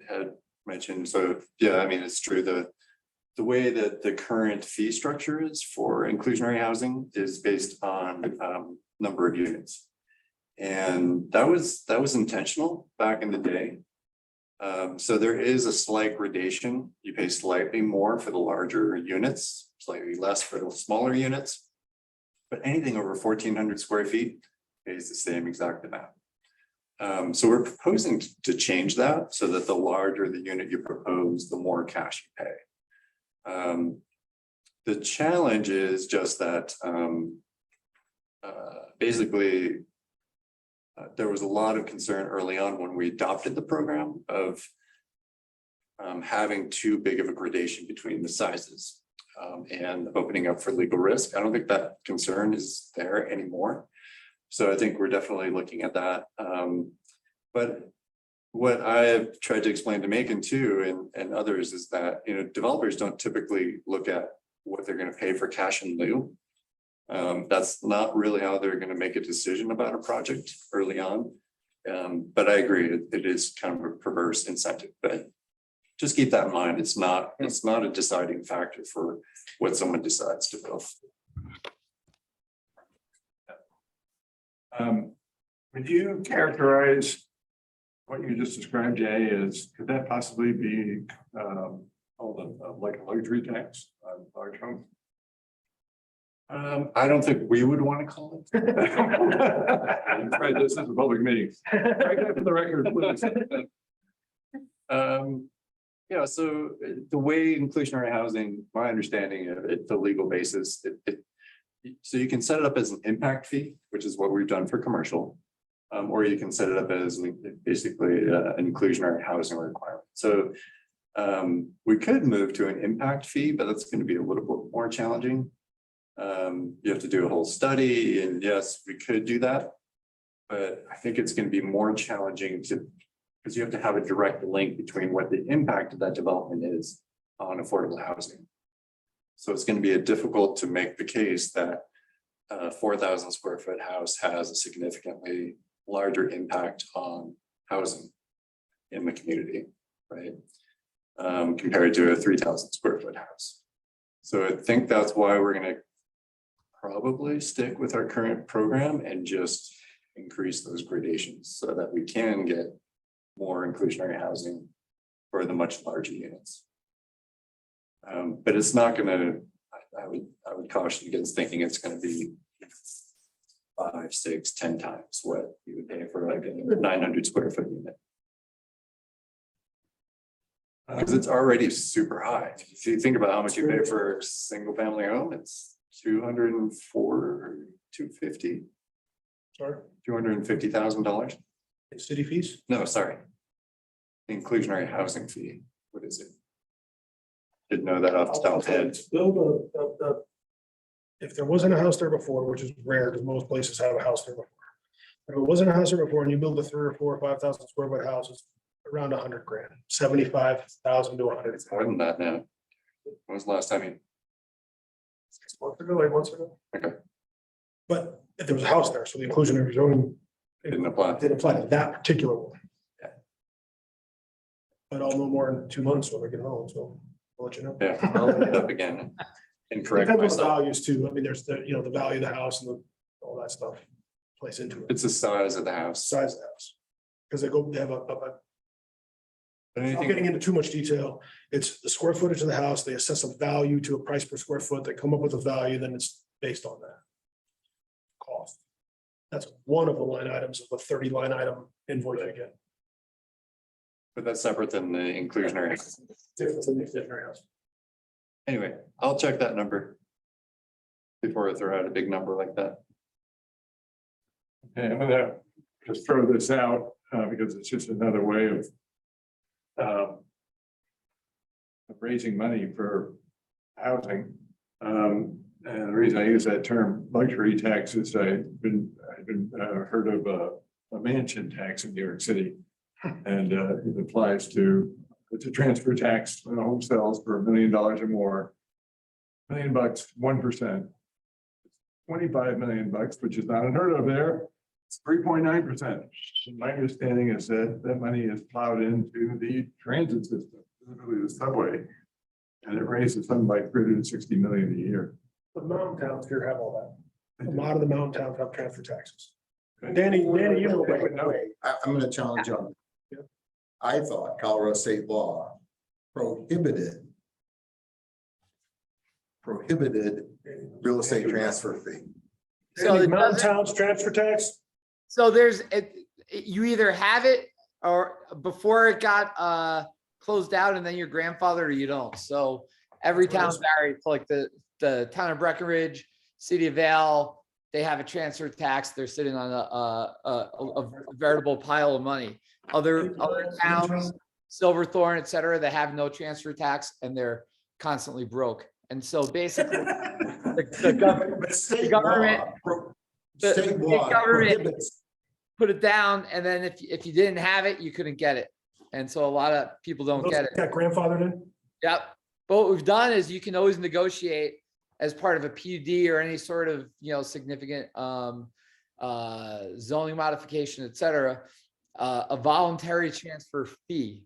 Speaker 6: mentioned. So yeah, I mean, it's true. The way that the current fee structure is for inclusionary housing is based on number of units. And that was intentional back in the day. So there is a slight gradation. You pay slightly more for the larger units, slightly less for the smaller units. But anything over 1,400 square feet pays the same exact amount. So we're proposing to change that so that the larger the unit you propose, the more cash you pay. The challenge is just that basically there was a lot of concern early on when we adopted the program of having too big of a gradation between the sizes and opening up for legal risk. I don't think that concern is there anymore. So I think we're definitely looking at that. But what I have tried to explain to Macon too, and others, is that developers don't typically look at what they're going to pay for cash in lieu. That's not really how they're going to make a decision about a project early on. But I agree, it is kind of a perverse incentive. But just keep that in mind. It's not a deciding factor for what someone decides to build.
Speaker 7: Would you characterize what you just described, Jay, as could that possibly be called like a luxury tax on large homes?
Speaker 6: I don't think we would want to call it.
Speaker 7: Right, this is a public meeting. Right there for the record, please.
Speaker 6: Yeah, so the way inclusionary housing, my understanding of it, the legal basis, so you can set it up as an impact fee, which is what we've done for commercial, or you can set it up as basically an inclusionary housing requirement. So We could move to an impact fee, but that's going to be a little bit more challenging. You have to do a whole study, and yes, we could do that. But I think it's going to be more challenging because you have to have a direct link between what the impact of that development is on affordable housing. So it's going to be difficult to make the case that a 4,000 square foot house has a significantly larger impact on housing in the community, right? Compared to a 3,000 square foot house. So I think that's why we're going to probably stick with our current program and just increase those gradations so that we can get more inclusionary housing for the much larger units. But it's not going to, I would caution against thinking it's going to be 5, 6, 10 times what you would pay for like a 900 square foot unit. Because it's already super high. If you think about how much you pay for a single family home, it's 204, 250,
Speaker 8: Sorry,
Speaker 6: $250,000.
Speaker 8: city fees?
Speaker 6: No, sorry. Inclusionary housing fee. What is it? Didn't know that off the top of my head.
Speaker 8: If there wasn't a house there before, which is rare because most places have a house there before. If it wasn't a house there before and you build a 3 or 4 or 5,000 square foot house, it's around 100 grand, 75,000 to 100.
Speaker 6: It's more than that now. When was the last time you?
Speaker 8: 6 months ago, 8 months ago.
Speaker 6: Okay.
Speaker 8: But if there was a house there, so the inclusionary zoning
Speaker 6: Didn't apply.
Speaker 8: didn't apply to that particular one.
Speaker 6: Yeah.
Speaker 8: But I'll know more in 2 months when we get home, so I'll let you know.
Speaker 6: Yeah, I'll look it up again and correct
Speaker 8: Depends on the
Speaker 6: myself.
Speaker 8: values too. I mean, there's the, the value of the house and all that stuff plays into it.
Speaker 6: It's the size of the house.
Speaker 8: Size of the house. Because they have
Speaker 6: But
Speaker 8: I'm
Speaker 6: anything-
Speaker 8: getting into too much detail. It's the square footage of the house. They assess a value to a price per square foot. They come up with a value, then it's based on that. Cost. That's one of the line items of a 30 line item invoice you get.
Speaker 6: But that's separate than the inclusionary.
Speaker 8: Different than the inclusionary house.
Speaker 6: Anyway, I'll check that number before I throw out a big number like that.
Speaker 7: Okay, I'm gonna just throw this out because it's just another way of raising money for housing. And the reason I use that term luxury tax is I've been heard of a mansion tax in New York City. And it applies to, it's a transfer tax when a home sells for $1 million or more. $1 million, 1%. 25 million bucks, which is not unheard of there. It's 3.9%. My understanding is that that money is plowed into the transit system, specifically the subway. And it raises something like 360 million a year.
Speaker 8: The mountain towns here have all that. A lot of the mountain towns have transfer taxes. Danny, you know.
Speaker 10: I'm gonna challenge you on. I thought Colorado state law prohibited real estate transfer fee.
Speaker 3: So
Speaker 8: Danny,
Speaker 3: it
Speaker 8: mountain
Speaker 3: doesn't-
Speaker 8: towns transfer tax?
Speaker 3: So you either have it or before it got closed out and then your grandfather or you don't. So every town varies. Like the town of Breckenridge, City of Vale, they have a transfer tax. They're sitting on a veritable pile of money. Other towns, Silverthorne, et cetera, they have no transfer tax and they're constantly broke. And so basically the government
Speaker 10: But state
Speaker 3: government-
Speaker 10: law pro-
Speaker 3: the
Speaker 10: state
Speaker 3: state
Speaker 10: law
Speaker 3: government-
Speaker 10: prohibits.
Speaker 3: put it down, and then if you didn't have it, you couldn't get it. And so a lot of people don't get it.
Speaker 8: Got grandfathered in?
Speaker 3: Yep. But what we've done is you can always negotiate as part of a PUD or any sort of, significant zoning modification, et cetera, a voluntary transfer fee.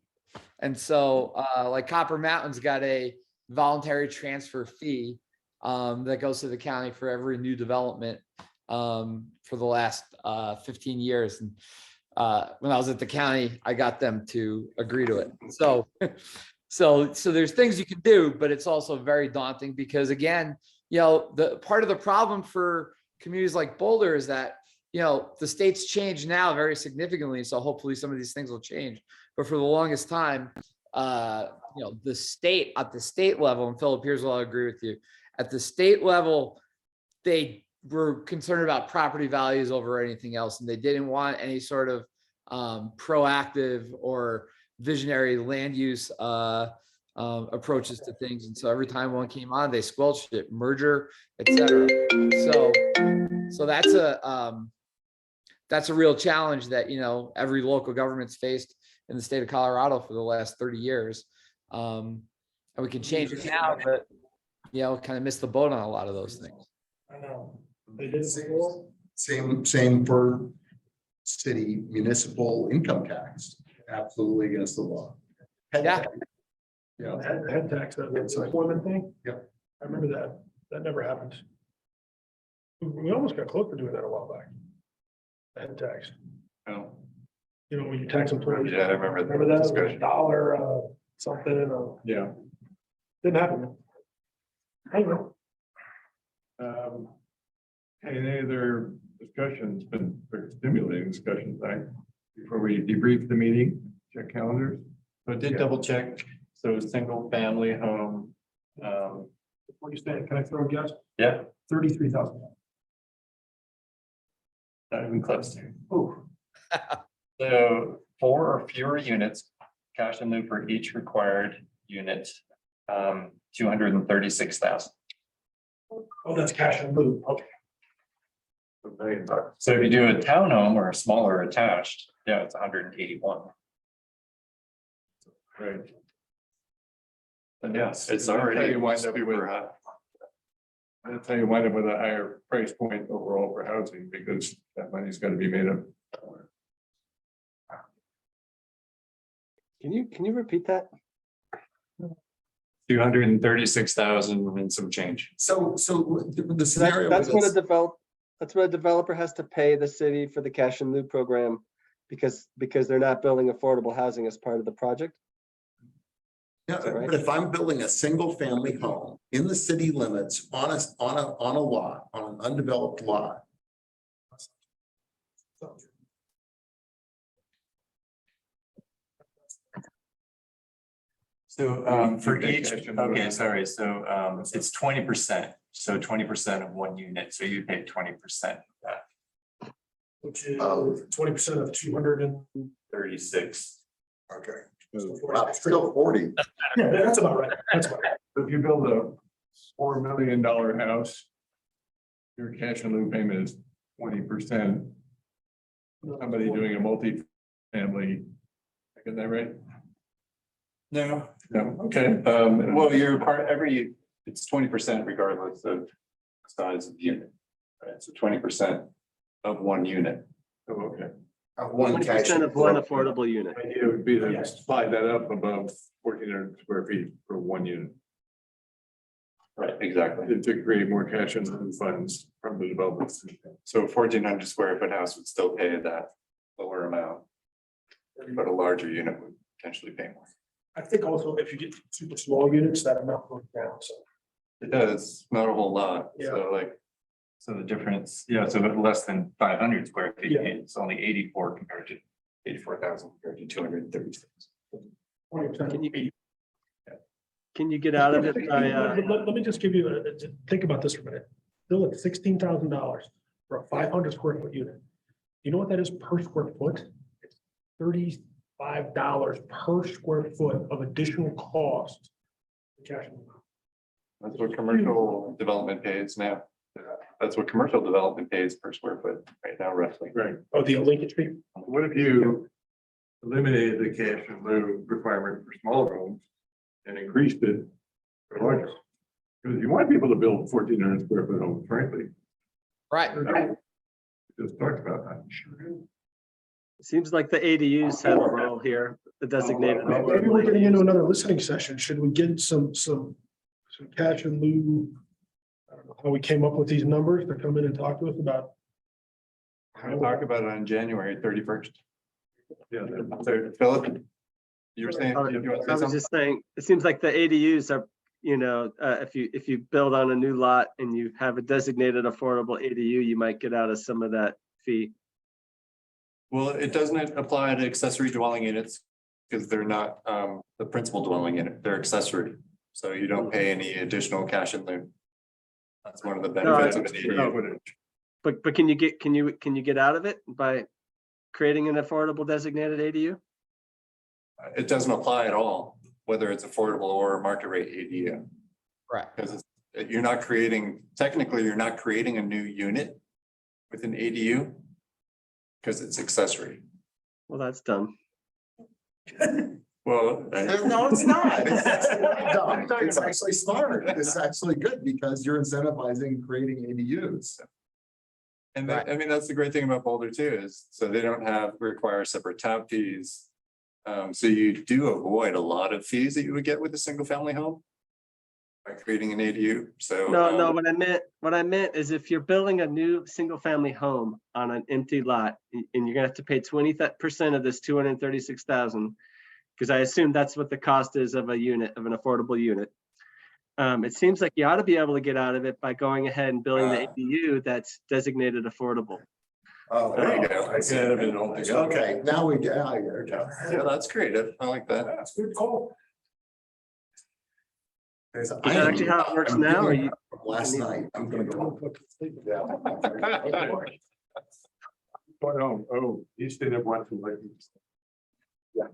Speaker 3: And so like Copper Mountain's got a voluntary transfer fee that goes to the county for every new development for the last 15 years. And when I was at the county, I got them to agree to it. So there's things you can do, but it's also very daunting because again, the part of the problem for communities like Boulder is that, the state's changed now very significantly. So hopefully some of these things will change. But for the longest time, the state at the state level, and Philip, here's what I'll agree with you. At the state level, they were concerned about property values over anything else. And they didn't want any sort of proactive or visionary land use approaches to things. And so every time one came on, they squelched it, merger, etc. So that's a real challenge that, you know, every local government's faced in the state of Colorado for the last 30 years. And we can change it now, but, you know, kind of missed the boat on a lot of those things.
Speaker 8: I know. They did it before.
Speaker 10: Same for city municipal income tax, absolutely against the law.
Speaker 3: Yeah.
Speaker 10: Yeah.
Speaker 8: Head tax, that employment thing.
Speaker 10: Yeah.
Speaker 8: I remember that. That never happened. We almost got close to doing that a while back. Head tax,
Speaker 6: Oh,
Speaker 8: you know, when you tax employees.
Speaker 6: yeah, I remember
Speaker 8: Remember
Speaker 6: that
Speaker 8: that,
Speaker 6: discussion.
Speaker 8: $1 something,
Speaker 6: Yeah.
Speaker 8: didn't happen. Anyway,
Speaker 7: Any other discussions, been very stimulating discussion tonight, before we debrief the meeting, check calendars.
Speaker 6: So I did double check, so single family home,
Speaker 8: what do you say? Can I throw a guess?
Speaker 6: yeah,
Speaker 8: 33,000.
Speaker 6: not even close to.
Speaker 8: Oh,
Speaker 6: So 4 or fewer units, cash in lieu for each required unit, 236,000.
Speaker 8: oh, that's cash in lieu. Okay.
Speaker 7: $1 million.
Speaker 6: So if you do a townhome or a smaller attached, yeah, it's 181.
Speaker 7: Right.
Speaker 6: But yes, it's
Speaker 7: That's how
Speaker 6: already
Speaker 7: you wind up
Speaker 6: super
Speaker 7: with-
Speaker 6: high.
Speaker 7: That's how you wind up with a higher price point overall for housing, because that money's got to be made up.
Speaker 1: Can you repeat that?
Speaker 6: 236,000 and some change.
Speaker 10: So the
Speaker 1: That's,
Speaker 10: scenario.
Speaker 1: that's what a
Speaker 10: was-
Speaker 1: that's what a developer has to pay the city for the cash in lieu program, because they're not building affordable housing as part of the project.
Speaker 10: Yeah, but if I'm building a single family home in the city limits on a lot, on an undeveloped lot.
Speaker 6: So for
Speaker 7: Okay,
Speaker 6: each,
Speaker 7: cash in lieu.
Speaker 6: okay, sorry, so it's 20%, so 20% of one unit, so you pay 20% of that,
Speaker 8: Which is 20% of 200 and.
Speaker 6: 36.
Speaker 10: Okay. Wow, still 40.
Speaker 8: Yeah, that's about right. That's about right.
Speaker 7: If you build a $4 million house, your cash in lieu payment is 20%. Somebody doing a multi-family, get that right?
Speaker 6: No,
Speaker 7: No, okay.
Speaker 6: well, it's 20% regardless of size of the unit, right? So 20% of one unit.
Speaker 7: Oh, okay.
Speaker 10: One cash.
Speaker 1: 20% of one affordable unit.
Speaker 7: Idea would be to
Speaker 8: Yes.
Speaker 7: slide that up above 1,400 square feet for one unit,
Speaker 6: Right, exactly.
Speaker 7: to create more cash in lieu funds from the developers.
Speaker 6: So 1,400 square foot house would still pay that lower amount. But a larger unit would potentially pay more.
Speaker 8: I think also if you get super small units, that amount goes down, so.
Speaker 6: It does, not a whole lot, so like, so the difference, yeah, so less than 500 square feet,
Speaker 8: Yeah.
Speaker 6: it's only 84 compared to 84,000 compared to 236.
Speaker 8: 20%.
Speaker 1: Can you get out of it by,
Speaker 8: Let me just give you think about this for a minute. Bill at $16,000 for a 500 square foot unit. You know what that is per square foot? It's $35 per square foot of additional cost. Cash.
Speaker 6: That's what commercial development pays now. That's what commercial development pays per square foot right now roughly.
Speaker 7: Right.
Speaker 8: Oh, the Lincoln Street?
Speaker 7: What if you eliminated the cash in lieu requirement for smaller homes and increased it for larger? Because you want people to build 1,400 square foot homes, frankly.
Speaker 3: Right.
Speaker 7: Just talked about that.
Speaker 1: it seems like the ADUs have a role here, the designated.
Speaker 8: Maybe we're getting into another listening session. Should we get some cash in lieu? I don't know how we came up with these numbers to come in and talk to us about.
Speaker 6: We'll talk about it on January 31st.
Speaker 7: Yeah.
Speaker 6: So Philip, you were saying,
Speaker 1: I
Speaker 6: you want to say
Speaker 1: was
Speaker 6: something?
Speaker 1: just saying, it seems like the ADUs are, if you build on a new lot and you have a designated affordable ADU, you might get out of some of that fee.
Speaker 6: Well, it doesn't apply to accessory dwelling units because they're not the principal dwelling unit, they're accessory. So you don't pay any additional cash in lieu. That's one of the benefits of an ADU.
Speaker 1: But can you get out of it by creating an affordable designated ADU?
Speaker 6: it doesn't apply at all, whether it's affordable or market rate ADU.
Speaker 3: Right.
Speaker 6: Because you're not creating, technically, you're not creating a new unit with an ADU because it's accessory.
Speaker 1: Well, that's dumb.
Speaker 6: Well,
Speaker 10: No, it's not. It's actually not dumb. It's actually smart. It's actually good because you're incentivizing creating ADUs.
Speaker 6: and that, I mean, that's the great thing about Boulder too, is so they don't require separate tap fees. So you do avoid a lot of fees that you would get with a single family home by creating an ADU. So
Speaker 1: No, what I meant is if you're building a new single family home on an empty lot and you're gonna have to pay 20% of this 236,000, because I assume that's what the cost is of a unit, of an affordable unit. It seems like you ought to be able to get out of it by going ahead and building the ADU that's designated affordable.
Speaker 10: Oh,
Speaker 6: there you go.
Speaker 7: I can have it all together.
Speaker 10: Okay, now we get, I get it.
Speaker 6: Yeah, that's creative. I like that.
Speaker 8: That's good call.
Speaker 1: Is that actually how it works now, or you?
Speaker 10: Last night, I'm gonna go. Yeah.
Speaker 7: Oh, you stayed up watching like.
Speaker 10: Yeah.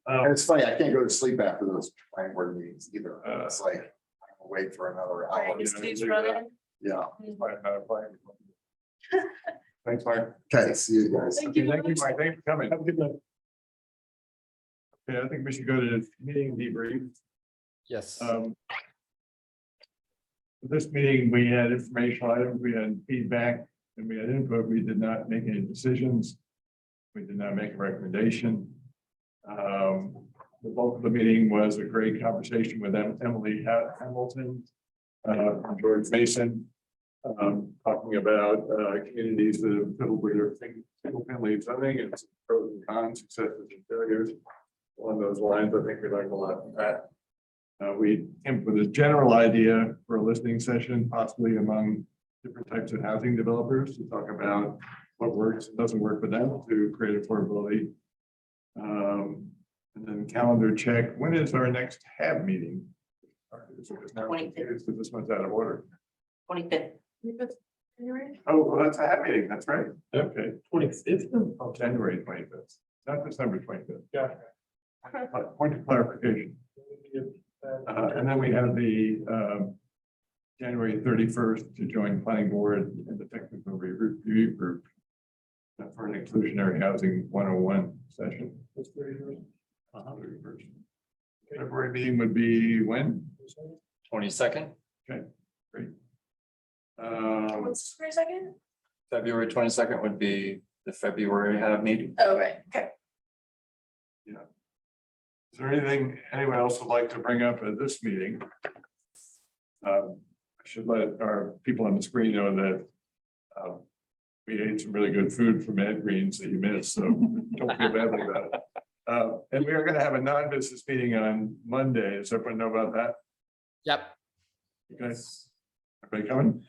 Speaker 10: And it's funny, I can't go to sleep after those planning board meetings either. It's like, I'm wait for another hour.
Speaker 4: Just keeps running.
Speaker 10: Yeah.
Speaker 7: Thanks, Mark.
Speaker 10: Okay, see you guys.
Speaker 11: Thank you.
Speaker 7: Thank you, Mike. Thanks for coming.
Speaker 8: Have a good night.
Speaker 7: Okay, I think we should go to the meeting debrief.
Speaker 3: Yes.
Speaker 7: This meeting, we had informational items, we had feedback, and we had input. We did not make any decisions. We did not make a recommendation. The bulk of the meeting was a great conversation with Emily Hamilton, from George Mason, talking about communities that have filled with their single family zoning and some pros and cons, successes and failures. Along those lines, I think we learned a lot from that. We came with a general idea for a listening session, possibly among different types of housing developers, to talk about what works and doesn't work for them to create affordability. And then calendar check. When is our next HAB meeting?
Speaker 4: 25th.
Speaker 7: So this one's out of order.
Speaker 4: 25th.
Speaker 7: Oh, well, that's a HAB meeting. That's right. Okay.
Speaker 8: 25th.
Speaker 7: Oh, January 25th, not December 25th. Yeah. Point of clarification. And then we have the January 31st to join planning board and the technical review group for an inclusionary housing 101 session. That's 31st. February meeting would be when?
Speaker 5: 22nd,
Speaker 7: Okay, great.
Speaker 11: What's for a second?
Speaker 6: February 22nd would be the February HAB meeting.
Speaker 11: Oh, right, okay.
Speaker 7: Is there anything anyone else would like to bring up at this meeting? I should let our people on the screen know that we ate some really good food from Ed Green's that you missed, so don't feel badly about it. And we are going to have a non-business meeting on Monday. Does everyone know about that?
Speaker 3: Yep.
Speaker 7: You guys, everybody coming?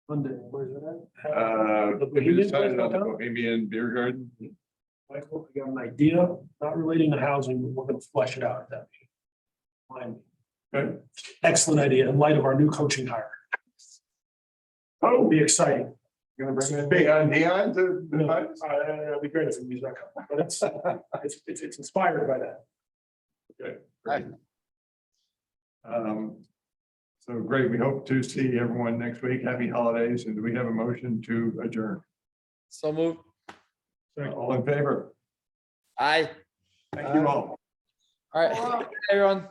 Speaker 8: Monday, where's it at? The
Speaker 7: We
Speaker 8: Bohemian
Speaker 7: decided on the
Speaker 8: Place?
Speaker 7: Bohemian Beer Garden.
Speaker 8: Michael, I got an idea, not relating to housing, but we're gonna flesh it out at that meeting. Fine.
Speaker 7: Okay.
Speaker 8: Excellent idea in light of our new coaching hire. It'll be exciting.
Speaker 7: Gonna bring in Dion to advise?
Speaker 8: It'll be great if he's not coming, but it's inspired by that.
Speaker 7: Okay. Great. So great. We hope to see everyone next week. Happy holidays. And do we have a motion to adjourn?
Speaker 3: So move.
Speaker 7: All in favor?
Speaker 3: Aye.
Speaker 7: Thank you all.
Speaker 3: All right. Everyone.